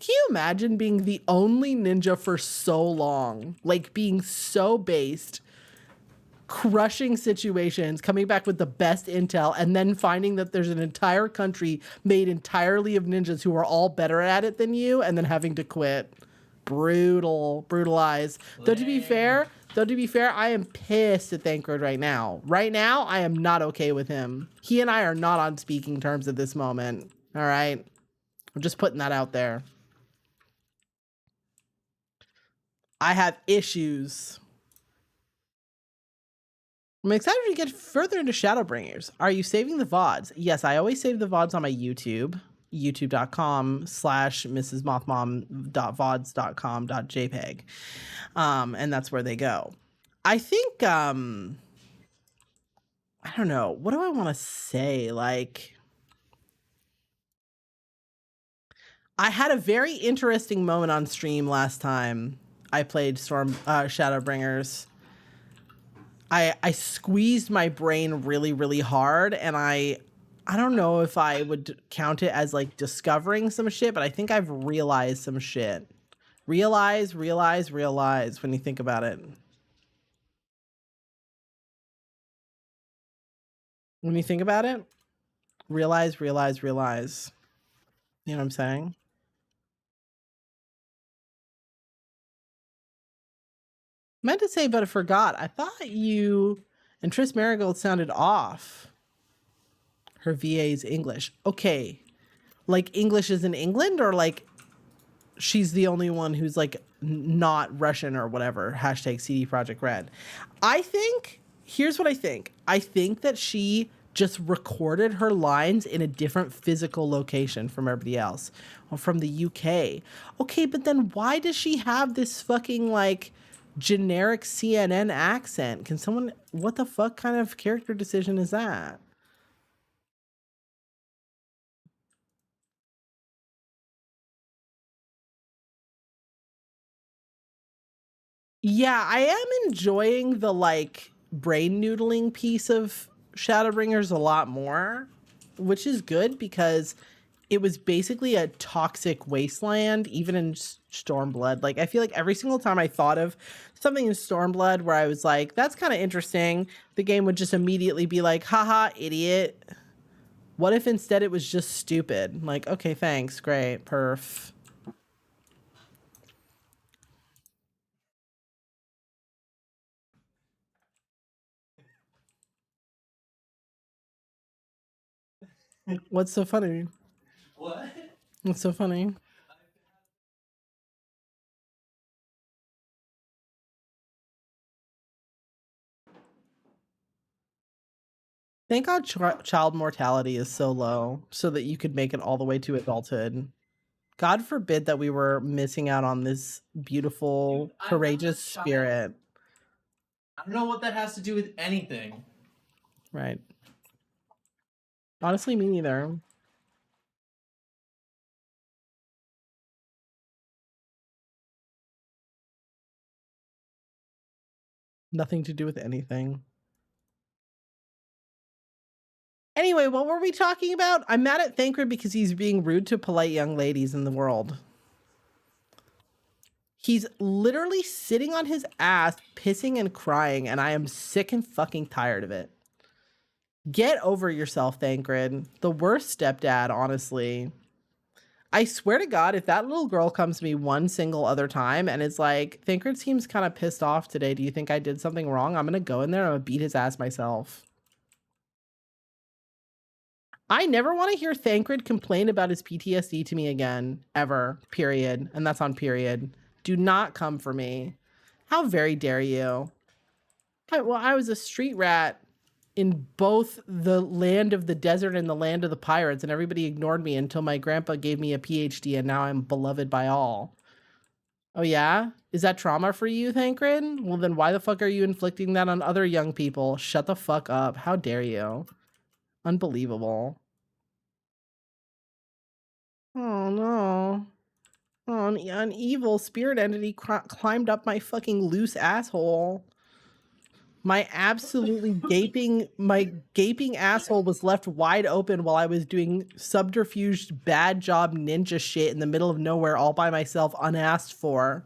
Can you imagine being the only ninja for so long? Like being so based, crushing situations, coming back with the best intel, and then finding that there's an entire country made entirely of ninjas who are all better at it than you, and then having to quit. Brutal. Brutalized. Though to be fair, I am pissed at Thancred right now. Right now, I am not okay with him. He and I are not on speaking terms at this moment. All right? I'm just putting that out there. I have issues. I'm excited to get further into Shadowbringers. Are you saving the VODs? Yes, I always save the VODs on my YouTube. youtube.com/mrsmothmom.vods.com.jpg. And that's where they go. I think, I don't know. What do I want to say? Like, I had a very interesting moment on stream last time I played Shadowbringers. I squeezed my brain really, really hard, and I don't know if I would count it as like discovering some shit, but I think I've realized some shit. Realize when you think about it. When you think about it, realize. You know what I'm saying? Meant to say, but I forgot. I thought you and Tris Marigold sounded off. Her VA's English. Okay. Like English is in England, or like she's the only one who's like not Russian or whatever. Hashtag CD Projekt Red. I think, here's what I think. I think that she just recorded her lines in a different physical location from everybody else. Or from the UK. Okay, but then why does she have this fucking like generic CNN accent? Can someone, what the fuck kind of character decision is that? Yeah, I am enjoying the like brain noodling piece of Shadowbringers a lot more, which is good because it was basically a toxic wasteland, even in Stormblood. Like, I feel like every single time I thought of something in Stormblood where I was like, that's kind of interesting, the game would just immediately be like, haha, idiot. What if instead it was just stupid? Like, okay, thanks, great, perf. What's so funny? What? What's so funny? Thank God child mortality is so low so that you could make it all the way to adulthood. God forbid that we were missing out on this beautiful, courageous spirit. I don't know what that has to do with anything. Right. Honestly, me neither. Nothing to do with anything. Anyway, what were we talking about? I'm mad at Thancred because he's being rude to polite young ladies in the world. He's literally sitting on his ass, pissing and crying, and I am sick and fucking tired of it. Get over yourself, Thancred. The worst stepdad, honestly. I swear to God, if that little girl comes to me one single other time and is like, Thancred seems kind of pissed off today. Do you think I did something wrong? I'm going to go in there and I'm going to beat his ass myself. I never want to hear Thancred complain about his PTSD to me again, ever, period. And that's on period. Do not come for me. How very dare you? I was a street rat. in both the land of the desert and the land of the pirates, and everybody ignored me until my grandpa gave me a PhD, and now I'm beloved by all. Oh yeah? Is that trauma for you, Thancred? Well, then why the fuck are you inflicting that on other young people? Shut the fuck up. How dare you? Unbelievable. Oh no. Oh, an evil spirit entity climbed up my fucking loose asshole. My gaping asshole was left wide open while I was doing subterfuge bad job ninja shit in the middle of nowhere all by myself, unasked for.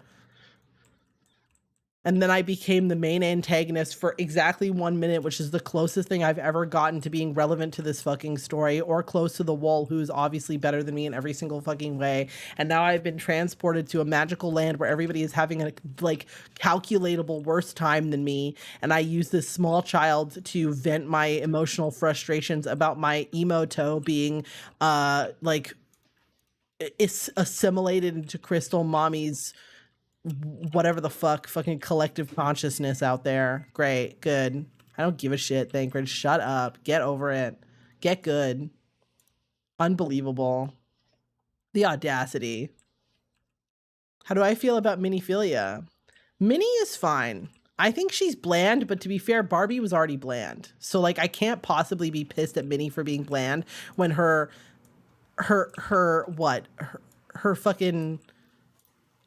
And then I became the main antagonist for exactly 1 minute, which is the closest thing I've ever gotten to being relevant to this fucking story, or close to the Wool, who's obviously better than me in every single fucking way. And now I've been transported to a magical land where everybody is having a like calculatable worse time than me. And I use this small child to vent my emotional frustrations about my emo toe being like assimilated into Crystal Mommy's whatever the fuck fucking collective consciousness out there. Great, good. I don't give a shit, Thancred. Shut up. Get over it. Get good. Unbelievable. The audacity. How do I feel about Miniphilia? Minnie is fine. I think she's bland, but to be fair, Barbie was already bland. So like I can't possibly be pissed at Minnie for being bland when her fucking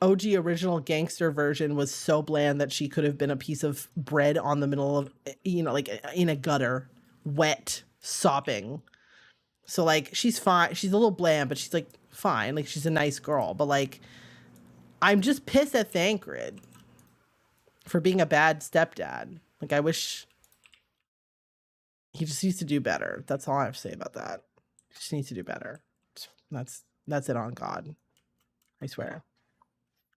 OG original gangster version was so bland that she could have been a piece of bread on the middle of, like in a gutter, wet, sopping. So like, she's fine. She's a little bland, but she's like fine. Like she's a nice girl, but like, I'm just pissed at Thancred for being a bad stepdad. Like I wish he just needs to do better. That's all I have to say about that. He just needs to do better. That's it on God. I swear.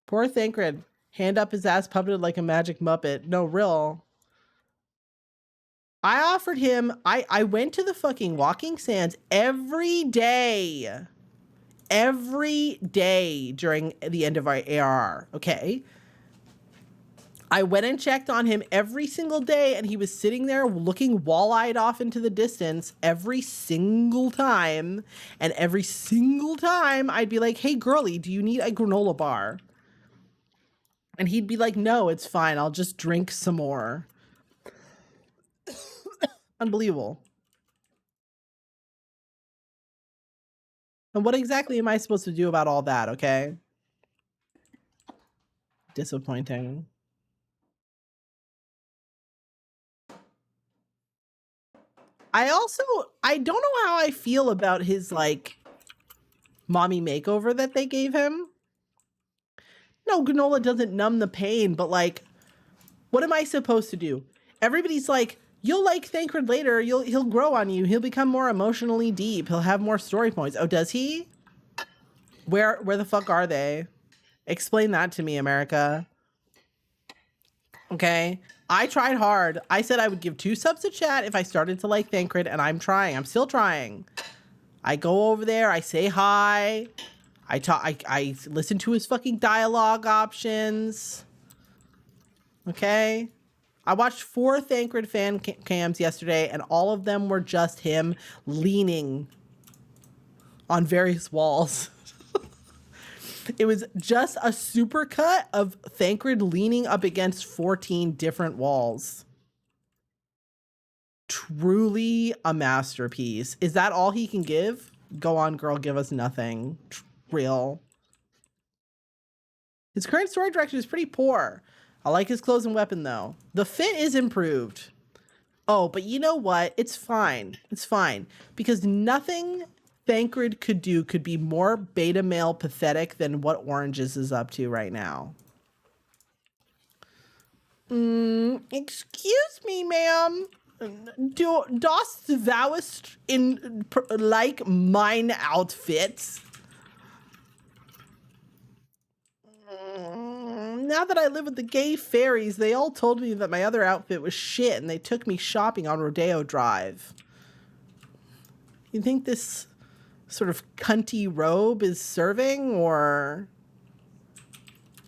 Poor Thancred. Hand up his ass puppeted like a magic Muppet. No, real. I offered him, I went to the fucking walking sands every day. Every day during the end of our ARR, okay? I went and checked on him every single day, and he was sitting there looking wall-eyed off into the distance every single time. And every single time, I'd be like, hey, girlie, do you need a granola bar? And he'd be like, no, it's fine. I'll just drink some more. Unbelievable. And what exactly am I supposed to do about all that, okay? Disappointing. I don't know how I feel about his, like, mommy makeover that they gave him. No, granola doesn't numb the pain, but like, what am I supposed to do? Everybody's like, you'll like Thancred later. He'll grow on you. He'll become more emotionally deep. He'll have more story points. Oh, does he? Where the fuck are they? Explain that to me, America. Okay. I tried hard. I said I would give 2 subs to chat if I started to like Thancred, and I'm trying. I'm still trying. I go over there. I say hi. I listen to his fucking dialogue options. Okay. I watched 4 Thancred fan cams yesterday, and all of them were just him leaning on various walls. It was just a supercut of Thancred leaning up against 14 different walls. Truly a masterpiece. Is that all he can give? Go on, girl, give us nothing. Real. His current story direction is pretty poor. I like his clothes and weapon, though. The fit is improved. Oh, but you know what? It's fine. It's fine. Because nothing Thancred could do could be more beta male pathetic than what Oranges is up to right now. Excuse me, ma'am. Dost thouest in like mine outfits? Now that I live with the gay fairies, they all told me that my other outfit was shit, and they took me shopping on Rodeo Drive. You think this sort of cunty robe is serving, or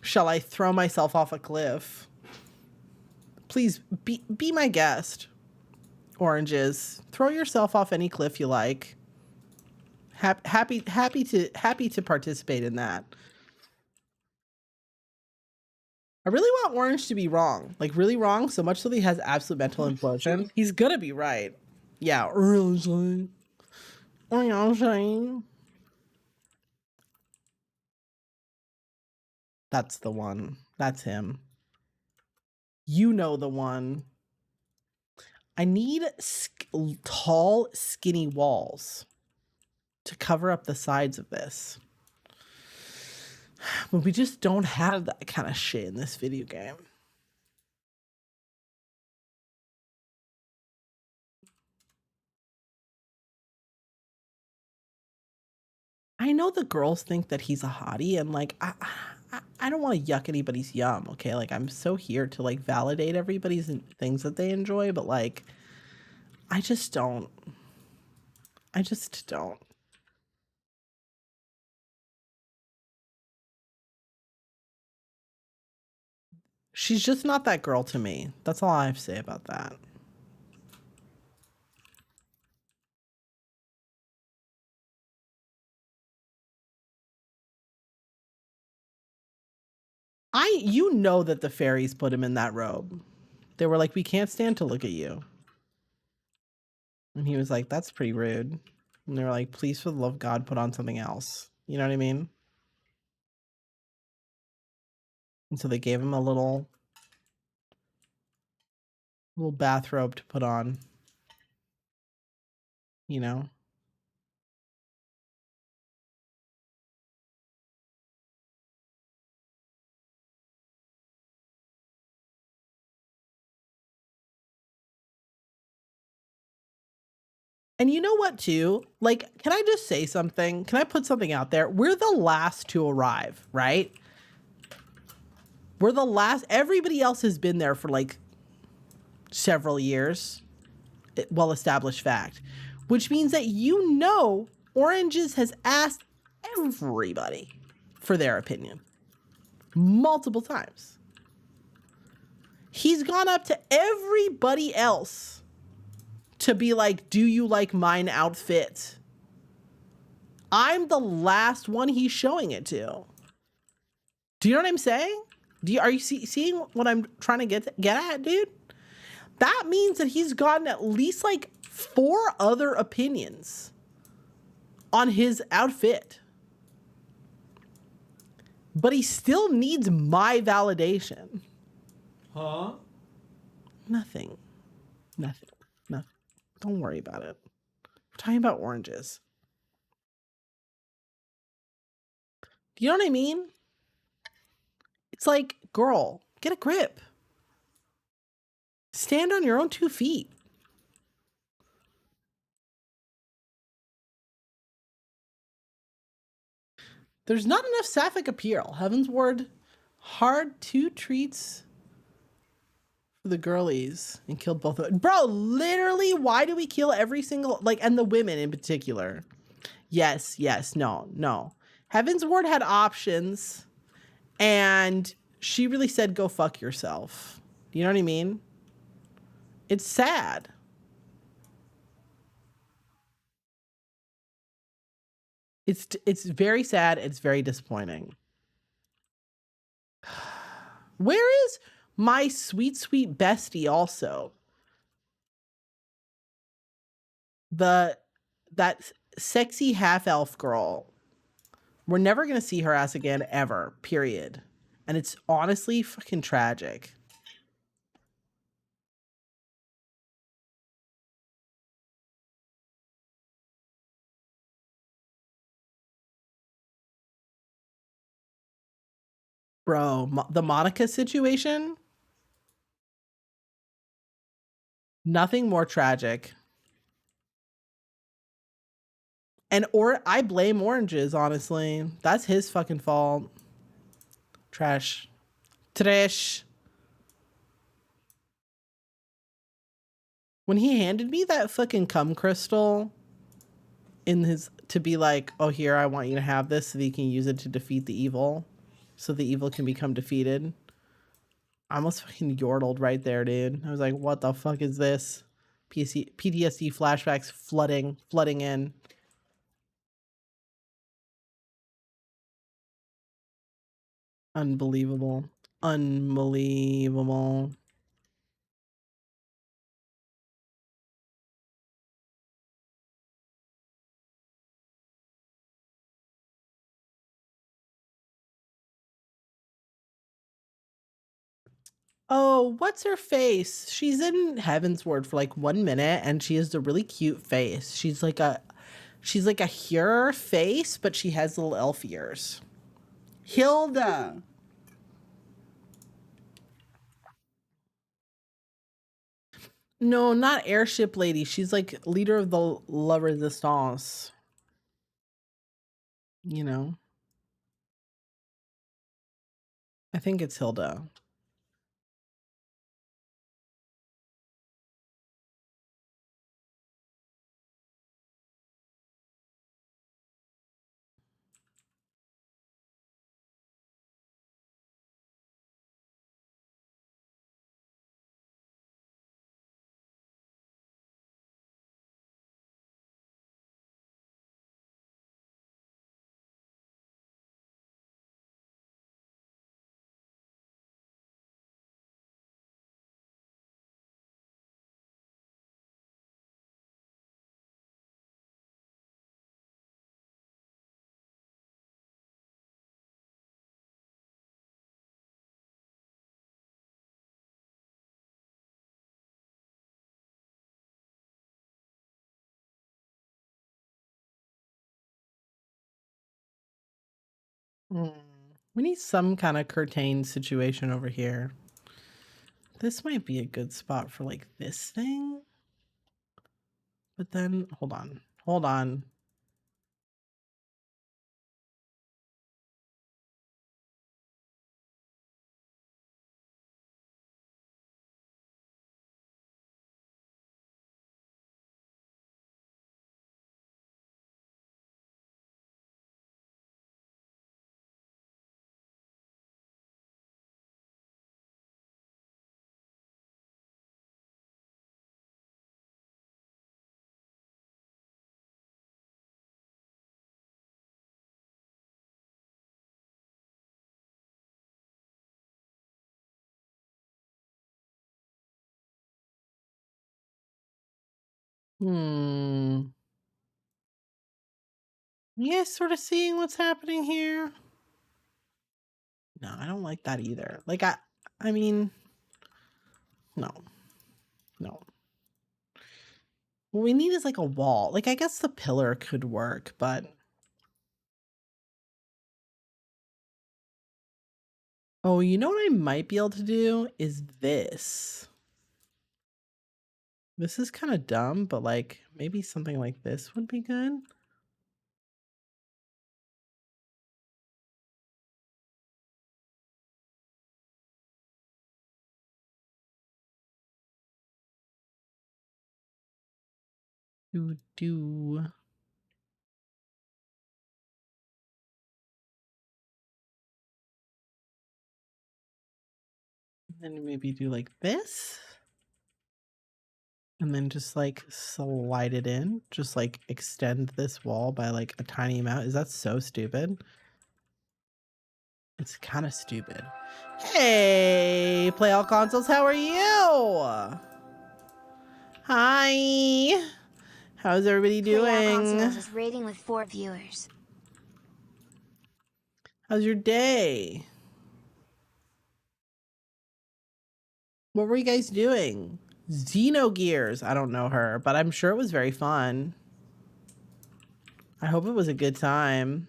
shall I throw myself off a cliff? Please be my guest. Oranges. Throw yourself off any cliff you like. Happy to participate in that. I really want Orange to be wrong. Like really wrong, so much so that he has absolute mental implosion. He's gonna be right. Yeah, Orange. That's the one. That's him. You know the one. I need tall, skinny walls to cover up the sides of this. But we just don't have that kind of shit in this video game. I know the girls think that he's a hottie, and like, I don't want to yuck anybody's yum, okay? Like, I'm so here to like validate everybody's things that they enjoy, but like, I just don't. She's just not that girl to me. That's all I have to say about that. You know that the fairies put him in that robe. They were like, we can't stand to look at you. And he was like, that's pretty rude. And they were like, please, for the love of God, put on something else. You know what I mean? And so they gave him a little bathrobe to put on. You know? And you know what, too? Like, can I just say something? Can I put something out there? We're the last to arrive, right? We're the last. Everybody else has been there for like several years. Well-established fact. Which means that you know Oranges has asked everybody for their opinion. Multiple times. He's gone up to everybody else to be like, do you like mine outfit? I'm the last one he's showing it to. Do you know what I'm saying? Are you seeing what I'm trying to get at, dude? That means that he's gotten at least like 4 other opinions on his outfit. But he still needs my validation. Huh? Nothing. Don't worry about it. We're talking about Oranges. Do you know what I mean? It's like, girl, get a grip. Stand on your own 2 feet. There's not enough sapphic appeal. Heaven's Ward, hard 2 treats for the girlies and killed both of them. Bro, literally, why do we kill every single, like, and the women in particular? Yes, no. Heaven's Ward had options, and she really said, go fuck yourself. You know what I mean? It's sad. It's very sad. It's very disappointing. Where is my sweet, sweet bestie also? That sexy half-elf girl. We're never going to see her ass again, ever, period. And it's honestly fucking tragic. Bro, the Monica situation? Nothing more tragic. And I blame Oranges, honestly. That's his fucking fault. Trash. When he handed me that fucking cum crystal to be like, oh, here, I want you to have this so that you can use it to defeat the evil. So the evil can become defeated. I almost fucking yordled right there, dude. I was like, what the fuck is this? PTSD flashbacks flooding in. Unbelievable. Unbelievable. Oh, what's her face? She's in Heaven's Word for like 1 minute and she has a really cute face. She's like a Hur face, but she has little elf ears. Hilda. No, not airship lady. She's like leader of the La Resistance. You know. I think it's Hilda. Hmm. We need some kind of curtain situation over here. This might be a good spot for like this thing. But then, hold on. Hold on. Hmm. You guys sort of seeing what's happening here? No, I don't like that either. Like, I mean, no. No. What we need is like a wall. Like, I guess the pillar could work, but... Oh, you know what I might be able to do is this. This is kind of dumb, but like, maybe something like this would be good. Do. Then maybe do like this. And then just like slide it in. Just like extend this wall by like a tiny amount. Is that so stupid? It's kind of stupid. Hey, Play All Consoles, how are you? Hi. How's everybody Play All Consoles doing? is rating with 4 viewers. How's your day? What were you guys doing? Xenogears. I don't know her, but I'm sure it was very fun. I hope it was a good time.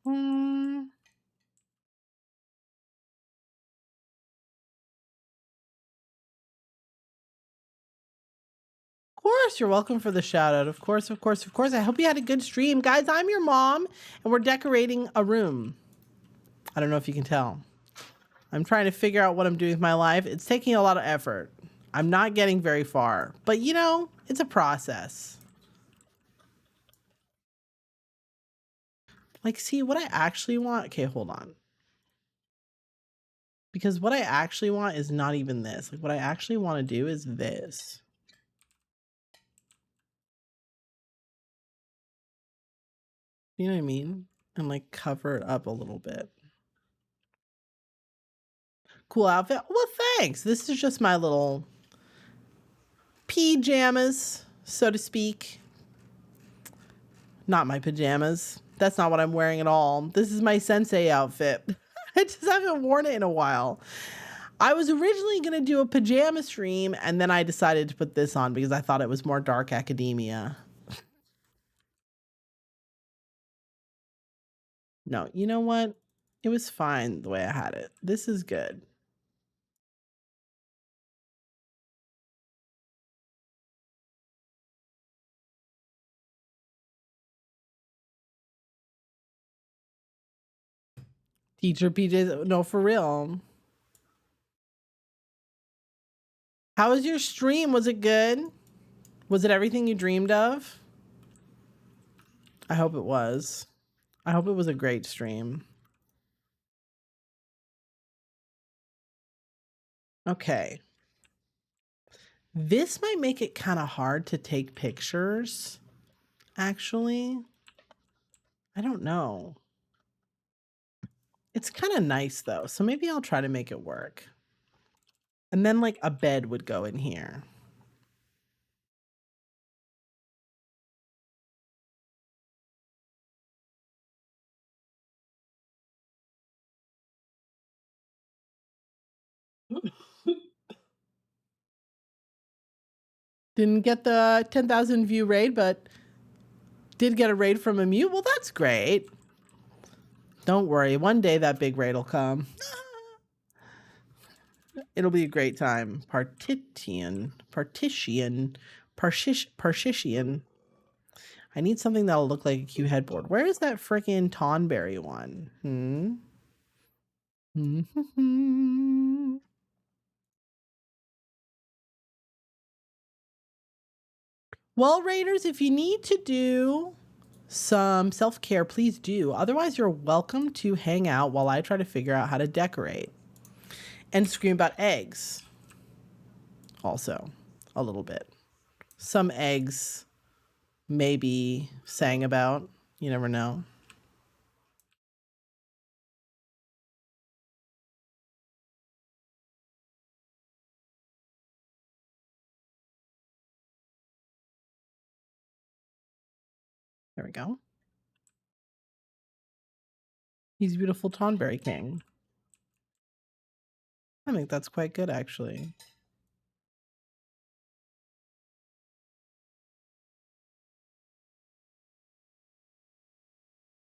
Hmm. Of course, you're welcome for the shout out. Of course, of course, of course. I hope you had a good stream. Guys, I'm your mom, and we're decorating a room. I don't know if you can tell. I'm trying to figure out what I'm doing with my life. It's taking a lot of effort. I'm not getting very far, but you know, it's a process. Like, see, what I actually want... Okay, hold on. Because what I actually want is not even this. Like, what I actually want to do is this. You know what I mean? And, like, cover it up a little bit. Cool outfit. Well, thanks. This is just my little pajamas, so to speak. Not my pajamas. That's not what I'm wearing at all. This is my sensei outfit. I just haven't worn it in a while. I was originally going to do a pajama stream, and then I decided to put this on because I thought it was more dark academia. No, you know what? It was fine the way I had it. This is good. Teacher PJs, no, for real. How was your stream? Was it good? Was it everything you dreamed of? I hope it was. I hope it was a great stream. Okay. This might make it kind of hard to take pictures, actually. I don't know. It's kind of nice though, so maybe I'll try to make it work. And then like a bed would go in here. Didn't get the 10,000 view raid, but did get a raid from a mute. Well, that's great. Don't worry. One day that big raid will come. It'll be a great time. Partition. I need something that'll look like a cute headboard. Where is that freaking Tonberry one? Well, Raiders, if you need to do some self-care, please do. Otherwise, you're welcome to hang out while I try to figure out how to decorate. And scream about eggs. Also, a little bit. Some eggs maybe sang about. You never know. There we go. He's beautiful Tonberry King. I think that's quite good, actually.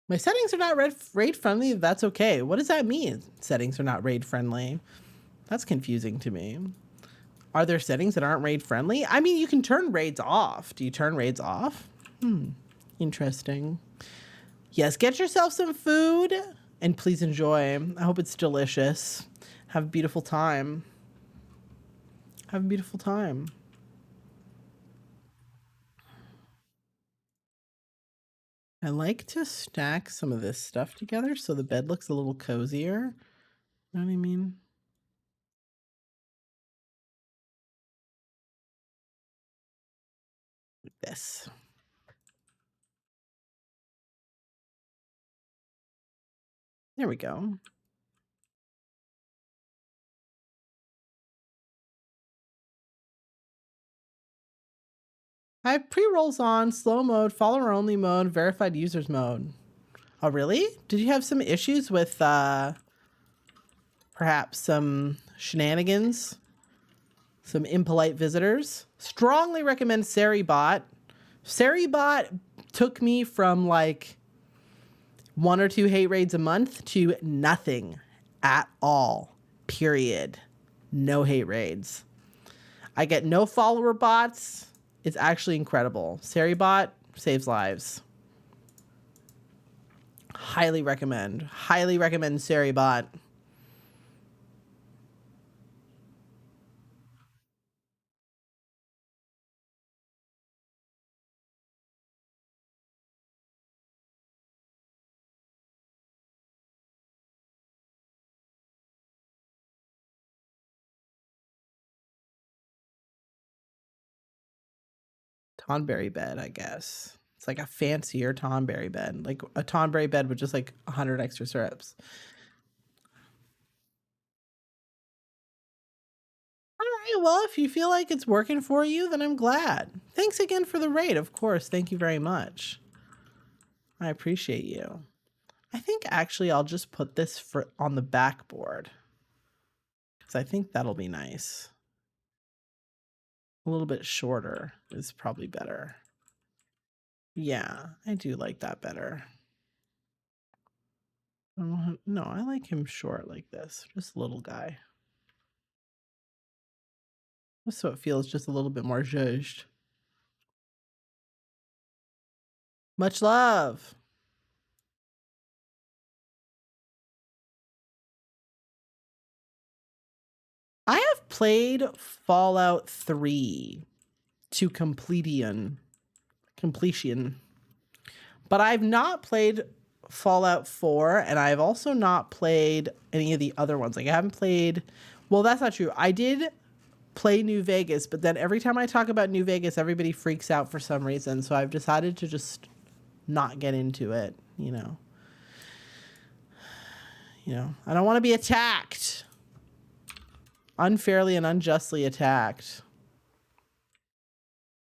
My settings are not raid friendly. That's okay. What does that mean? Settings are not raid friendly. That's confusing to me. Are there settings that aren't raid friendly? I mean, you can turn raids off. Do you turn raids off? Interesting. Yes, get yourself some food and please enjoy. I hope it's delicious. Have a beautiful time. Have a beautiful time. I like to stack some of this stuff together so the bed looks a little cozier. You know what I mean? Like this. There we go. I have pre-rolls on, slow mode, follower only mode, verified users mode. Oh, really? Did you have some issues with perhaps some shenanigans? Some impolite visitors? Strongly recommend Seribot. Seribot took me from like 1 or 2 hate raids a month to nothing at all. Period. No hate raids. I get no follower bots. It's actually incredible. Seribot saves lives. Highly recommend. Highly recommend Seribot. Tonberry bed, I guess. It's like a fancier Tonberry bed, like a Tonberry bed with just like 100 extra syrups. All right, well, if you feel like it's working for you, then I'm glad. Thanks again for the raid, of course. Thank you very much. I appreciate you. I think actually I'll just put this on the backboard because I think that'll be nice. A little bit shorter is probably better. Yeah, I do like that better. No, I like him short like this. Just a little guy. Just so it feels just a little bit more zhuzhed. Much love. I have played Fallout 3 to completion. But I've not played Fallout 4, and I've also not played any of the other ones. Like I haven't played, well, that's not true. I did play New Vegas, but then every time I talk about New Vegas, everybody freaks out for some reason. So I've decided to just not get into it, you know. I don't want to be attacked. Unfairly and unjustly attacked.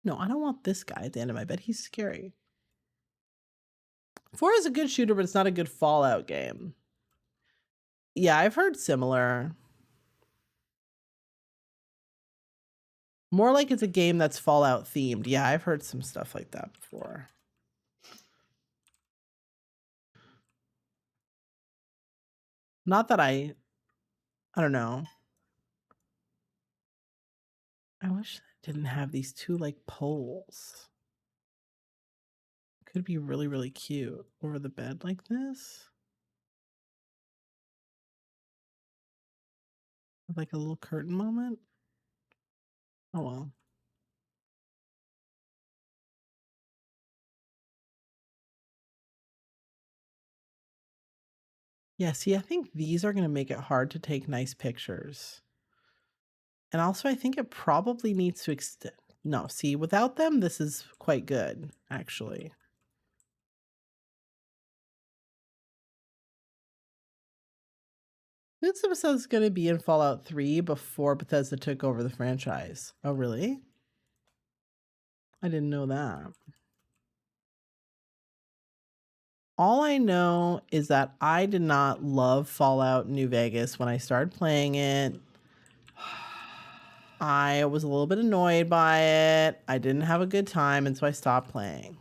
No, I don't want this guy at the end of my bed. He's scary. 4 is a good shooter, but it's not a good Fallout game. Yeah, I've heard similar. More like it's a game that's Fallout themed. Yeah, I've heard some stuff like that before. Not that I don't know. I wish I didn't have these two like poles. Could be really, really cute over the bed like this. With like a little curtain moment. Oh well. Yeah, see, I think these are going to make it hard to take nice pictures. And also, I think it probably needs to extend. No, see, without them, this is quite good, actually. This episode is going to be in Fallout 3 before Bethesda took over the franchise. Oh, really? I didn't know that. All I know is that I did not love Fallout New Vegas when I started playing it. I was a little bit annoyed by it. I didn't have a good time, and so I stopped playing.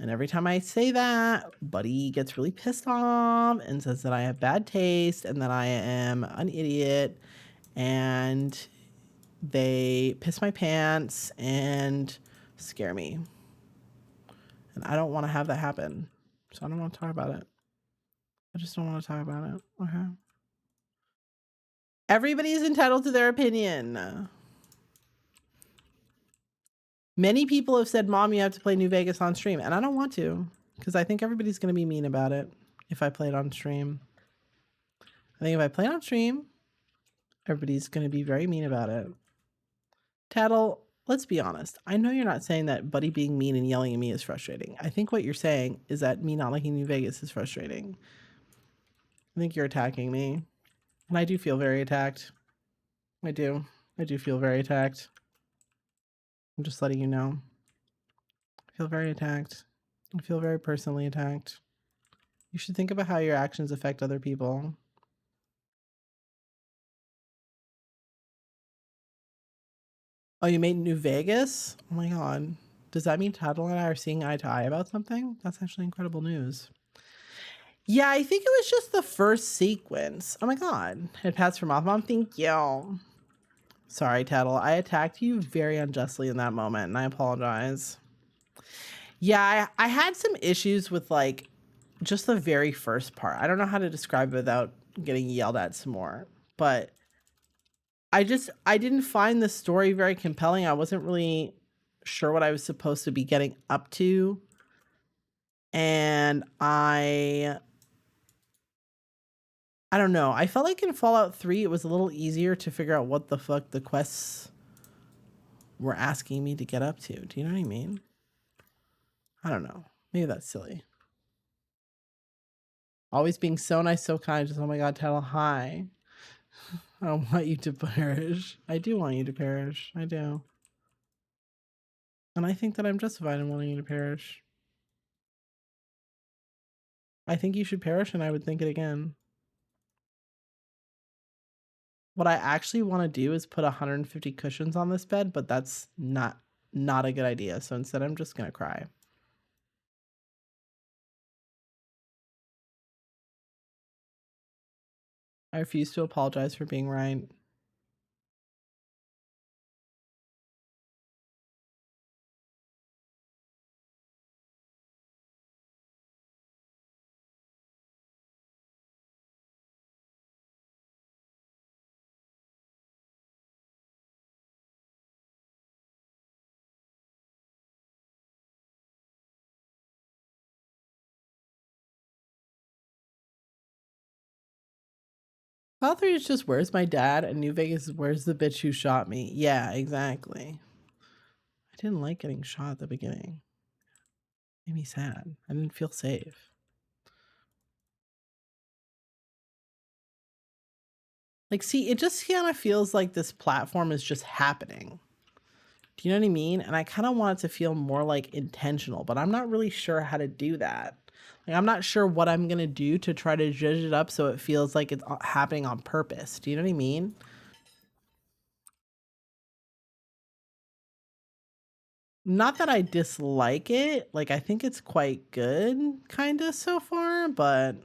And every time I say that, Buddy gets really pissed off and says that I have bad taste and that I am an idiot. And they piss my pants and scare me. And I don't want to have that happen. So I don't want to talk about it. I just don't want to talk about it. Okay. Everybody is entitled to their opinion. Many people have said, Mom, you have to play New Vegas on stream. And I don't want to, because I think everybody's going to be mean about it if I play it on stream. I think if I play it on stream, everybody's going to be very mean about it. Tattle, let's be honest. I know you're not saying that Buddy being mean and yelling at me is frustrating. I think what you're saying is that me not liking New Vegas is frustrating. I think you're attacking me. And I do feel very attacked. I do. I do feel very attacked. I'm just letting you know. I feel very attacked. I feel very personally attacked. You should think about how your actions affect other people. Oh, you made New Vegas? Oh my god. Does that mean Tattle and I are seeing eye to eye about something? That's actually incredible news. Yeah, I think it was just the first sequence. Oh my god. And Pats from Mom, thank you. Sorry, Tattle. I attacked you very unjustly in that moment, and I apologize. Yeah, I had some issues with like just the very first part. I don't know how to describe it without getting yelled at some more, but I didn't find the story very compelling. I wasn't really sure what I was supposed to be getting up to. And I don't know. I felt like in Fallout 3 it was a little easier to figure out what the fuck the quests were asking me to get up to. Do you know what I mean? I don't know. Maybe that's silly. Always being so nice, so kind. Just, oh my God, Tattle, hi. I don't want you to perish. I do want you to perish. I do. And I think that I'm justified in wanting you to perish. I think you should perish, and I would think it again. What I actually want to do is put 150 cushions on this bed, but that's not a good idea. So instead, I'm just gonna cry. I refuse to apologize for being right. File 3 is just, where's my dad? And New Vegas is, where's the bitch who shot me? Yeah, exactly. I didn't like getting shot at the beginning. Made me sad. I didn't feel safe. Like, see, it just kind of feels like this platform is just happening. Do you know what I mean? And I kind of want it to feel more like intentional, but I'm not really sure how to do that. Like, I'm not sure what I'm going to do to try to judge it up so it feels like it's happening on purpose. Do you know what I mean? Not that I dislike it. Like, I think it's quite good, kind of, so far, but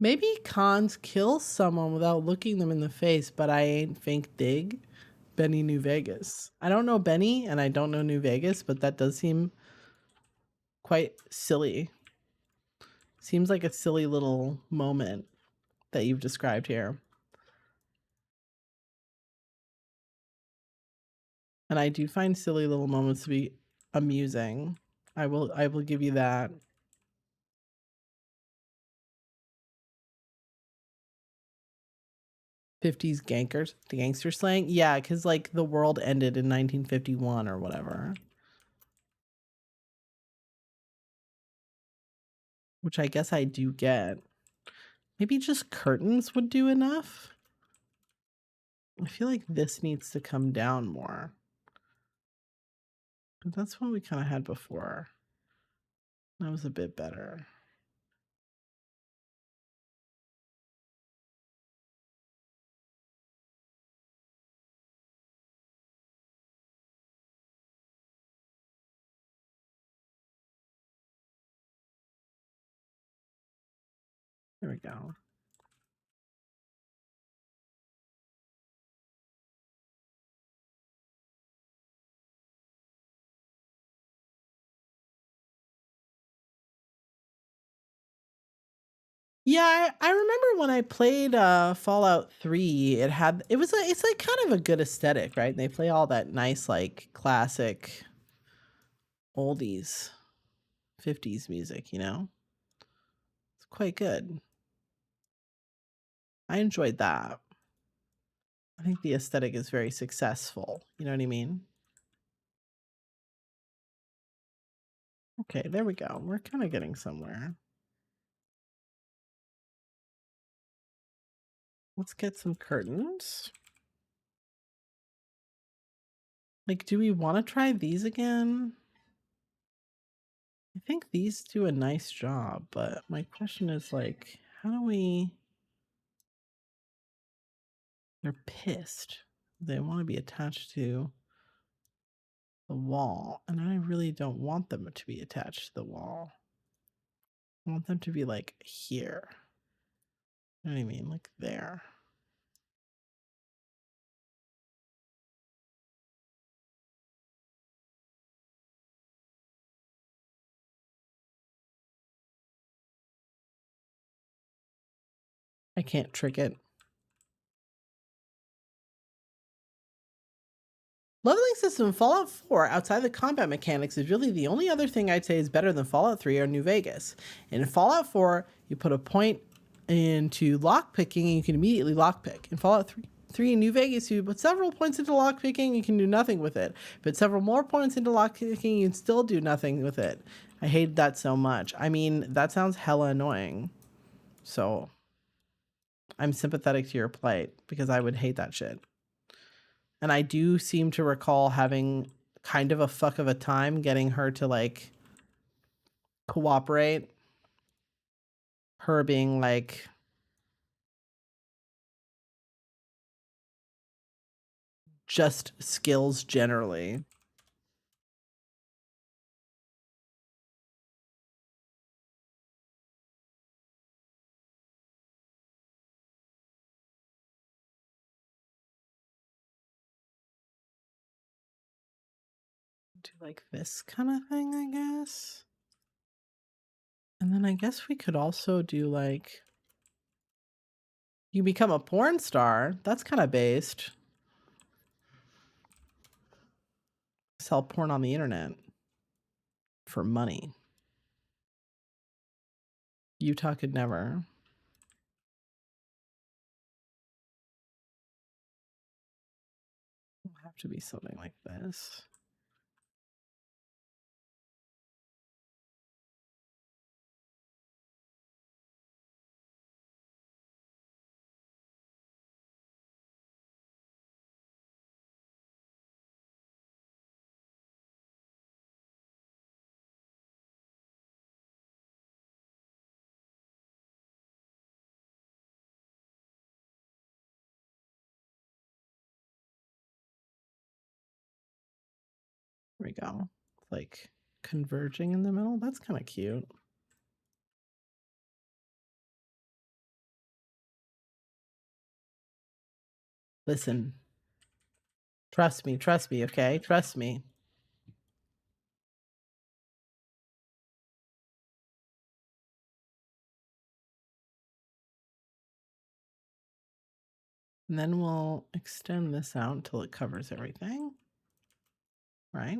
maybe cons kill someone without looking them in the face, but I ain't think dig. Benny New Vegas. I don't know Benny and I don't know New Vegas, but that does seem quite silly. Seems like a silly little moment that you've described here. And I do find silly little moments to be amusing. I will give you that. '50s gangster slang? Yeah, because like the world ended in 1951 or whatever. Which I guess I do get. Maybe just curtains would do enough. I feel like this needs to come down more. But that's what we kind of had before. That was a bit better. There we go. Yeah, I remember when I played Fallout 3, it's like kind of a good aesthetic, right? They play all that nice like classic oldies 50s music, you know? It's quite good. I enjoyed that. I think the aesthetic is very successful. You know what I mean? Okay, there we go. We're kind of getting somewhere. Let's get some curtains. Like, do we want to try these again? I think these do a nice job, but my question is like, how do we... They're pissed. They want to be attached to the wall, and I really don't want them to be attached to the wall. I want them to be like here. You know what I mean? Like there. I can't trick it. Leveling system in Fallout 4 outside the combat mechanics is really the only other thing I'd say is better than Fallout 3 or New Vegas. In Fallout 4, you put a point into lockpicking and you can immediately lockpick. In Fallout 3 and New Vegas, you put several points into lockpicking, you can do nothing with it. But several more points into lockpicking, you can still do nothing with it. I hate that so much. I mean, that sounds hella annoying. So I'm sympathetic to your plight because I would hate that shit. And I do seem to recall having kind of a fuck of a time getting her to like cooperate. Her being like just skills generally. Do like this kind of thing, I guess. And then I guess we could also do like you become a porn star. That's kind of based. Sell porn on the internet for money. Utah could never. It'll have to be something like this. There we go. Like converging in the middle. That's kind of cute. Listen. Trust me, okay? Trust me. And then we'll extend this out until it covers everything. Right?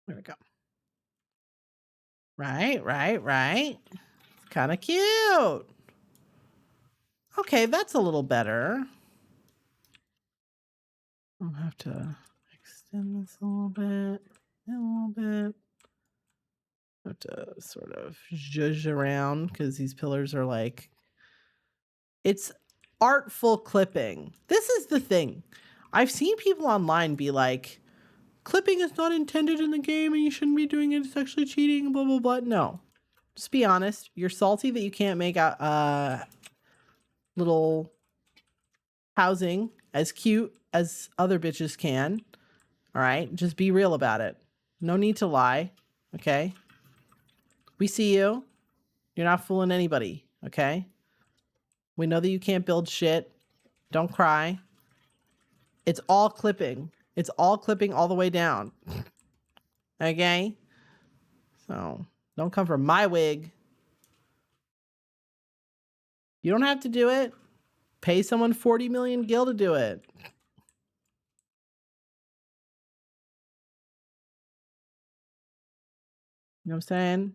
There we go. Right. Kind of cute. Okay, that's a little better. I'll have to extend this a little bit. Have to sort of zhuzh around because these pillars are like, it's artful clipping. This is the thing. I've seen people online be like, clipping is not intended in the game and you shouldn't be doing it. It's actually cheating, blah, blah, blah. No. Just be honest. You're salty that you can't make a little housing as cute as other bitches can. All right? Just be real about it. No need to lie. Okay? We see you. You're not fooling anybody. Okay? We know that you can't build shit. Don't cry. It's all clipping. It's all clipping all the way down. Okay? So, don't come for my wig. You don't have to do it. Pay someone 40 million gil to do it. You know what I'm saying?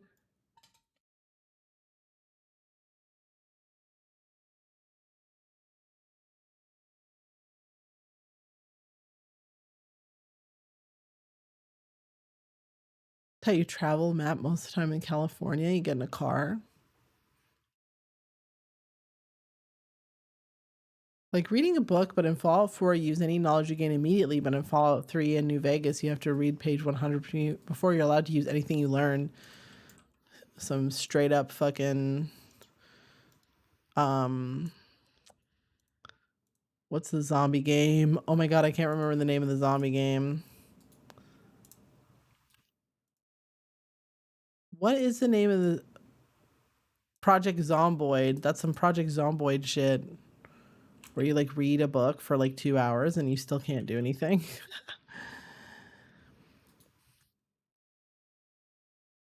That's how you travel map most of the time in California. You get in a car. Like reading a book, but in Fallout 4, you use any knowledge you gain immediately. But in Fallout 3 and New Vegas, you have to read page 100 before you're allowed to use anything you learn. Some straight up fucking... What's the zombie game? Oh my god, I can't remember the name of the zombie game. What is the name of the... Project Zomboid. That's some Project Zomboid shit. Where you like read a book for like 2 hours and you still can't do anything.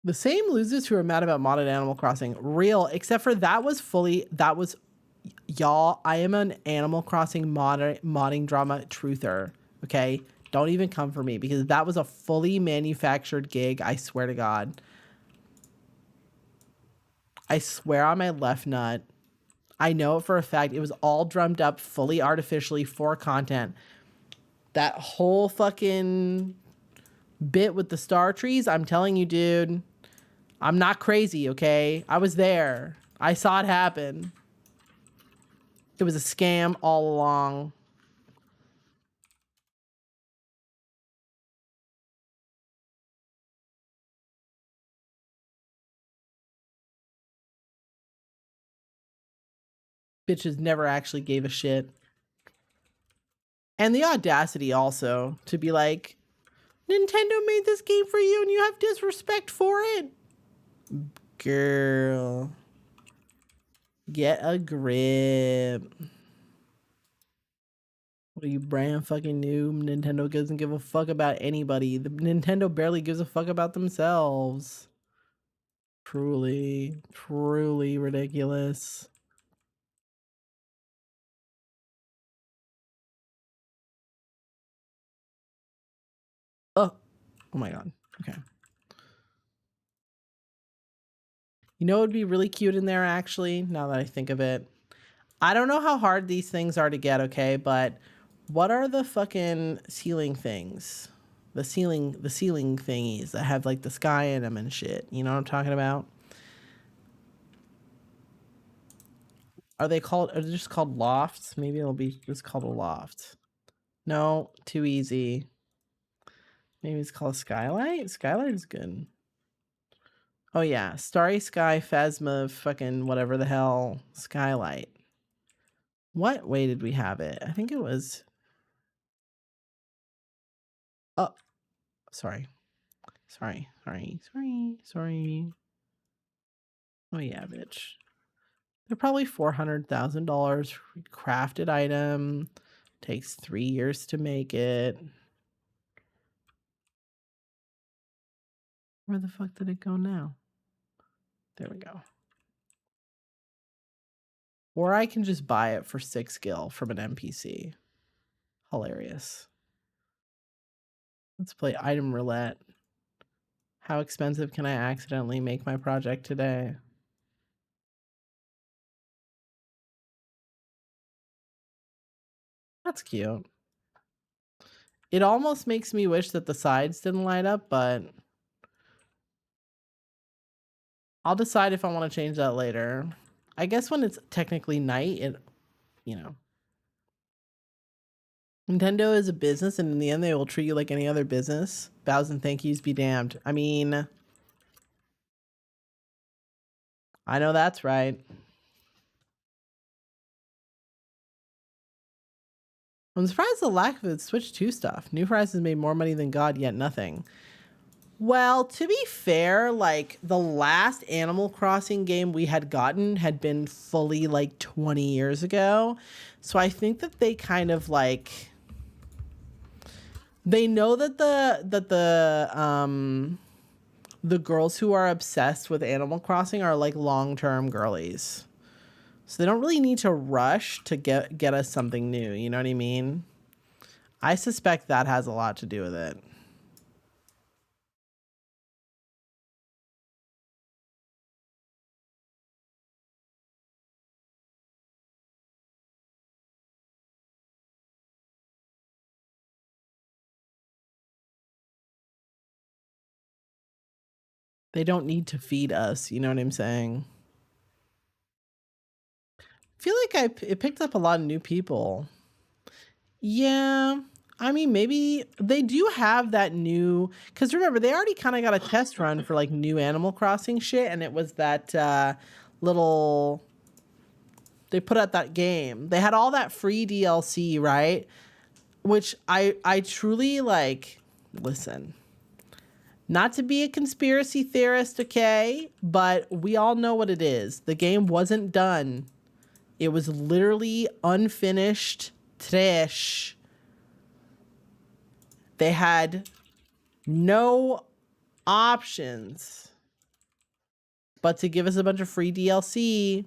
The same losers who are mad about modded Animal Crossing. Real, except for that was y'all, I am an Animal Crossing modding drama truther. Okay? Don't even come for me because that was a fully manufactured gig. I swear to God. I swear on my left nut. I know it for a fact. It was all drummed up fully artificially for content. That whole fucking bit with the star trees, I'm telling you, dude, I'm not crazy, okay? I was there. I saw it happen. It was a scam all along. Bitches never actually gave a shit. And the audacity also to be like, Nintendo made this game for you and you have disrespect for it. Girl. Get a grip. What are you, brand fucking new? Nintendo doesn't give a fuck about anybody. The Nintendo barely gives a fuck about themselves. Truly, truly ridiculous. Oh my God. Okay. You know what would be really cute in there, actually, now that I think of it? I don't know how hard these things are to get, okay? But what are the fucking ceiling things? The ceiling thingies that have like the sky in them and shit. You know what I'm talking about? Are they just called lofts? Maybe it'll be just called a loft. No, too easy. Maybe it's called skylight? Skylight is good. Oh yeah, Starry Sky Phasma fucking whatever the hell skylight. What way did we have it? I think it was... Oh, sorry. Sorry. Oh yeah, bitch. They're probably $400,000 crafted item. Takes 3 years to make it. Where the fuck did it go now? There we go. Or I can just buy it for 6 gil from an NPC. Hilarious. Let's play item roulette. How expensive can I accidentally make my project today? That's cute. It almost makes me wish that the sides didn't light up, but I'll decide if I want to change that later. I guess when it's technically night, you know. Nintendo is a business, and in the end, they will treat you like any other business. Bows and thank yous be damned. I mean, I know that's right. I'm surprised the lack of the Switch 2 stuff. New Horizons made more money than God, yet nothing. Well, to be fair, like, the last Animal Crossing game we had gotten had been fully, like, 20 years ago. So I think that they kind of, like... They know that the girls who are obsessed with Animal Crossing are, like, long-term girlies. So they don't really need to rush to get us something new, you know what I mean? I suspect that has a lot to do with it. They don't need to feed us, you know what I'm saying? I feel like it picked up a lot of new people. Yeah, I mean, maybe they do have that new... Because remember, they already kind of got a test run for, like, new Animal Crossing shit, and it was that little... They put out that game. They had all that free DLC, right? Which I truly, like... Listen. Not to be a conspiracy theorist, okay? But we all know what it is. The game wasn't done. It was literally unfinished trash. They had no options but to give us a bunch of free DLC,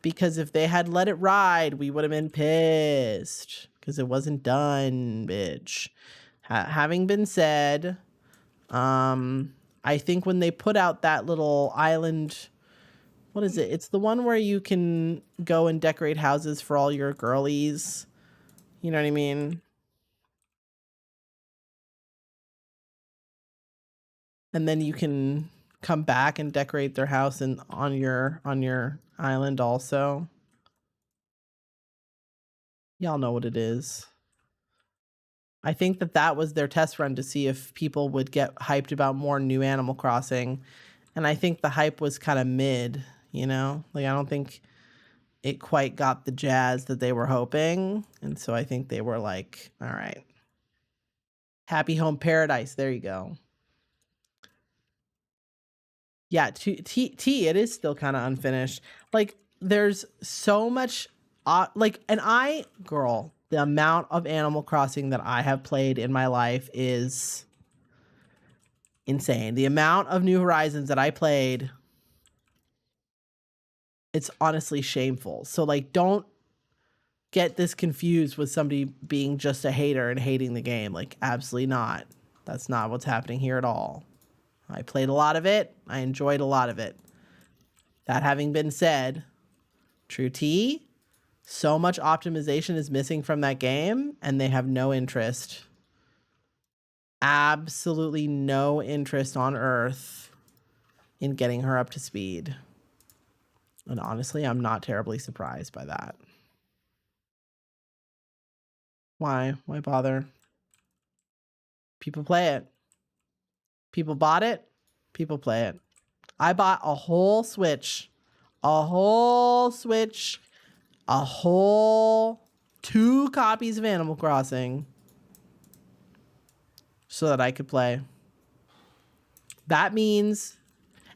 because if they had let it ride, we would have been pissed because it wasn't done, bitch. Having been said, I think when they put out that little island, what is it? It's the one where you can go and decorate houses for all your girlies. You know what I mean? And then you can come back and decorate their house and on your island also. Y'all know what it is. I think that was their test run to see if people would get hyped about more new Animal Crossing. And I think the hype was kind of mid, you know? Like, I don't think it quite got the jazz that they were hoping. And so I think they were like, all right. Happy Home Paradise. There you go. Yeah, it is still kind of unfinished. Like, there's so much, girl, the amount of Animal Crossing that I have played in my life is insane. The amount of New Horizons that I played, it's honestly shameful. So, like, don't get this confused with somebody being just a hater and hating the game. Like, absolutely not. That's not what's happening here at all. I played a lot of it. I enjoyed a lot of it. That having been said, True T, so much optimization is missing from that game, and they have no interest. Absolutely no interest on Earth in getting her up to speed. And honestly, I'm not terribly surprised by that. Why? Why bother? People play it. People bought it. People play it. I bought a whole Switch. A whole 2 copies of Animal Crossing so that I could play. That means,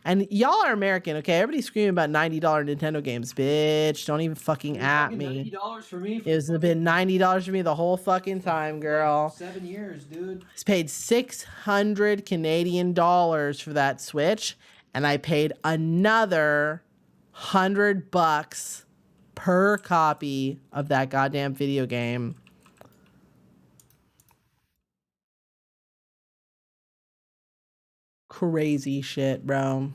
and y'all are American, okay? Everybody's screaming about $90 Nintendo games, bitch. Don't even fucking at me. $90 for me. It's been $90 for me the whole fucking time, girl. 7 years, dude. I paid 600 Canadian dollars for that Switch, and I paid another $100 per copy of that goddamn video game. Crazy shit, bro.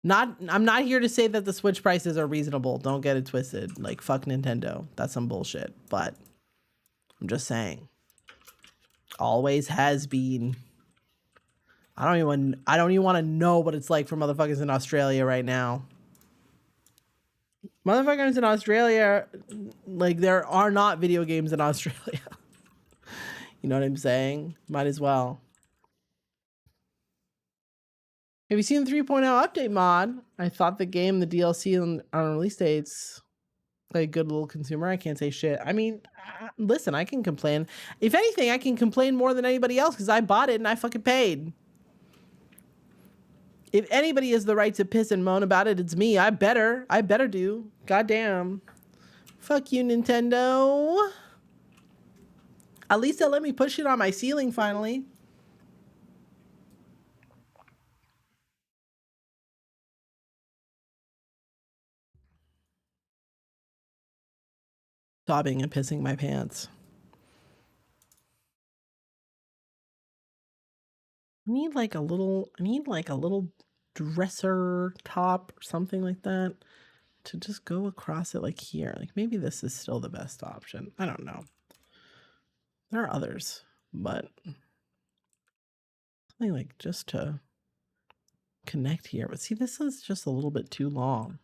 I'm not here to say that the Switch prices are reasonable. Don't get it twisted. Like, fuck Nintendo. That's some bullshit. But I'm just saying. Always has been. I don't even want to know what it's like for motherfuckers in Australia right now. Motherfuckers in Australia, like, there are not video games in Australia. You know what I'm saying? Might as well. Have you seen the 3.0 update mod? I thought the game, the DLC on release dates, like a good little consumer. I can't say shit. I mean, listen, I can complain. If anything, I can complain more than anybody else because I bought it and I fucking paid. If anybody has the right to piss and moan about it, it's me. I better do. Goddamn. Fuck you, Nintendo. At least they'll let me push it on my ceiling finally. Sobbing and pissing my pants. I need like a little dresser top or something like that to just go across it like here. Like, maybe this is still the best option. I don't know. There are others, but something like just to connect here. But see, this is just a little bit too long.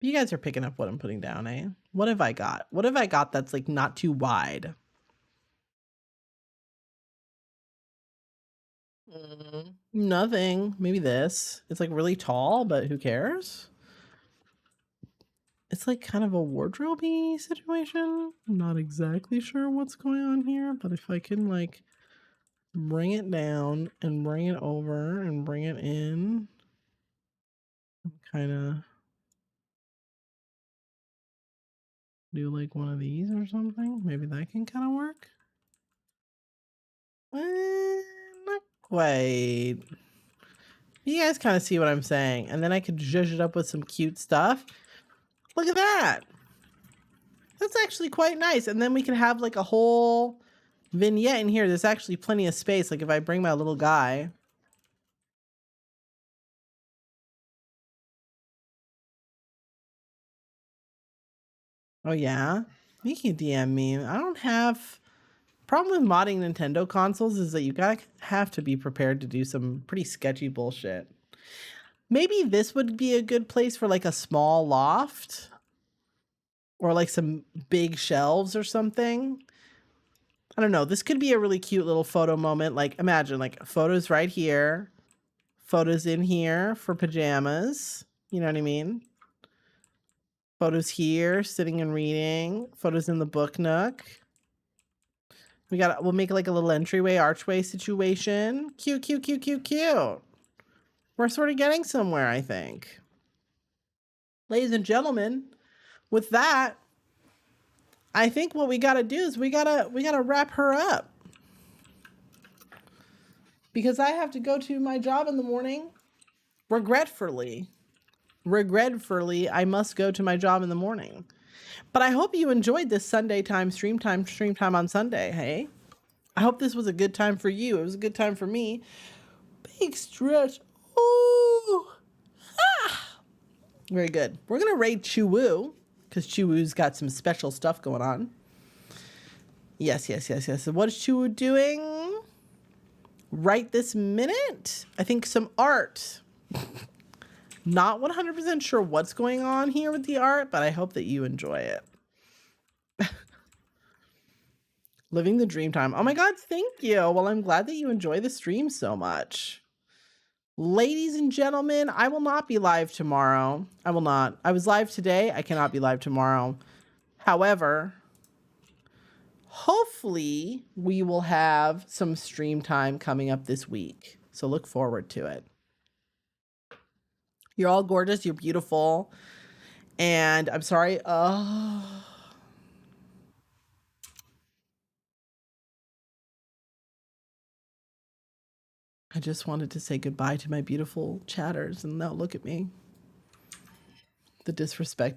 You guys are picking up what I'm putting down, eh? What have I got? What have I got that's like not too wide? Nothing. Maybe this. It's like really tall, but who cares? It's like kind of a wardrobe-y situation. I'm not exactly sure what's going on here, but if I can like bring it down and bring it over and bring it in, kind of do like one of these or something. Maybe that can kind of work. Not quite. You guys kind of see what I'm saying. And then I could zhuzh it up with some cute stuff. Look at that. That's actually quite nice. And then we can have like a whole vignette in here. There's actually plenty of space. Like if I bring my little guy. Oh yeah? You can DM me. I don't have... Problem with modding Nintendo consoles is that you gotta have to be prepared to do some pretty sketchy bullshit. Maybe this would be a good place for like a small loft. Or like some big shelves or something. I don't know. This could be a really cute little photo moment. Like imagine like photos right here. Photos in here for pajamas. You know what I mean? Photos here, sitting and reading. Photos in the book nook. We'll make like a little entryway, archway situation. Cute, cute, cute, cute, cute. We're sort of getting somewhere, I think. Ladies and gentlemen, with that, I think what we gotta do is we gotta wrap her up. Because I have to go to my job in the morning. Regretfully, I must go to my job in the morning. But I hope you enjoyed this Sunday time, stream time on Sunday, hey? I hope this was a good time for you. It was a good time for me. Big stretch. Ooh. Ah. Very good. We're going to raid Chiwoo because Chiwoo's got some special stuff going on. Yes. So what is Chiwoo doing right this minute? I think some art. Not 100% sure what's going on here with the art, but I hope that you enjoy it. Living the dream time. Oh my God, thank you. Well, I'm glad that you enjoy the stream so much. Ladies and gentlemen, I will not be live tomorrow. I will not. I was live today. I cannot be live tomorrow. However, hopefully we will have some stream time coming up this week. So look forward to it. You're all gorgeous. You're beautiful. And I'm sorry. I just wanted to say goodbye to my beautiful chatters, and now look at me. The disrespect